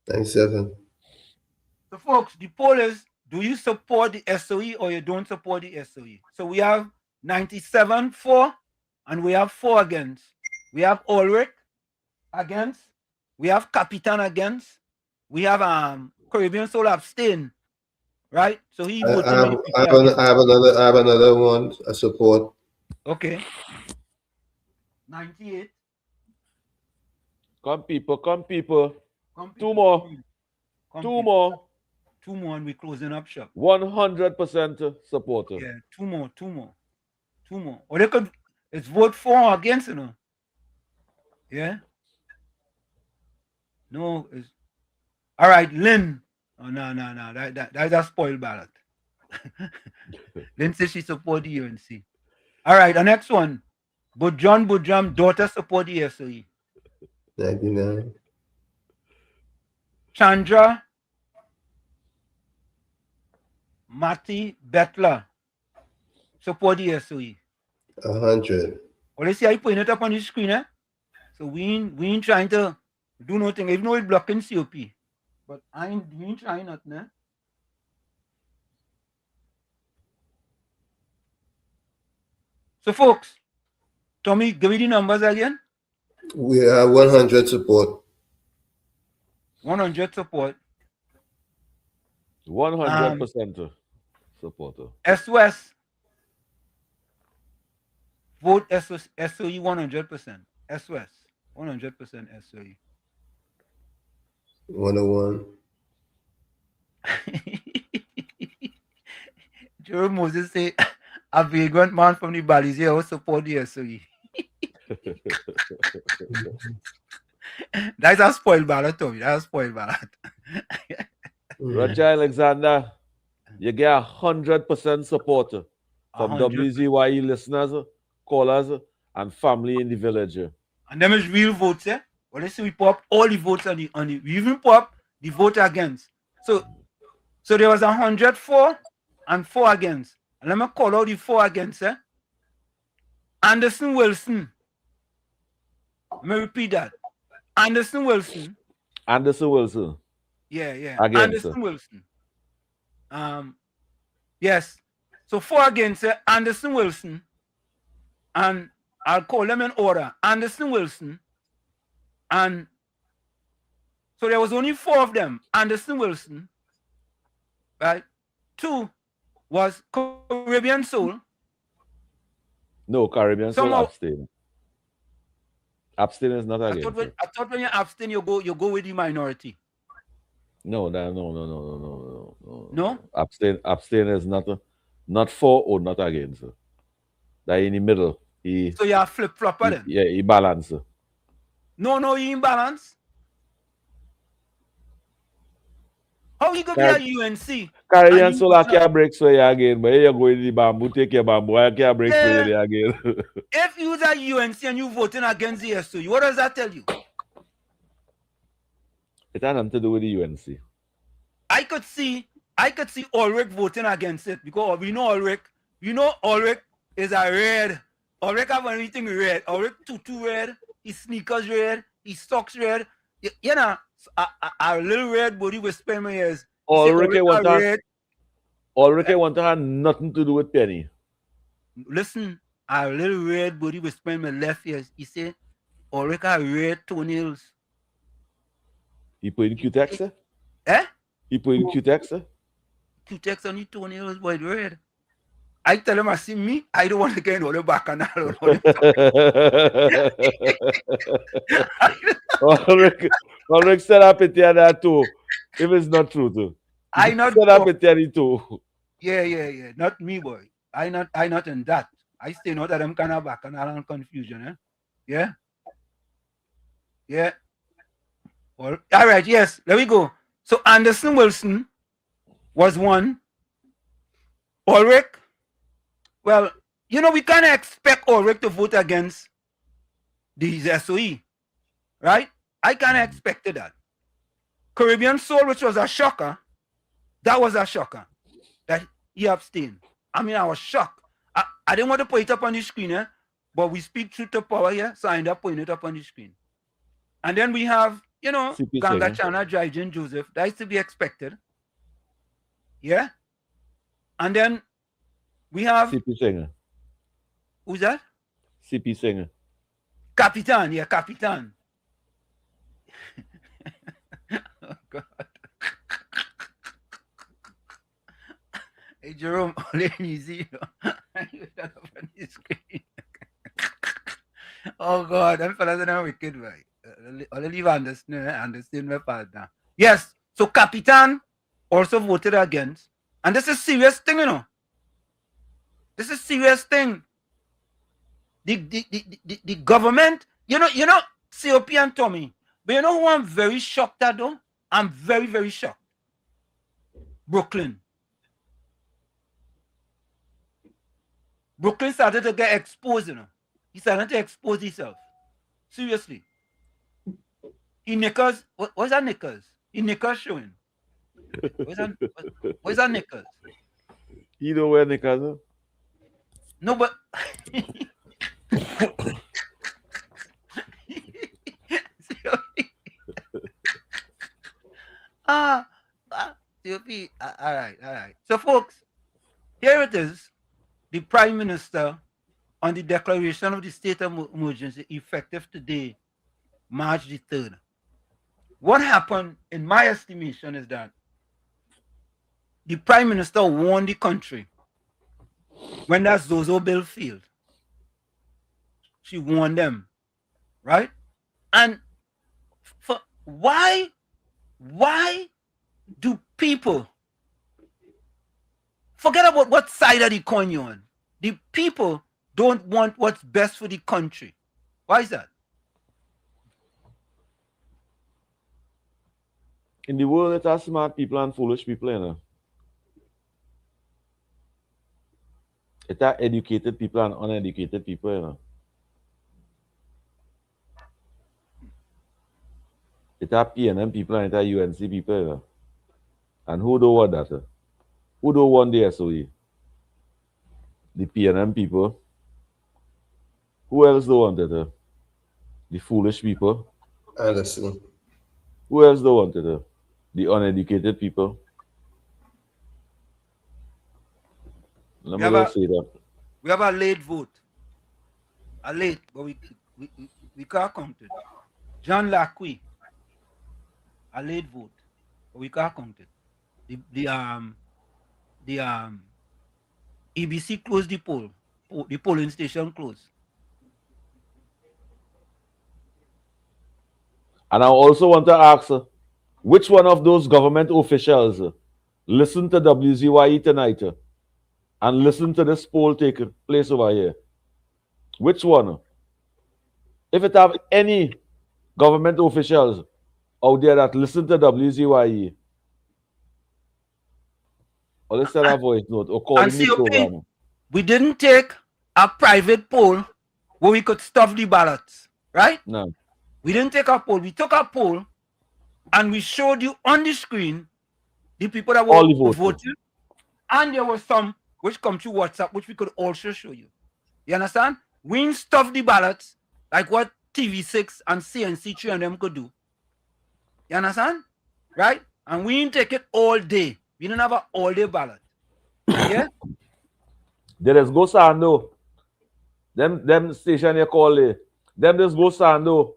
97. So, folks, the poll is, do you support the SOE or you don't support the SOE? So we have 97 for, and we have 4 against. We have Ulrich against. We have Capitan against. We have Caribbean Soul abstain. Right? So he voted. I have another one. I support. Okay. 98. Come people. 2 more. 2 more. 2 more and we're closing up shop. 100% supporter. Yeah, 2 more. 2 more. Or they could, it's vote for or against, you know. Yeah. No, it's all right, Lynn. Oh no. That's a spoiled ballot. Lynn says she support the UNC. All right, the next one. Bujam daughter support the SOE. 99. Chandra Mati Betler support the SOE. 100. Well, let's see how you putting it up on the screen, eh? So we ain't trying to do nothing, even though it's blocking COP. But we ain't trying nothing, eh? So folks, Tommy, give me the numbers again. We have 100 support. 100 support. 100% supporter. SOS. Vote SOE 100%. SOS. 100% SOE. 101. Joe Moses say a vagrant man from the valleys here will support the SOE. That's a spoiled ballot, Tommy. That's a spoiled ballot. Roger Alexander, you get 100% support from 100%. WZYE listeners, callers, and family in the village. And them is real votes, eh? Well, let's see, we pop all the votes on the we even pop the vote against. So there was 100 for and 4 against. And let me call out the 4 against, eh? Anderson Wilson. Let me repeat that. Anderson Wilson. Yeah. Against. Anderson Wilson. Yes. So 4 against Anderson Wilson. And I'll call them in order. Anderson Wilson. And so there was only 4 of them. Anderson Wilson. Right? 2 was Caribbean Soul. No, Caribbean Soul abstain. Abstain is not against. I thought when you abstain, you go with the minority. No. No? Abstain is not for or not against. That in the middle. So you are flip-flopper then? Yeah, he balance. No, he imbalance. How you gonna be a UNC? Caribbean Soul can't break sway again, but you go in the bamboo, take your bamboo, I can't break sway again. If you are UNC and you voting against the SOE, what does that tell you? It has nothing to do with the UNC. I could see Ulrich voting against it because we know Ulrich is a red. Ulrich have anything red. Ulrich tutu red, his sneakers red, his socks red. You know, a little red body with spend my ears. Ulrich want to have nothing to do with Penny. Listen, a little red body with spend my left ears. He said, Ulrich have red toenails. He put in Q-Tex, Eh? He put in Q-Tex, Q-Tex on the toenails white red. I tell him, I see me, I don't want to get all the back and all. Ulrich said up it there too. If it's not true too. I not set up it there too. Yeah. Not me, boy. I not in that. I stay not at them kind of back and all confusion, eh? Yeah. All right, yes, there we go. So Anderson Wilson was one. Ulrich, well, you know, we can't expect Ulrich to vote against these SOE, right? I kind of expected that. Caribbean Soul, which was a shocker, that was a shocker that he abstained. I mean, I was shocked. I didn't want to put it up on the screen, but we speak truth to power here, so I ended up putting it up on the screen. And then we have, you know, Ganga Chana, Jaijin Joseph. That is to be expected. Yeah? And then we have... CP Singer. Who's that? CP Singer. Capitan, yeah, Capitan. Oh, God. Hey, Jerome, all easy. Oh, God, them fellas are not wicked, right? I'll leave understand my part now. Yes, so Capitan also voted against. And this is a serious thing, you know. This is a serious thing. The government, you know, COP and Tommy. But you know who I'm very shocked at, though? I'm very, very shocked. Brooklyn. Brooklyn started to get exposed, you know. He started to expose himself. Seriously. He knickers. What's that knickers? He knickers showing. What's that knickers? You don't wear knickers, huh? No, but COP. All right. So, folks, here it is. The Prime Minister on the declaration of the state of emergency effective today, March the 3rd. What happened, in my estimation, is that the Prime Minister warned the country when that Zozo bill failed. She warned them, right? And for why do people forget about what side of the coin you're on? The people don't want what's best for the country. Why is that? In the world, it has smart people and foolish people, you know. It has educated people and uneducated people, you know. It has PNM people and it has UNC people, you know. And who don't want that? Who don't want the SOE? The PNM people. Who else don't want it? The foolish people. Anderson. Who else don't want it? The uneducated people. Let me just say that. We have a late vote. A late, but we can't count it. John Lacqui. A late vote, but we can't count it. The EBC closed the poll. The polling station closed. And I also want to ask, which one of those government officials listen to WZYE tonight and listen to this poll taking place over here? Which one? If it have any government officials out there that listen to WZYE, or let's send a voice note or call the program. We didn't take a private poll where we could stuff the ballots, right? No. We didn't take a poll. We took a poll and we showed you on the screen the people that were voting. And there were some which come through WhatsApp, which we could also show you. You understand? We didn't stuff the ballots like what TV6 and CNC3 and them could do. You understand? Right? And we didn't take it all day. We didn't have an all-day ballot. Yeah? There is go Sando. Them station you call it. Them just go Sando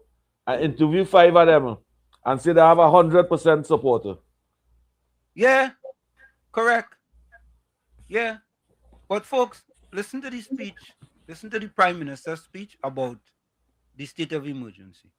and interview 5 of them and say they have 100% support. Yeah, correct. Yeah. But folks, listen to the speech. Listen to the Prime Minister's speech about the state of emergency.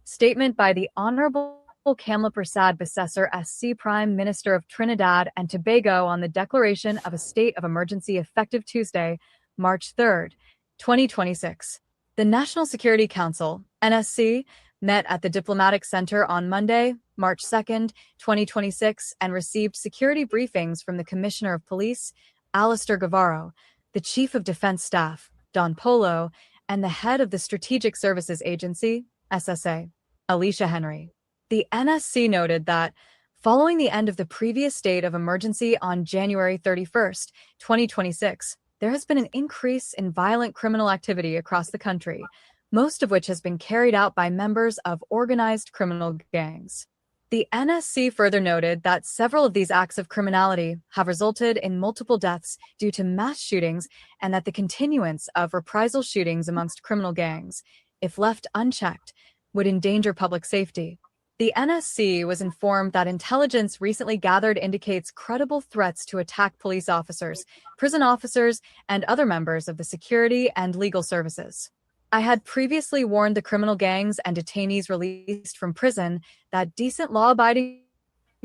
Statement by the Honorable Kamla Prasad Besessar, SC Prime Minister of Trinidad and Tobago, on the declaration of a state of emergency effective Tuesday, March 3rd, 2026. The National Security Council, NSC, met at the Diplomatic Center on Monday, March 2nd, 2026, and received security briefings from the Commissioner of Police, Alistair Guevara, the Chief of Defense Staff, Don Polo, and the head of the Strategic Services Agency, SSA, Alicia Henry. The NSC noted that following the end of the previous state of emergency on January 31st, 2026, there has been an increase in violent criminal activity across the country, most of which has been carried out by members of organized criminal gangs. The NSC further noted that several of these acts of criminality have resulted in multiple deaths due to mass shootings and that the continuance of reprisal shootings amongst criminal gangs, if left unchecked, would endanger public safety. The NSC was informed that intelligence recently gathered indicates credible threats to attack police officers, prison officers, and other members of the security and legal services. I had previously warned the criminal gangs and detainees released from prison that decent law-abiding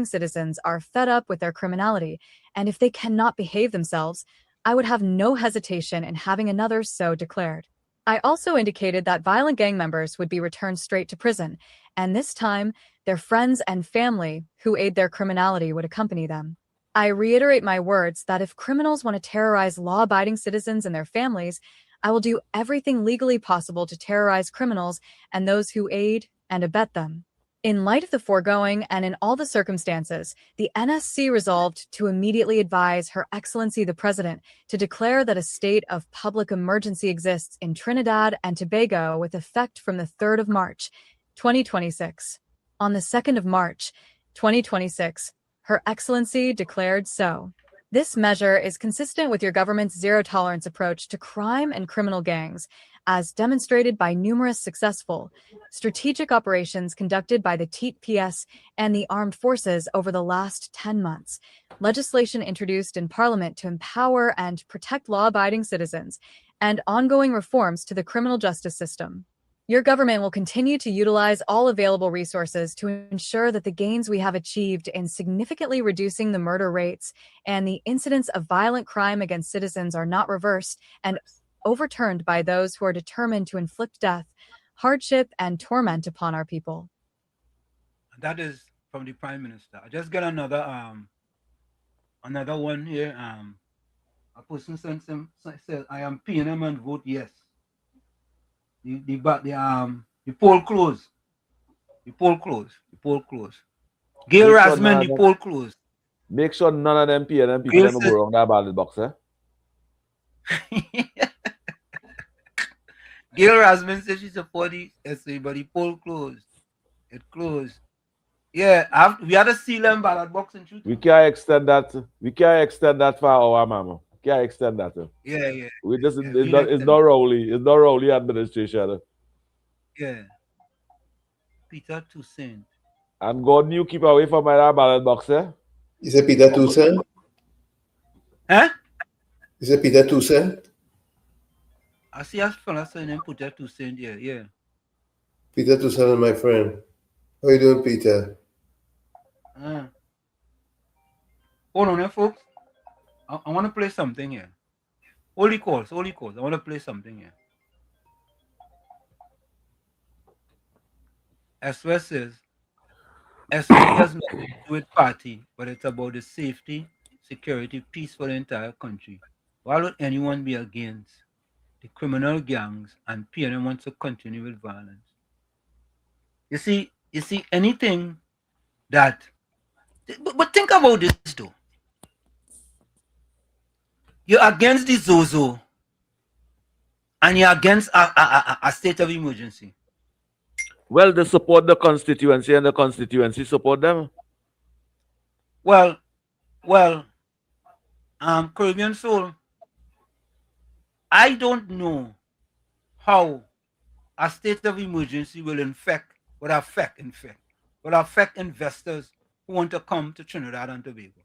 citizens are fed up with their criminality, and if they cannot behave themselves, I would have no hesitation in having another so declared. I also indicated that violent gang members would be returned straight to prison, and this time, their friends and family who aid their criminality would accompany them. I reiterate my words that if criminals want to terrorize law-abiding citizens and their families, I will do everything legally possible to terrorize criminals and those who aid and abet them. In light of the foregoing and in all the circumstances, the NSC resolved to immediately advise Her Excellency the President to declare that a state of public emergency exists in Trinidad and Tobago with effect from the 3rd of March, 2026. On the 2nd of March, 2026, Her Excellency declared so. This measure is consistent with your government's zero-tolerance approach to crime and criminal gangs, as demonstrated by numerous successful strategic operations conducted by the TPS and the armed forces over the last 10 months, legislation introduced in Parliament to empower and protect law-abiding citizens, and ongoing reforms to the criminal justice system. Your government will continue to utilize all available resources to ensure that the gains we have achieved in significantly reducing the murder rates and the incidents of violent crime against citizens are not reversed and overturned by those who are determined to inflict death, hardship, and torment upon our people. That is from the Prime Minister. I just got another one here. A person says, I am PNM and vote yes. The poll closed. The poll closed. Gail Rasman, the poll closed. Make sure none of them PNM people never go wrong that ballot box, eh? Gail Rasman says she supports the SA, but the poll closed. It closed. Yeah, we had a seal ballot box and shoot. We can't extend that. We can't extend that for our mama. Can't extend that. Yeah. It's not Rowley. It's not Rowley administration. Yeah. Peter Toussaint. And God knew keep away from my ballot box, eh? Is it Peter Toussaint? Huh? Is it Peter Toussaint? I see a fella saying Peter Toussaint, yeah. Peter Toussaint, my friend. How you doing, Peter? Hold on, folks. I want to play something here. Holy calls. I want to play something here. S.W. says, SW has nothing to do with party, but it's about the safety, security, peace for the entire country. Why would anyone be against the criminal gangs and PNM wants to continue with violence? You see anything that... But think about this, though. You're against the Zozo, and you're against a state of emergency. Well, they support the constituency, and the constituency support them. Well, Caribbean Soul, I don't know how a state of emergency will affect investors who want to come to Trinidad and Tobago.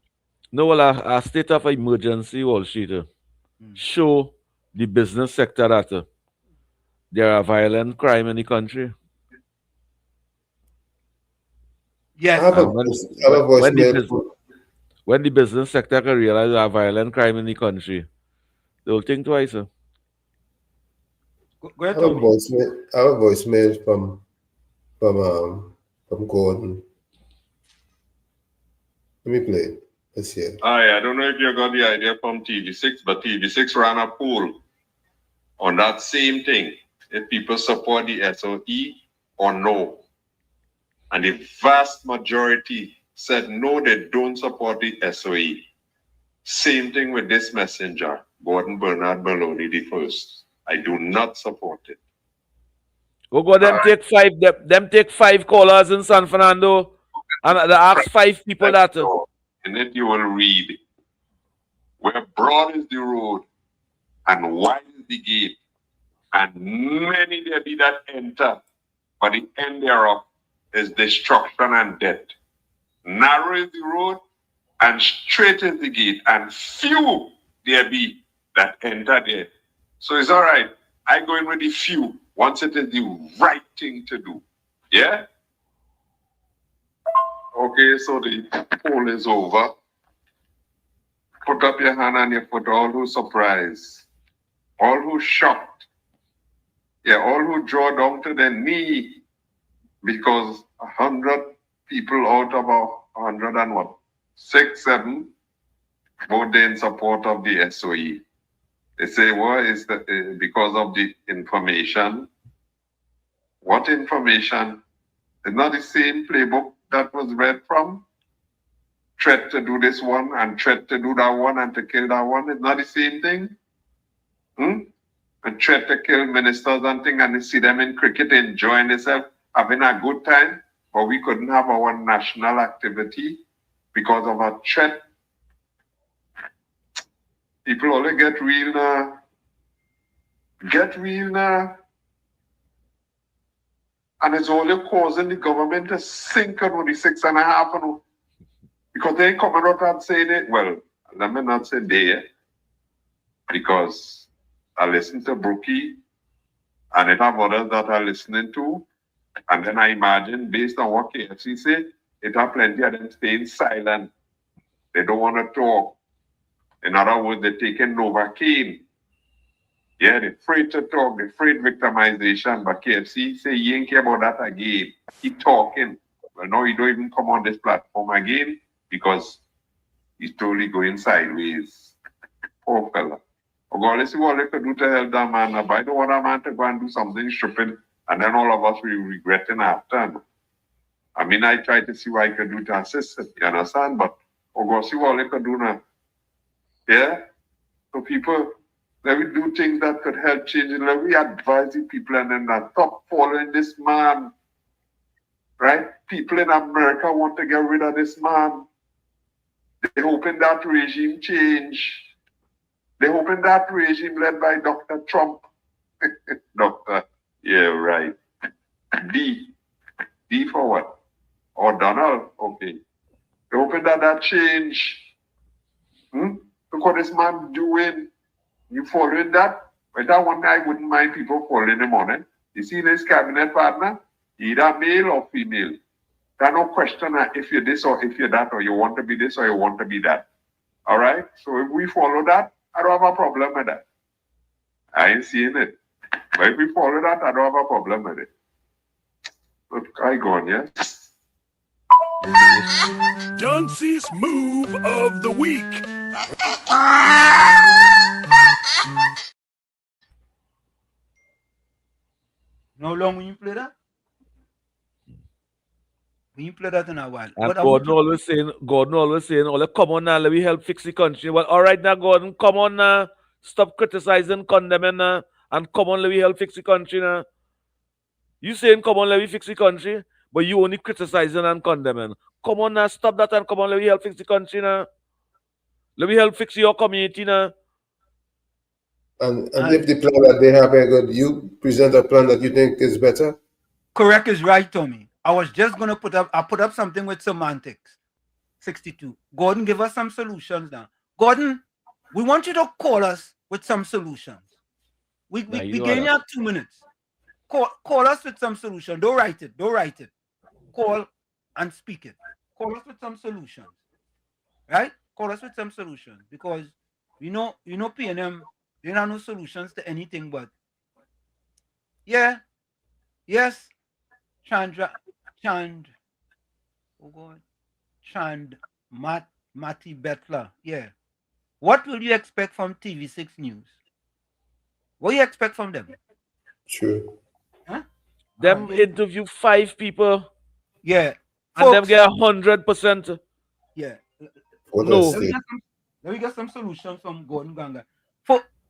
No, well, a state of emergency will show the business sector that there are violent crime in the country. Yes. When the business sector can realize there are violent crime in the country, they'll think twice. I have a voicemail from from Gordon. Let me play it. Let's hear it. I don't know if you got the idea from TV6, but TV6 ran a poll on that same thing. If people support the SOE or no. And the vast majority said no, they don't support the SOE. Same thing with this messenger, Gordon Bernard Maloney the first. I do not support it. Go them take five. Them take 5 callers in San Fernando, and they ask 5 people that. In it you will read where broad is the road and wide is the gate, and many there be that enter, but the end thereof is destruction and death. Narrow is the road and straight is the gate, and few there be that enter there. So it's all right. I go in with the few once it is the right thing to do. Yeah? Okay, so the poll is over. Put up your hand on your foot, all who surprised, all who shocked, yeah, all who draw down to their knee because 100 people out of 106, 7 voted in support of the SOE. They say, well, it's because of the information. What information? It's not the same playbook that was read from. Threat to do this one and threat to do that one and to kill that one. It's not the same thing. And threat to kill ministers and things, and you see them in cricket enjoying themselves, having a good time, but we couldn't have our national activity because of a threat. People only get real now. Get real now. And it's only causing the government to sink on the 6.5 because they ain't coming out and saying it. Well, let me not say they, because I listen to Brookie and it have others that are listening to. And then I imagine, based on what KFC said, it have plenty of them staying silent. They don't want to talk. In other words, they're taking Novocaine. Yeah, they're afraid to talk, they're afraid victimization. But KFC say he ain't care about that again. He talking. Well, no, he don't even come on this platform again because he's totally going sideways. Poor fella. Oh God, let's see what they could do to help that man. But I don't want that man to go and do something stupid and then all of us will regret it after. I mean, I try to see what I could do to assist it, you understand? But oh God, see what they could do now. Yeah? So people, let me do things that could help change it. Let me advise the people and then that stop following this man. Right? People in America want to get rid of this man. They're hoping that regime change. They're hoping that regime led by Dr. Trump. Doctor, yeah, right. D for what? Or Donald, okay. They're hoping that change. Look what this man doing. You following that? But that one I wouldn't mind people following him on it. You see this cabinet partner? Either male or female. There's no question if you're this or if you're that, or you want to be this or you want to be that. All right? So if we follow that, I don't have a problem with that. I ain't seeing it. But if we follow that, I don't have a problem with it. Look, I go on, yeah? Dunce's move of the week. No long when you play that? When you play that in a while. And Gordon always saying, oh, come on now, let me help fix the country. Well, all right now, Gordon, come on now. Stop criticizing, condemning now. And come on, let me help fix the country now. You saying, come on, let me fix the country, but you only criticizing and condemning. Come on now, stop that and come on, let me help fix the country now. Let me help fix your community now. And if the plan that they have, good, you present a plan that you think is better? Correct is right, Tommy. I was just going to put up something with semantics. 62. Gordon, give us some solutions now. Gordon, we want you to call us with some solutions. We gain you 2 minutes. Call us with some solution. Don't write it. Call and speak it. Call us with some solutions. Right? Call us with some solutions. Because you know PNM, they don't have no solutions to anything but yes, Mati Bettler. Yeah. What will you expect from TV6 News? What do you expect from them? True. Huh? Them interview 5 people. Yeah. And them get 100%. Yeah. No. Let me get some solutions from Gordon Ganga.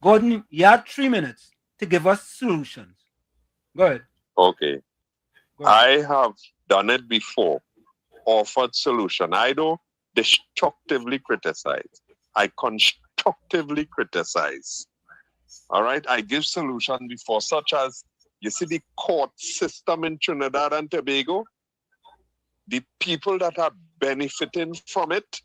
Gordon, you have 3 minutes to give us solutions. Go ahead. Okay. I have done it before, offered solution. I don't destructively criticize. I constructively criticize. All right. I give solution before, such as you see the court system in Trinidad and Tobago. The people that are benefiting from it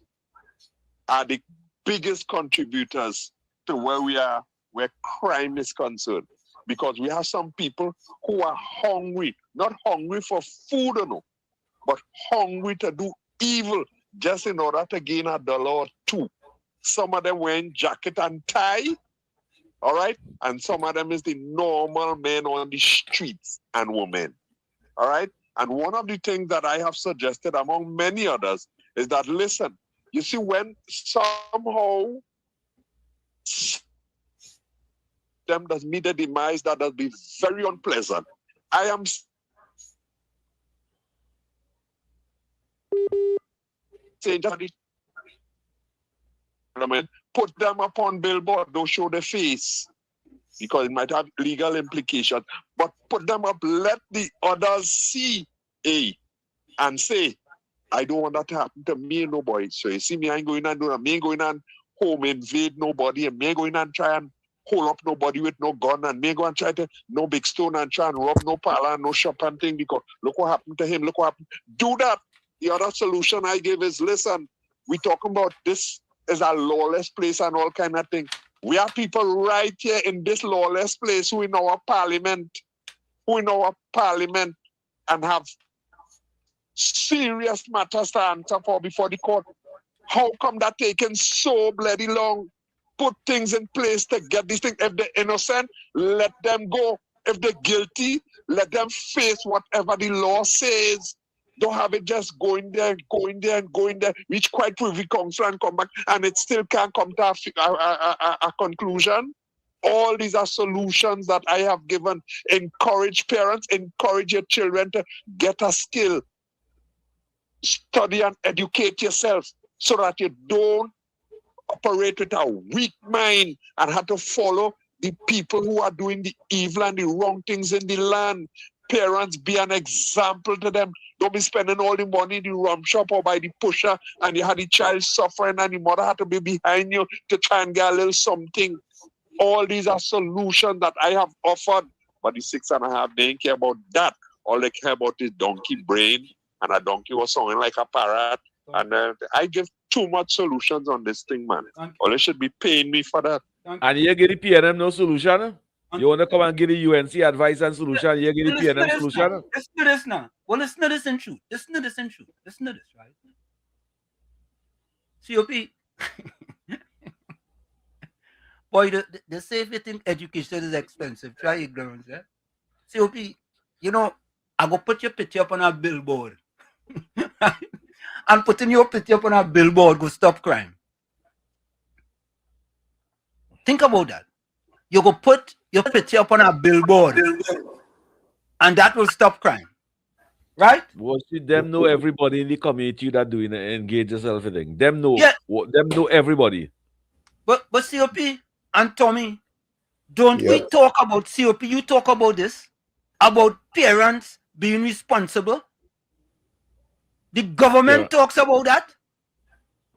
are the biggest contributors to where we are, where crime is concerned. Because we have some people who are hungry, not hungry for food, no, but hungry to do evil just in order to gain $1 or $2. Some of them wearing jacket and tie, all right? And some of them is the normal men on the streets and women, all right? And one of the things that I have suggested, among many others, is that, listen, you see, when somehow them does meet a demise that does be very unpleasant, I am saying just put them upon billboard, don't show their face, because it might have legal implications, but put them up, let the others see, and say, I don't want that to happen to me and nobody. So you see me, I ain't going and do that. Me ain't going and home invade nobody, and me ain't going and try and hold up nobody with no gun, and me ain't going and try to no big stone and try and rob no parlor and no shop and thing, because look what happened to him, look what happened. Do that. The other solution I give is, listen, we talking about this is a lawless place and all kind of thing. We have people right here in this lawless place who in our parliament and have serious matters to answer for before the court. How come that taking so bloody long? Put things in place to get these things. If they're innocent, let them go. If they're guilty, let them face whatever the law says. Don't have it just going there, reach quite privy council and come back, and it still can't come to a conclusion. All these are solutions that I have given. Encourage parents, encourage your children to get a skill. Study and educate yourself so that you don't operate with a weak mind and have to follow the people who are doing the evil and the wrong things in the land. Parents, be an example to them. Don't be spending all the money in the rum shop or by the pusher, and you had the child suffering and the mother had to be behind you to try and get a little something. All these are solutions that I have offered, but the 6.5, they didn't care about that. All they care about is donkey brain, and a donkey was sounding like a parrot. And I give too much solutions on this thing, man. Or they should be paying me for that. And you get the PNM no solution? You want to come and give the UNC advice and solution? You get the PNM solution? Listen to this now. Well, listen to this in truth. Listen to this, right? COP. Boy, they say if you think education is expensive, try ignorance, eh? COP, you know, I go put your picture up on a billboard. And putting your picture up on a billboard go stop crime. Think about that. You go put your picture up on a billboard, and that will stop crime. Right? Well, see, them know everybody in the community that doing engage yourself in thing. Them know. Yeah. Them know everybody. But COP and Tommy, don't we talk about COP? You talk about this, about parents being responsible. The government talks about that,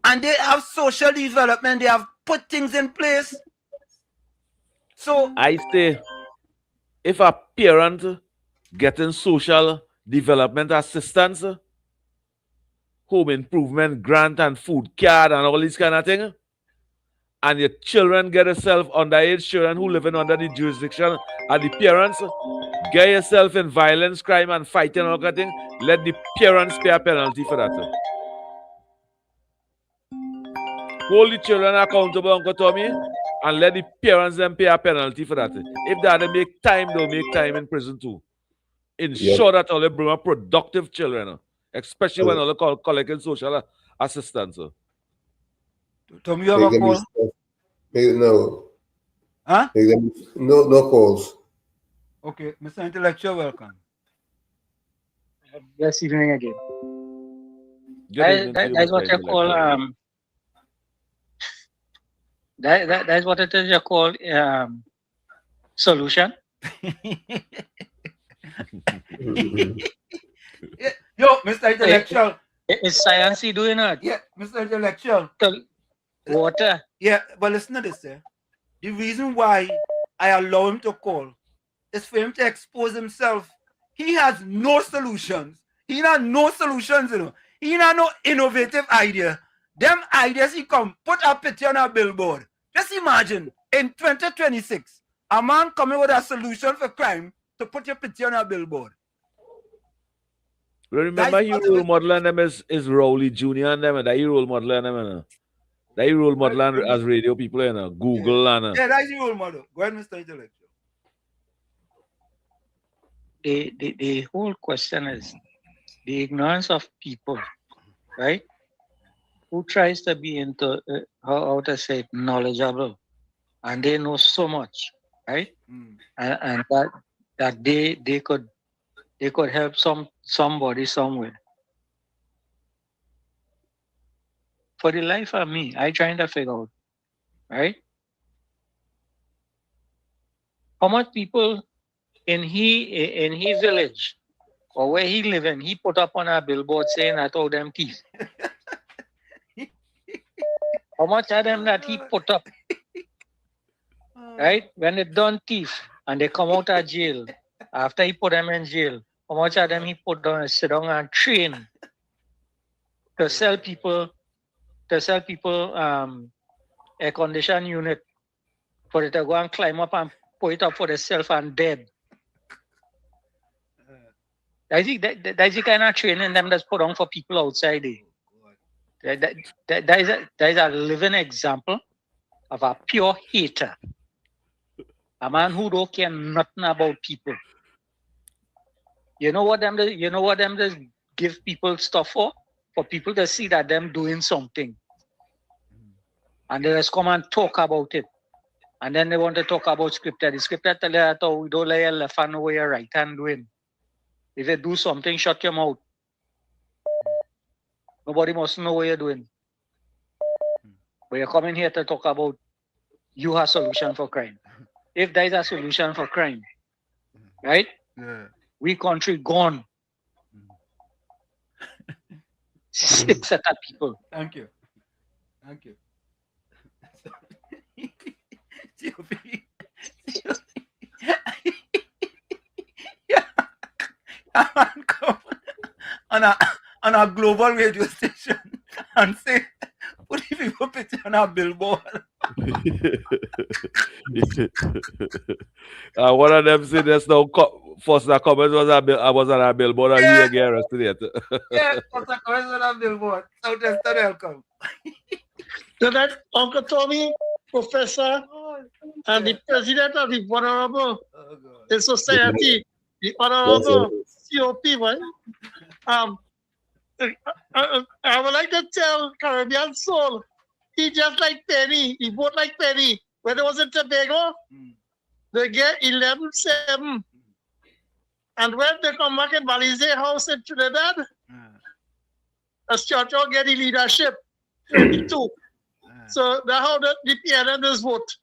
and they have social development. They have put things in place. So I say, if a parent getting social development assistance, home improvement grant and food card and all these kind of things, and your children get yourself underage children who living under the jurisdiction of the parents, get yourself in violence, crime, and fighting and all that thing, let the parents pay a penalty for that. Hold the children accountable, Uncle Tommy, and let the parents then pay a penalty for that. If they make time, they'll make time in prison too. ensure that all they bring up productive children, especially when all they collecting social assistance. Tommy, you have a call? No. Huh? No calls. Okay, Mr. Intellectual, welcome. Yes, evening again. Good That's what you call that's what it is you call solution. Yo, Mr. Intellectual. Is science doing it? Yeah, Mr. Intellectual. Water. Yeah, but listen to this, eh? The reason why I allow him to call is for him to expose himself. He has no solutions. He not no solutions, you know. He not no innovative idea. Them ideas he come put a picture on a billboard. Just imagine in 2026, a man coming with a solution for crime to put your picture on a billboard. Remember, he role modeling them is Rowley Jr. and them, and that he role modeling them, and that he role modeling as radio people, and Google and. Yeah, that's your role model. Go ahead, Mr. Intellectual. The whole question is the ignorance of people, right? Who tries to be into how to say it, knowledgeable, and they know so much, right? And that they could help somebody somewhere. For the life of me, I trying to figure out, right? How much people in his village or where he live in, he put up on a billboard saying that all them teeth. How much of them that he put up, right? When they done thief and they come out of jail, after he put them in jail, how much of them he put down and sit down and train to sell people air condition unit for it to go and climb up and put it up for themselves and dead. That's the kind of training them that's put on for people outside there. That is a living example of a pure hater. A man who don't care nothing about people. You know what them just give people stuff for? For people to see that them doing something. And they just come and talk about it. And then they want to talk about scripture. The scripture tell you that we don't let your left hand know what your right hand doing. If you do something, shut your mouth. Nobody must know what you're doing. But you're coming here to talk about you have a solution for crime. If there is a solution for crime, right? Yeah. We country gone. Sick set of people. Thank you. Thank you. Come on a global radio station and say, put the people picture on a billboard. One of them said there's no first the comment was on a billboard and he get arrested yet. Yeah, first the comment was on a billboard. Southwestern welcome. So that Uncle Tommy, Professor, and the President of the Vulnerable in Society, the Honorable COP, right? I would like to tell Caribbean Soul, he just like Penny, he vote like Penny. When it was in Tobago, they get 11-7. And when they come back in Balize House in Trinidad, a church get the leadership, 22. So that's how the PNMs vote.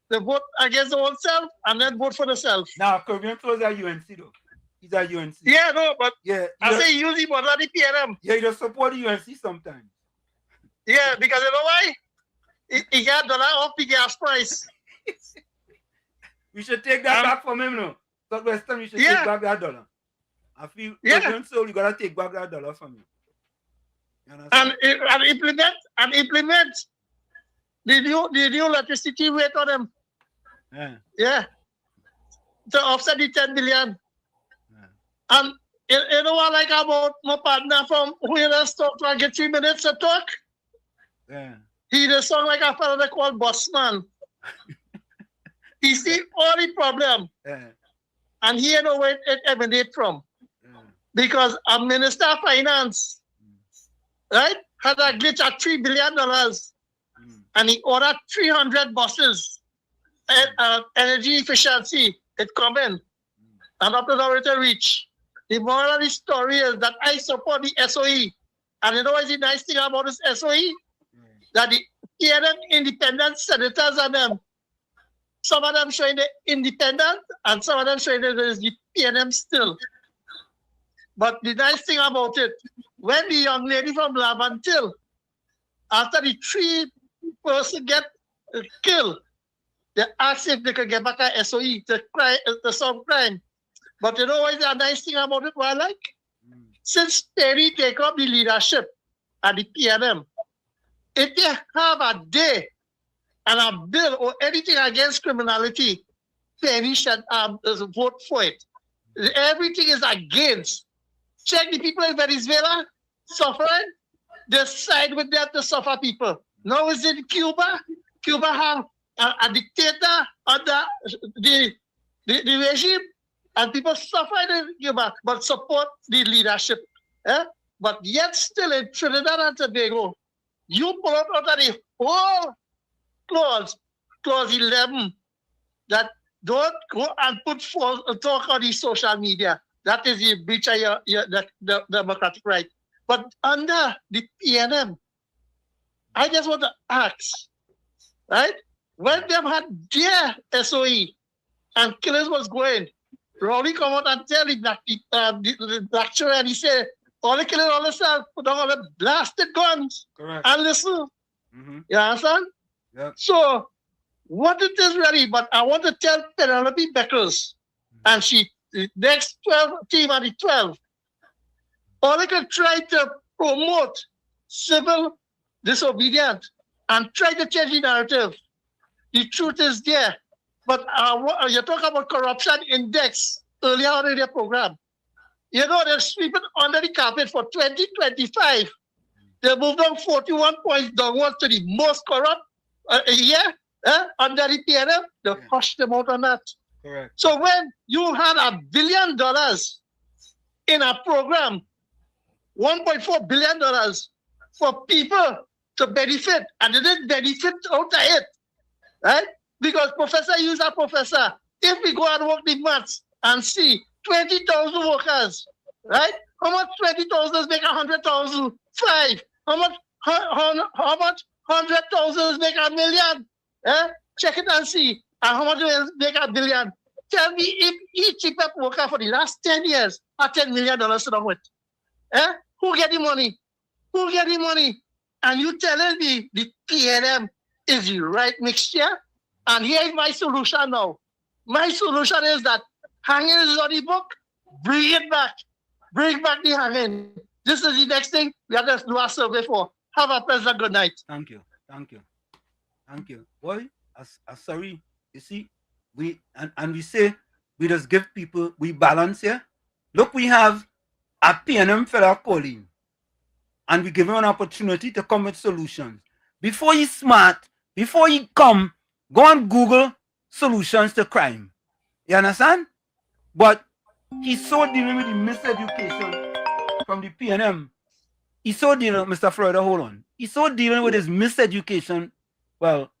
They vote against themselves and then vote for themselves. Now, Caribbean Soul is a UNC though. He's a UNC. Yeah, no, but yeah, I say use him but not the PNM. Yeah, you just support the UNC sometimes. Yeah, because you know why? He got $1 off the gas price. We should take that back from him, no. Southwestern, we should take back that $1. I feel Caribbean Soul, you gotta take back that $1 from him. And implement the new electricity rate on them. Yeah. To offset the 10 billion. And you know what I like about my partner from who you just talk to and get 3 minutes to talk? Yeah. He just sound like a fellow they call Bossman. He see all the problem. Yeah. And here know where it emanates from. Because a minister of finance, right, had a glitch at $3 billion. And he ordered 300 buses. Energy efficiency, it come in. And up to the way to reach. The moral of the story is that I support the SOE. And you know what's the nice thing about this SOE? That the PNM independent senators and them, some of them showing the independent and some of them showing that there's the PNM still. But the nice thing about it, when the young lady from Lavantil, after the 3 person get killed, they asked if they could get back a SOE to solve crime. But you know what is the nice thing about it, what I like? Since Terry take up the leadership at the PNM, if they have a day and a bill or anything against criminality, Terry should vote for it. Everything is against. Check the people in Venezuela suffering, they side with them to suffer people. Now is in Cuba. Cuba have a dictator under the regime, and people suffer in Cuba, but support the leadership. But yet still in Trinidad and Tobago, you pull out of the whole clause 11, that don't go and put forth talk on the social media. That is the breach of the democratic right. But under the PNM, I just want to ask, right? When they had their SOE and killings was going, Rowley come out and tell him that the lecturer, and he said, all the killing all themselves, put on all the blasted guns. Correct. And listen. You understand? Yep. So, what it is really, but I want to tell Penelope Beckles, and she, the next 12 team at the 12, all they can try to promote civil disobedience and try to change the narrative. The truth is there. But you talk about corruption index earlier on in the program. You know, they're sweeping under the carpet for 2025. They moved on 41 points downwards to the most corrupt year under the PNM. They hushed them out on that. Correct. So when you had $1 billion in a program, $1.4 billion for people to benefit, and they didn't benefit out of it, right? Because professor use a professor. If we go and work the maths and see 20,000 workers, right? How much 20,000 make 100,000? 5. How much 100,000 make $1 million? Check it and see. And how much make $1 billion? Tell me if each cheaper worker for the last 10 years had $10 million to them with. Who get the money? Who get the money? And you telling me the PNM is the right mixture? And here is my solution now. My solution is that hanging is on the book, bring it back. Bring back the hanging. This is the next thing we have to do a survey for. Have a pleasant good night. Thank you. Thank you. Thank you. Boy, sorry. You see, we say we just give people, we balance here. Look, we have a PNM fella calling, and we give him an opportunity to come with solutions. Before he's smart, before he come, go on Google solutions to crime. You understand? But he's so dealing with the miseducation from the PNM. He's so dealing, Mr. Florida, hold on. He's so dealing with his miseducation. Well,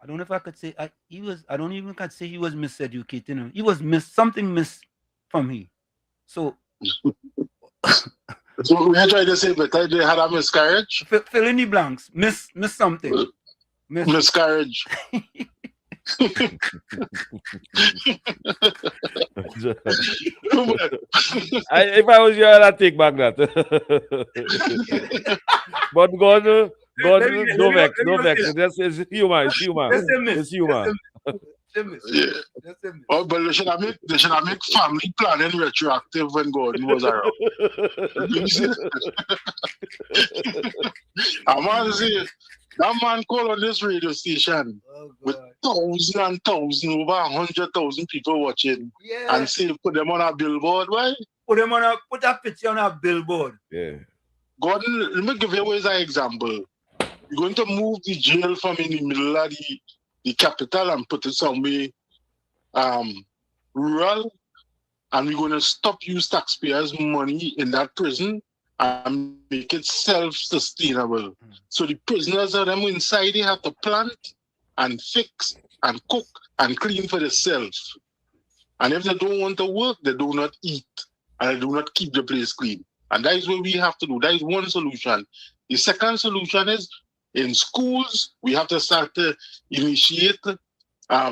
I don't know if I could say I don't even could say he was miseducated. You know, he was something from he. So so we trying to say that they had a miscarriage? Fill in the blanks. Miss something. Miscarriage. If I was you, I'd take back that. But God, no vex. It's human. It's human. Oh, but they should have make family planning retroactive when God was around. That man called on this radio station with thousands and thousands, over 100,000 people watching, and say put them on a billboard. Why? Put a picture on a billboard. Yeah. Gordon, let me give you an example. You're going to move the jail from in the middle of the capital and put it somewhere rural, and we're going to stop use taxpayers' money in that prison and make it self-sustainable. So the prisoners are them inside, they have to plant and fix and cook and clean for themselves. And if they don't want to work, they do not eat and they do not keep the place clean. And that is what we have to do. That is one solution. The second solution is in schools, we have to start to initiate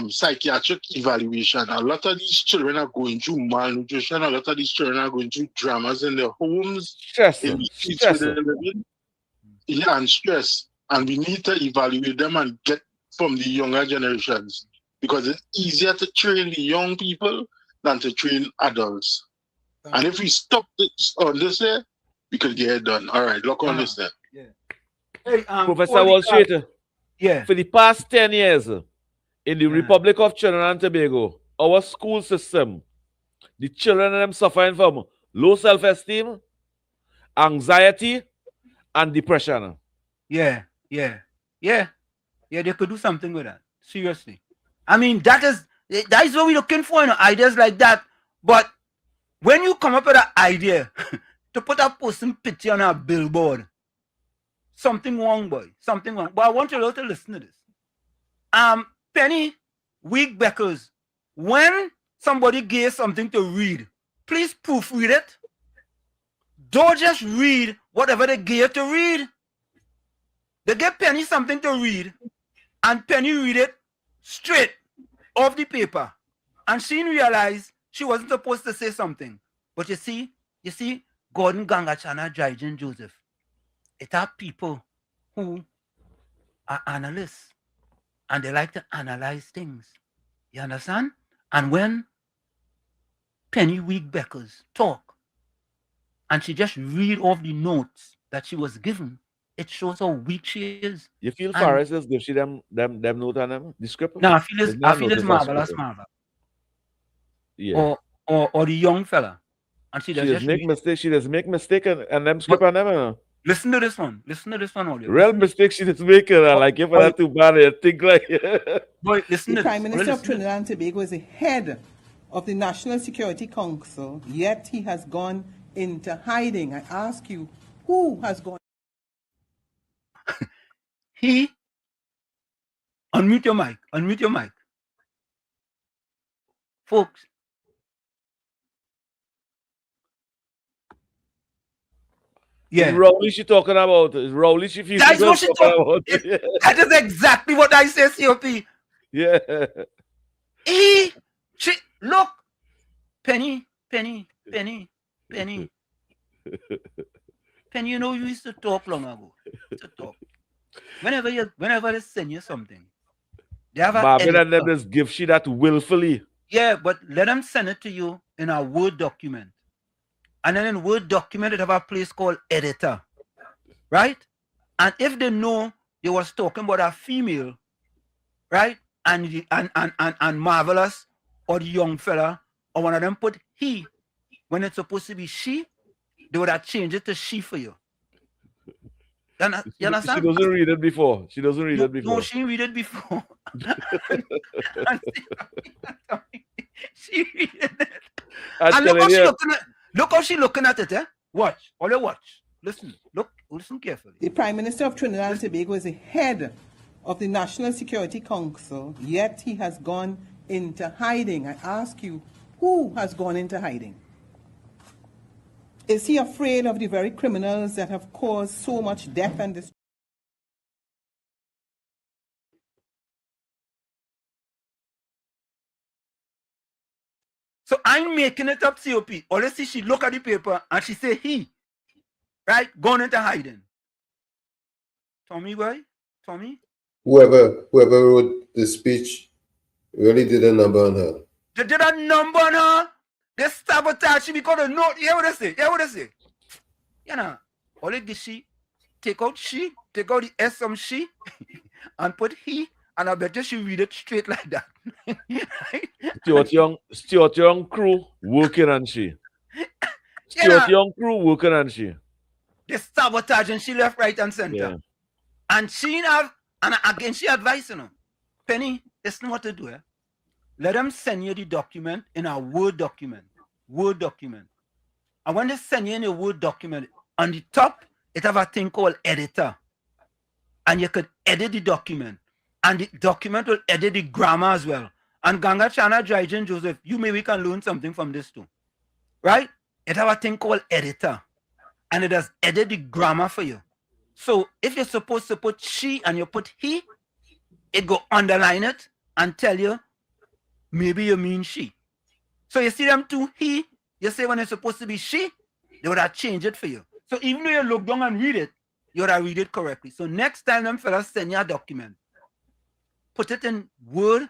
psychiatric evaluation. A lot of these children are going through malnutrition. A lot of these children are going through dramas in their homes, in the streets where they're living. Yeah, and stress. And we need to evaluate them and get from the younger generations, because it's easier to train the young people than to train adults. And if we stop this on this here, we could get it done. All right, look on this there. Yeah. Hey, Professor Wall Street, yeah. For the past 10 years, in the Republic of Trinidad and Tobago, our school system, the children of them suffering from low self-esteem, anxiety, and depression. Yeah, they could do something with that. Seriously. I mean, that is what we're looking for, ideas like that. But when you come up with an idea to put a person picture on a billboard, something wrong, boy. Something wrong. But I want you all to listen to this. Penny, weak Beckers, when somebody gives something to read, please proofread it. Don't just read whatever they give to read. They give Penny something to read, and Penny read it straight off the paper. And she realized she wasn't supposed to say something. But you see, Gordon Gangachana, Jaijan Joseph, it are people who are analysts, and they like to analyze things. You understand? And when Penny Week Beckers talk, and she just read off the notes that she was given, it shows how weak she is. You feel Faris just gives you them note on them? The script? No, I feel it's marvelous. Yeah. Or the young fella. And she does make mistakes. She does make mistake and them script on them. Listen to this one. Listen to this one, audio. Real mistake she just make it. Like if I too bad, I think like boy, listen the to Prime this. Minister of Trinidad and Tobago is the head of the National Security Council, yet he has gone into hiding. I ask you, who has gone? He unmute your mic. Unmute your mic. Folks. Yeah. Rowley she talking about. Rowley she feels that's what she talking about. That is exactly what I say, COP. Yeah. Look. Penny. Penny, you know, you used to talk long ago. To talk. Whenever they send you something, they have Marvin and them just give she that willfully. Yeah, but let them send it to you in a Word document. And then in Word document, they have a place called editor. Right? And if they know they was talking about a female, right? And Marvelous or the young fella, or one of them put he when it's supposed to be she, they would have changed it to she for you. You understand? She doesn't read it before. She doesn't read it before. No, she read it before. She read it. And look how she looking at. Look how she looking at it. Watch. All you watch. Listen. Listen carefully. The Prime Minister of Trinidad and Tobago is the head of the National Security Council, yet he has gone into hiding. I ask you, who has gone into hiding? Is he afraid of the very criminals that have caused so much death and destruction? So I'm making it up, COP. Or let's see, she look at the paper and she say he, right, gone into hiding. Tommy, boy? Tommy? Whoever wrote the speech really did a number on her. They did a number on her. They sabotage she because of note. You hear what they say? You know, all it did she take out the S from she, and put he, and I bet you she read it straight like that. Stuart Young crew working on she. Stuart Young crew working on she. They sabotage and she left, right, and center. Yeah. And she have, and again she advised, Penny, it's not what to do. let them send you the document in a Word document. Word document. And when they send you in a Word document, on the top, it have a thing called editor. And you could edit the document. And the document will edit the grammar as well. And Ganga Chana Jaijin Joseph, you maybe can learn something from this too. Right? It have a thing called editor. And it does edit the grammar for you. So if you're supposed to put she and you put he, it go underline it and tell you maybe you mean she. So you see them two he, you say when it's supposed to be she, they would have changed it for you. So even though you look down and read it, you would have read it correctly. So next time them fellas send you a document, put it in Word,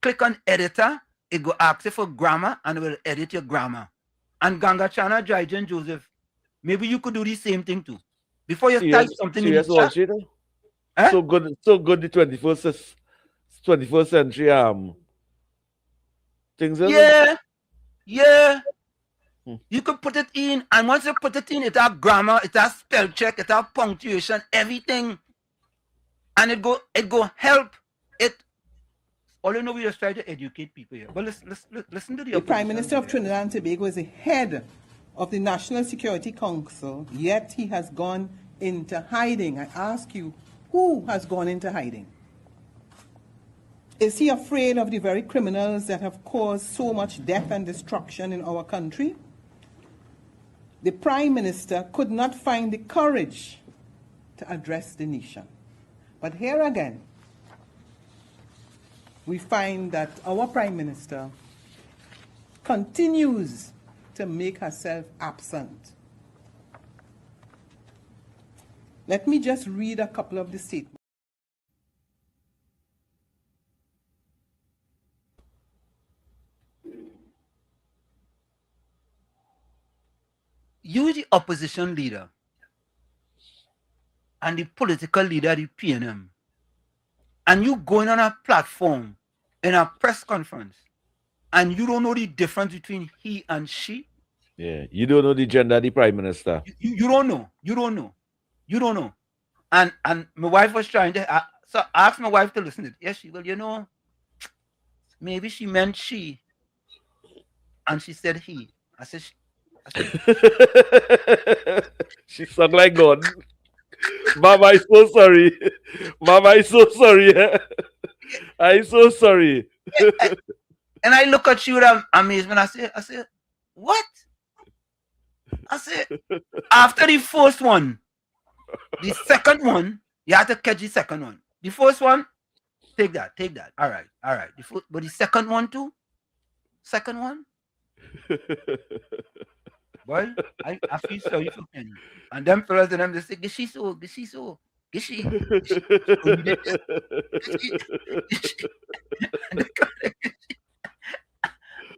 click on editor, it go ask you for grammar and it will edit your grammar. And Ganga Chana Jaijin Joseph, maybe you could do the same thing too. Before you type something in the chat. Huh? So good the 21st century things. Yeah. Yeah. You could put it in, and once you put it in, it has grammar, it has spell check, it has punctuation, everything. And it go help it. All you know, we just try to educate people here. But listen to the Prime Minister of Trinidad and Tobago is the head of the National Security Council, yet he has gone into hiding. I ask you, who has gone into hiding? Is he afraid of the very criminals that have caused so much death and destruction in our country? The Prime Minister could not find the courage to address the nation. But here again, we find that our Prime Minister continues to make herself absent. Let me just read a couple of the statements. You, the opposition leader, and the political leader, the PNM, and you going on a platform in a press conference, and you don't know the difference between he and she. Yeah, you don't know the gender of the Prime Minister. You don't know. You don't know. You don't know. And my wife was trying to, so I asked my wife to listen to it. Yes, she will, you know, maybe she meant she. And she said he. I said, she sound like God. Mama, I'm so sorry. Mama, I'm so sorry. I'm so sorry. And I look at you with amazement. I said, what? I said, after the first one, the second one, you have to catch the second one. The first one, take that. All right. But the second one too? Second one? Boy, I feel sorry for Penny. And them fellas and them, they say, get she.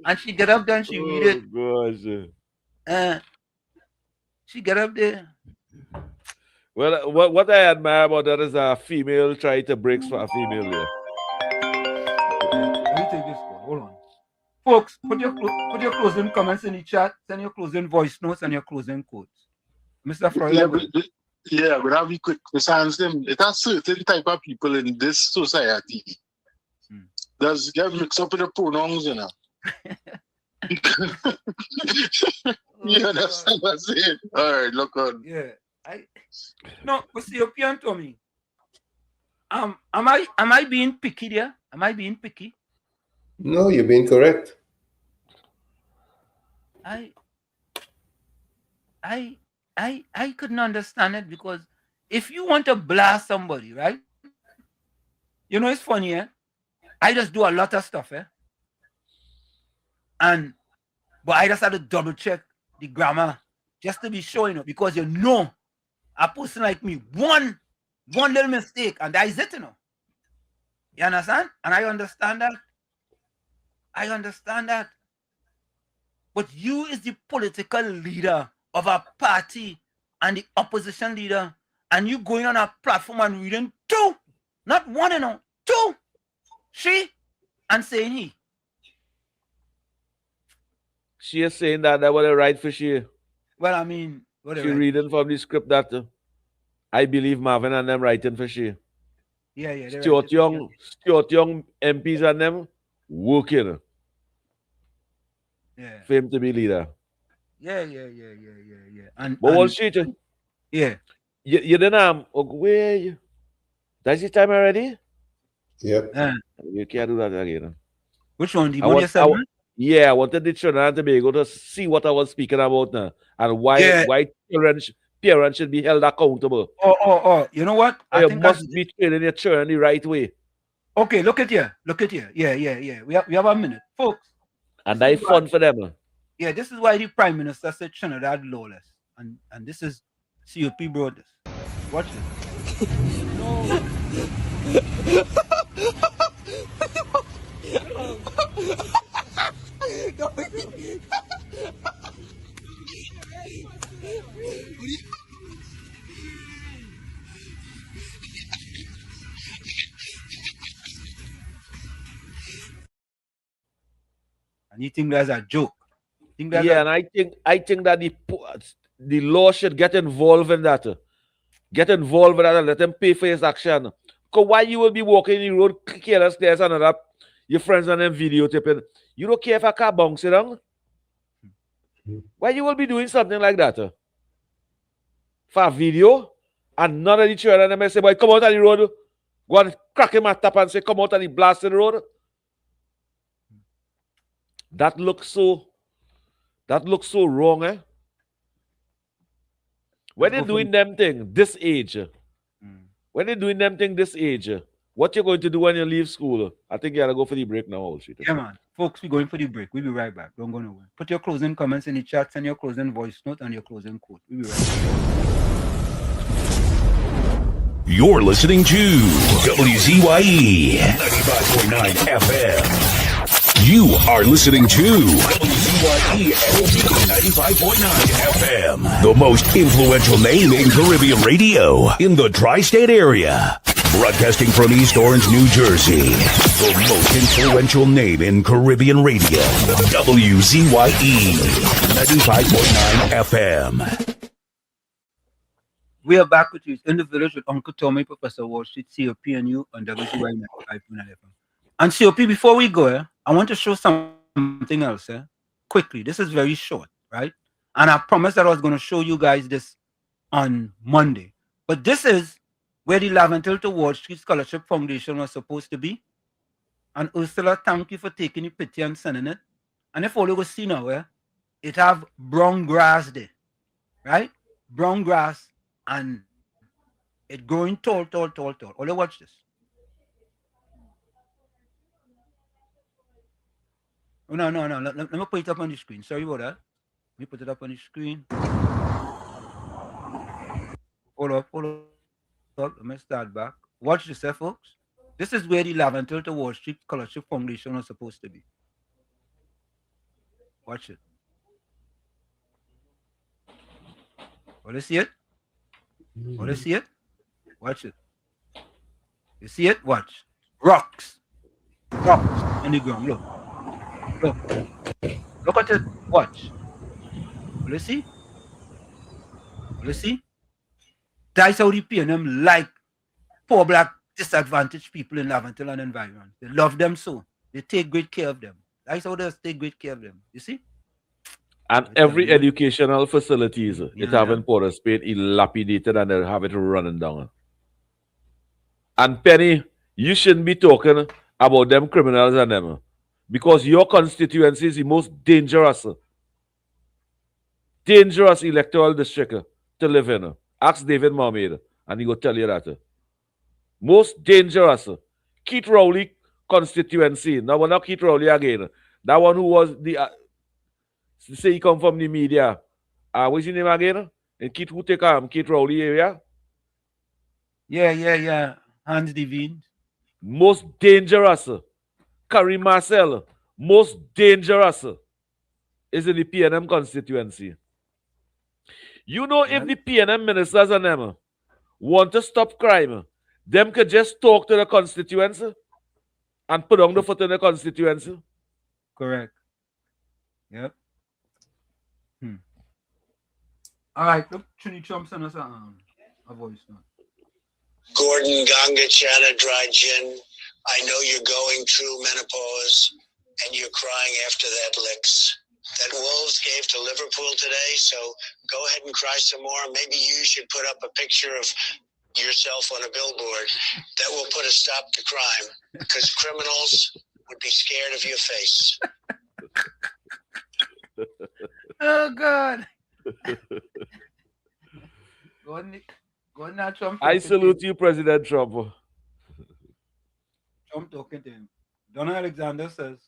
And she get up there and she read it. Gosh. She get up there. Well, what I admire about that is a female trying to break for a female there. Let me take this one. Hold on. Folks, put your closing comments in the chat, send your closing voice notes and your closing quotes. Mr. Freud. Yeah, but I'll be quick. It has certain type of people in this society that get mixed up with the pronouns, you know. You understand what I'm saying? All right, look on. Yeah. No, what's the opinion to me? Am I being picky there? Am I being picky? No, you're being correct. I couldn't understand it, because if you want to blast somebody, right? You know, it's funny, eh? I just do a lot of stuff, eh? But I just had to double check the grammar just to be sure, you know, because you know, a person like me, one little mistake and that is it, you know. You understand? And I understand that. But you is the political leader of a party and the opposition leader, and you going on a platform and reading two, not one, you know, two, she, and saying he. She is saying that was the right for she. Well, I mean, she reading from the script that I believe Marvin and them writing for she. Yeah. Stuart Young MPs and them working Yeah. for him to be leader. Yeah. And But Wall Street, yeah. You didn't where you? That's the time already? Yep. You can't do that again. Which one? The I money want, I, settlement? yeah, I wanted the Trinidad and Tobago to see what I was speaking about now and why parents should be held accountable. Oh. You know what? I You think must be training your children the right way. Okay, look at you. Yeah. We have a minute. Folks. And that's fun for them. Yeah, this is why the Prime Minister said Trinidad lawless. And this is COP brought this. Watch this. And you think that's a joke? And I think that the law should get involved in that. Get involved in that and let them pay for his action. Because why you will be walking the road careless there's another your friends and them videotaping. You don't care if a car bounces down. Why you will be doing something like that? For a video, and none of the children them say, boy, come out of the road. Go and crack him at tap and say, come out of the blasted road. That looks so wrong, eh? When they're doing them thing this age, what you going to do when you leave school? I think you gotta go for the break now, Wall Street. Yeah, man. Folks, we're going for the break. We'll be right back. Don't go nowhere. Put your closing comments in the chat, send your closing voice note and your closing quote. We'll be right back. You're listening to WZYE 95.9 FM. You are listening to WZYE 95.9 FM, the most influential name in Caribbean radio in the tri-state area. Broadcasting from East Orange, New Jersey, the most influential name in Caribbean radio, WZYE 95.9 FM. We are back with you in the village with Uncle Tommy, Professor Wall Street, COP, and you on WZYE 95.9 FM. And COP, before we go, I want to show something else quickly. This is very short, right? And I promised that I was going to show you guys this on Monday. But this is where the Laventil to Wall Street Scholarship Foundation was supposed to be. And Ursula, thank you for taking the picture and sending it. And if all you go see now, it have brown grass there, right? Brown grass, and it growing tall. All you watch this. Oh, no. Let me put it up on the screen. Sorry about that. Let me put it up on the screen. Hold up. Let me start back. Watch this, folks. This is where the Laventil to Wall Street Scholarship Foundation was supposed to be. Watch it. Want to see it? Want to see it? Watch it. You see it? Watch. Rocks in the ground. Look at it. Watch. Will you see? That's how the PNM like poor black disadvantaged people in Laventil and environment. They love them so. They take great care of them. That's how they take great care of them. You see? And every educational facilities, it have in Port of Spain, dilapidated and they have it running down. And Penny, you shouldn't be talking about them criminals and them. Because your constituency is the most dangerous electoral district to live in. Ask David Marmaid and he will tell you that. Most dangerous. Keith Rowley constituency. Now we're not Keith Rowley again. That one who was the say he come from the media. What's his name again? And Keith who take Keith Rowley area? Yeah. Hans Devine. Most dangerous. Karim Marcel, most dangerous is in the PNM constituency. You know, if the PNM ministers and them want to stop crime, them could just talk to the constituency and put on the foot in the constituency. Correct. Yep. All right, look, Trini Trump sent us a voice note. Gordon Ganga Chana Dry Gin, I know you're going through menopause and you're crying after that licks. That Wolves gave to Liverpool today, so go ahead and cry some more. Maybe you should put up a picture of yourself on a billboard. That will put a stop to crime, because criminals would be scared of your face. Oh God. Go on, Trump. I salute you, President Trump. Trump talking to him. Donald Alexander says,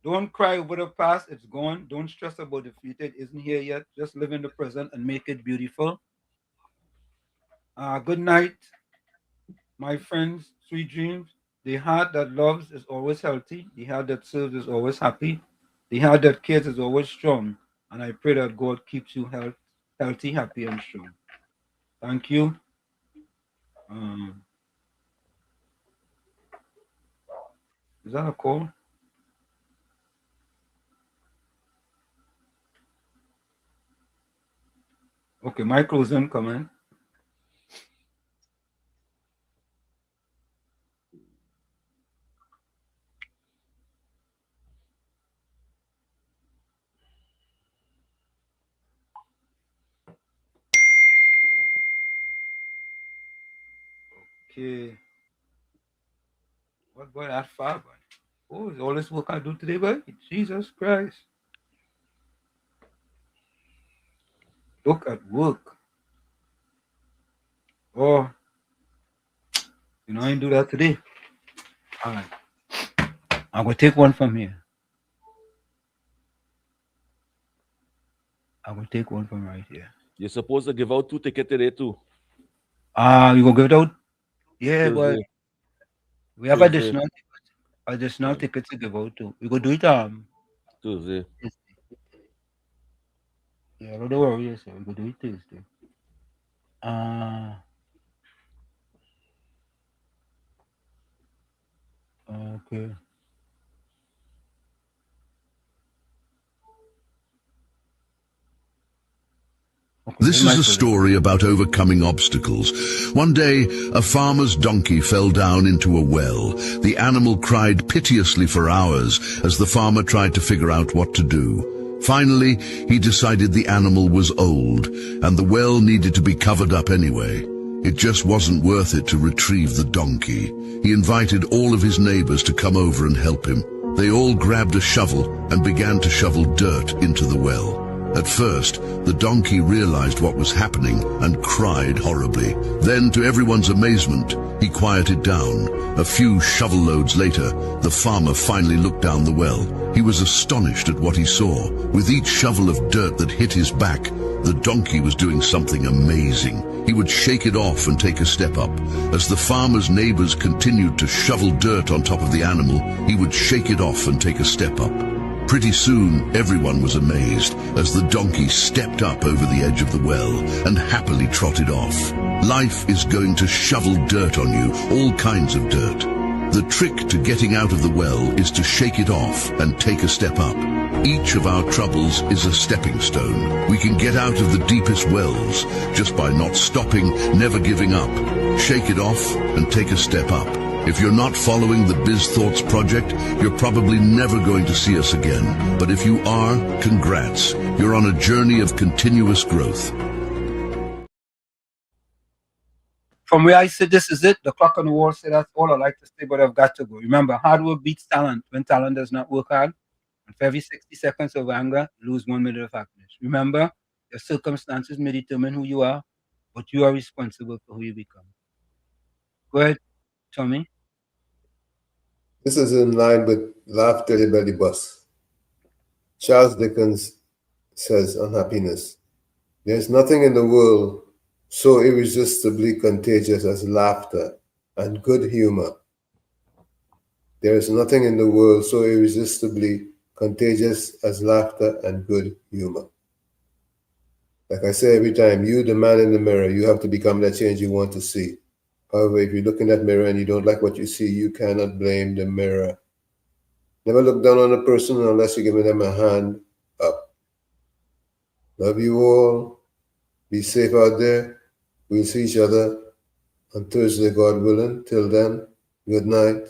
don't cry over the past, it's gone. Don't stress about the future, it isn't here yet. Just live in the present and make it beautiful. Good night, my friends. Sweet dreams. The heart that loves is always healthy. The heart that serves is always happy. The heart that cares is always strong. And I pray that God keeps you healthy, happy, and strong. Thank you. Is that a call? Okay, my closing comment. Okay. What boy that far, boy? Oh, is all this work I do today, boy? Jesus Christ. Look at work. Oh, you know, I didn't do that today. All right. I'm going to take one from here. I'm going to take one from right here. You're supposed to give out 2 tickets today, too. You going to give it out? Yeah, but Thursday. we have Thursday. additional tickets to give out too. We go do it Tuesday. Yeah, don't worry, yes, sir. We go do it Tuesday. Okay. This is a story about overcoming obstacles. One day, a farmer's donkey fell down into a well. The animal cried piteously for hours as the farmer tried to figure out what to do. Finally, he decided the animal was old, and the well needed to be covered up anyway. It just wasn't worth it to retrieve the donkey. He invited all of his neighbors to come over and help him. They all grabbed a shovel and began to shovel dirt into the well. At first, the donkey realized what was happening and cried horribly. Then, to everyone's amazement, he quieted down. A few shovel loads later, the farmer finally looked down the well. He was astonished at what he saw. With each shovel of dirt that hit his back, the donkey was doing something amazing. He would shake it off and take a step up. As the farmer's neighbors continued to shovel dirt on top of the animal, he would shake it off and take a step up. Pretty soon, everyone was amazed as the donkey stepped up over the edge of the well and happily trotted off. Life is going to shovel dirt on you, all kinds of dirt. The trick to getting out of the well is to shake it off and take a step up. Each of our troubles is a stepping stone. We can get out of the deepest wells just by not stopping, never giving up. Shake it off and take a step up. If you're not following the Biz Thoughts project, you're probably never going to see us again. But if you are, congrats. You're on a journey of continuous growth. From where I sit, this is it. The clock on the wall said that's all I like to say, but I've got to go. Remember, hard work beats talent. When talent does not work hard, and for every 60 seconds of anger, lose 1 minute of happiness. Remember, your circumstances may determine who you are, but you are responsible for who you become. Go ahead, Tommy. This is in line with Laugh Till Your Belly Bust. Charles Dickens says on happiness, there's nothing in the world so irresistibly contagious as laughter and good humor. There is nothing in the world so irresistibly contagious as laughter and good humor. Like I say every time, you, the man in the mirror, you have to become that change you want to see. However, if you look in that mirror and you don't like what you see, you cannot blame the mirror. Never look down on a person unless you're giving them a hand up. Love you all. Be safe out there. We'll see each other on Thursday, God willing. Till then, good night.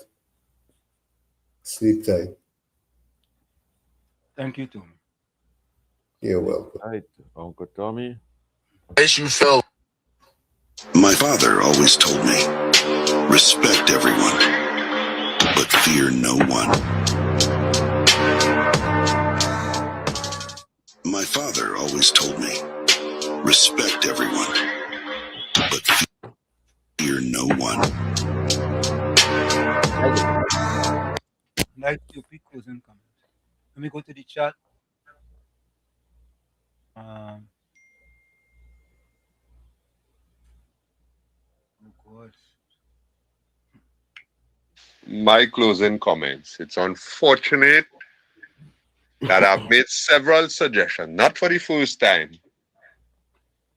Sleep tight. Thank you, Tommy. You're welcome. All right, Uncle Tommy. As you felt. My father always told me, respect everyone, but fear no one. My father always told me, respect everyone, but fear no one. Night QP closing comments. Let me go to the chat. Oh God. My closing comments. It's unfortunate that I've made several suggestions, not for the first time,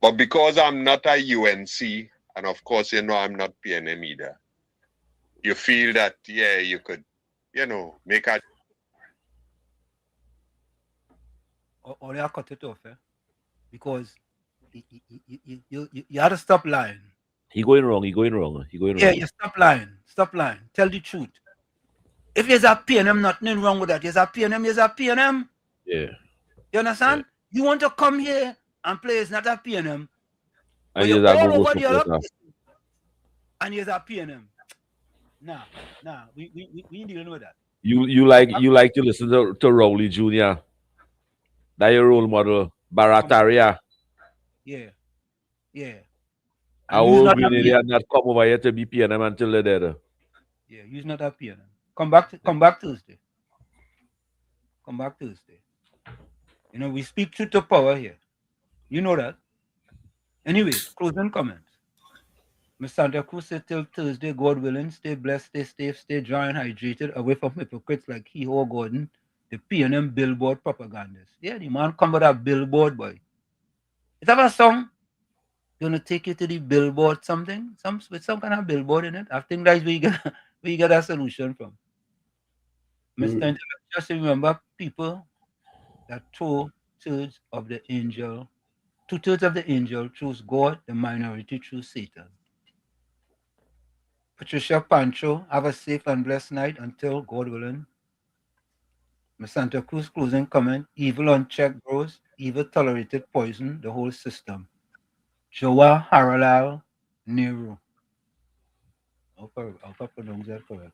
but because I'm not a UNC, and of course, you know, I'm not PNM either. You feel that, yeah, you could, you know, make a. Or I cut it off, because you had to stop lying. He going wrong. He going wrong. He going Yeah, wrong. you stop lying. Stop lying. Tell the truth. If there's a PNM, nothing wrong with that. There's a PNM, there's a PNM. Yeah. You understand? Yeah. You want to come here and play, it's not a PNM. But And you're you're all go over the other supporter. place, and there's a PNM. Nah, we ain't dealing with that. You like to listen to Rowley Jr. That your role model, Barataria. Yeah. I will be there and not come over here to be PNM until they're dead. Yeah, you're not a PNM. Come back Tuesday. Come back Tuesday. You know, we speak truth to power here. You know that. Anyways, closing comments. Miss Santa Cruz said till Thursday, God willing, stay blessed, stay safe, stay dry and hydrated, away from hypocrites like he or Gordon, the PNM billboard propagandists. Yeah, the man come with a billboard, boy. Is that a song? Gonna take you to the billboard something? With some kind of billboard in it? I think that's where you get a solution from. Mr. Just remember, people that two-thirds of the angel choose God, the minority choose Satan. Patricia Pancho, have a safe and blessed night until God willing. Ms. Santa Cruz closing comment, evil unchecked grows, evil tolerated poison the whole system. Joa Haralal Nehru. I hope I pronounce that correct.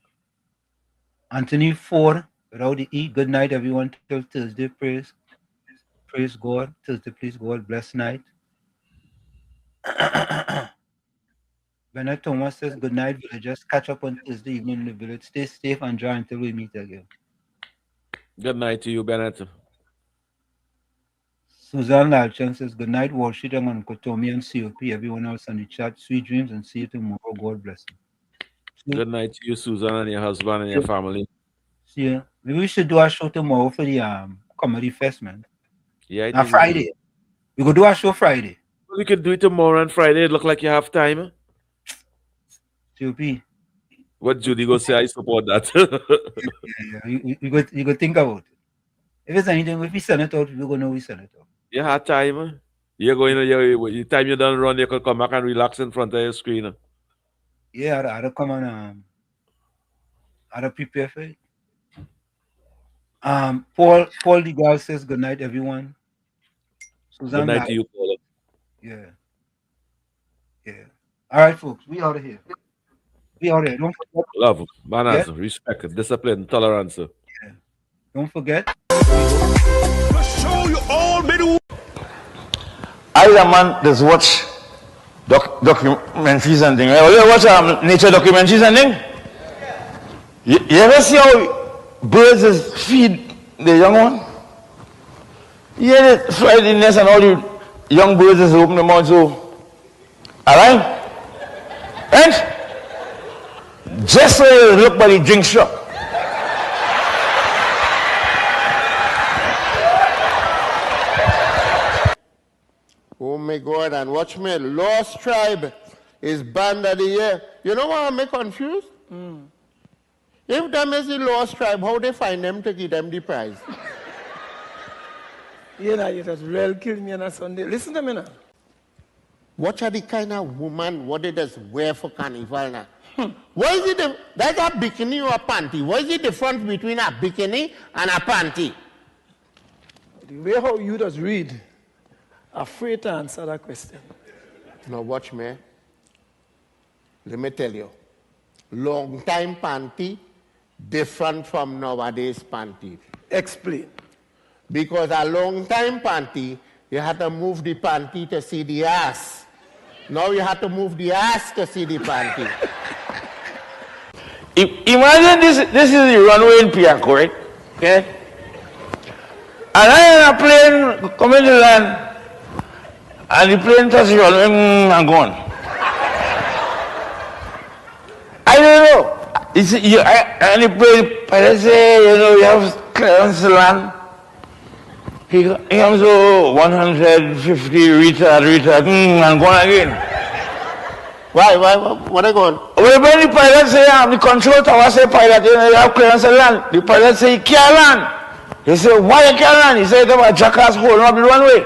Anthony Ford, without the E, good night everyone till Thursday, praise God, Thursday, please God, blessed night. Bernard Thomas says, good night, villagers. Catch up on Thursday evening in the village. Stay safe and dry until we meet again. Good night to you, Bennett. Suzanne Lalchan says, good night, Wall Street and Uncle Tommy and COP, everyone else on the chat. Sweet dreams and see you tomorrow. God bless you. Good night to you, Susan, and your husband and your family. See you. Maybe we should do a show tomorrow for the Comedy Fest, man. Yeah, I think Friday. We could do a show Friday. We could do it tomorrow and Friday. It look like you have time. COP. What Judy go say? I support that. You go think about it. If it's anything, if we send it out, we're gonna know we send it out. You have time. You're going to time you done run, you can come back and relax in front of your screen. Yeah, I'd come on I'd prepare for it. Paul Degal says good night, everyone. Suzanne good night to you, Paul. Yeah. All right, folks, we out of here. Don't forget. Love, manners, respect, discipline, tolerance. Yeah. Don't forget. The show you all been. I man just watch documentaries and things. You watch nature documentaries and things. You ever see how birds feed the young one? Yeah, they fly the nest and all the young birds just open their mouth so. Alright? And just so you look by the drink shop. Oh my God, and watch me, Lost Tribe is band of the year. You know why I'm confused? If them is the Lost Tribe, how they find them to give them the prize? You know, you just real kill me on a Sunday. Listen to me now. What are the kind of woman what they just wear for carnival now? What is it? That's a bikini or a panty. What is the difference between a bikini and a panty? The way how you just read, afraid to answer that question. Now watch me. Let me tell you. Long time panty different from nowadays panty. Explain. Because a long time panty, you had to move the panty to see the ass. Now you have to move the ass to see the panty. Imagine this is the runway in Piaco, right? Okay? And I am a plane coming to land, and the plane touches the runway and gone. I don't know. And the plane pilot say, you know, you have clearance to land. He comes to 150 retard, and gone again. Why? What are going? Well, when the pilot say, the control tower say, pilot, you know, you have clearance to land. The pilot say, he can't land. He say, why you can't land? He said, a jackass holding up the runway.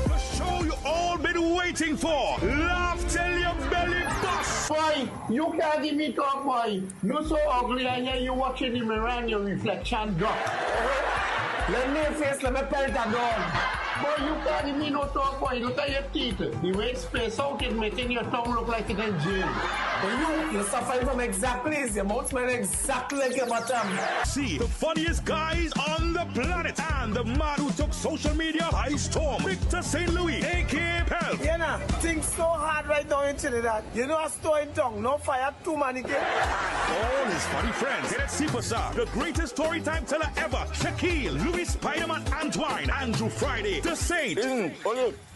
The show you all been waiting for. Laugh till your belly bust. Boy, you can't give me talk, boy. You so ugly, and here you watching the mirror and your reflection drop. Let me face, let me pelt a dog. Boy, you can't give me no talk, boy. Look at your teeth. The way it's spaced out is making your tongue look like it's in jail. You're suffering from exactly, your mouth smells exactly like your bottom. See the funniest guys on the planet and the man who took social media by storm, Victor St. Louis, aka Pelp. You know, things so hard right now in Trinidad. You know, a store in tongue, no fire, too many again. All his funny friends here at Superstar, the greatest story time teller ever, Shaquille, Louis Spider-Man Antoine, Andrew Friday, The Saint. Listen,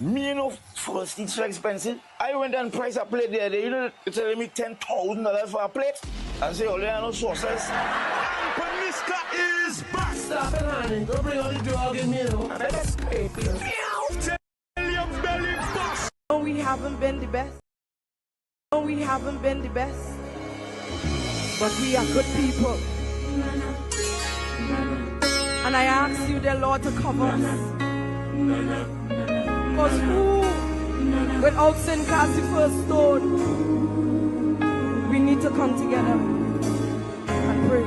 me know first it's so expensive. I went and priced a plate there. You know, they're telling me $10,000 for a plate. I say, oh, there are no sauces. Paniska is back. Stop it, honey. Don't bring all the dog in here, though. That's crazy. Tell your belly bust. No, we haven't been the best. No, we haven't been the best. But we are good people. And I ask you, dear Lord, to cover us. Because who, without sin, cast the first stone? We need to come together and pray.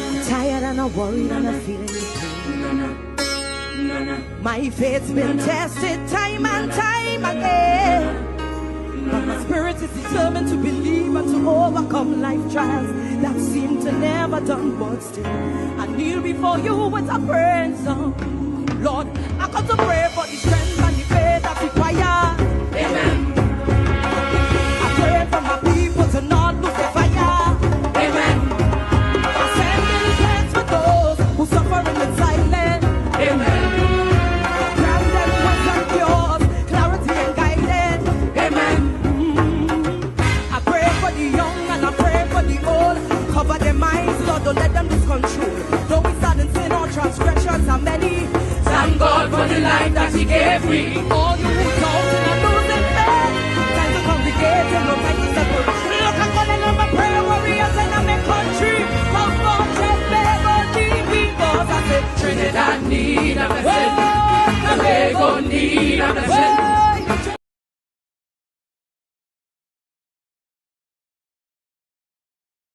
I'm tired and I'm worried and I'm feeling the pain. My faith's been tested time and time again. But my spirit is determined to believe and to overcome life trials that seem to never done, but still I kneel before you with a praying song. Lord, I come to pray for the strength and the faith that's required. Amen. I pray for my people to not lose their fire. Amen. I send little prayers for those who suffer in the silence. Amen. Grant them constant cures, clarity and guidance. Amen. I pray for the young and I pray for the old. Cover their minds, Lord, don't let them lose control. Though we stand in sin or transgressions are many. Thank God for the life that He gave me. All you who don't and losing faith, time to congregate and no time to separate. Look, I'm calling on my prayer warriors and I'm in country. Come on, just beg on the people. I said, Trinidad need a blessing. Beg on need a blessing.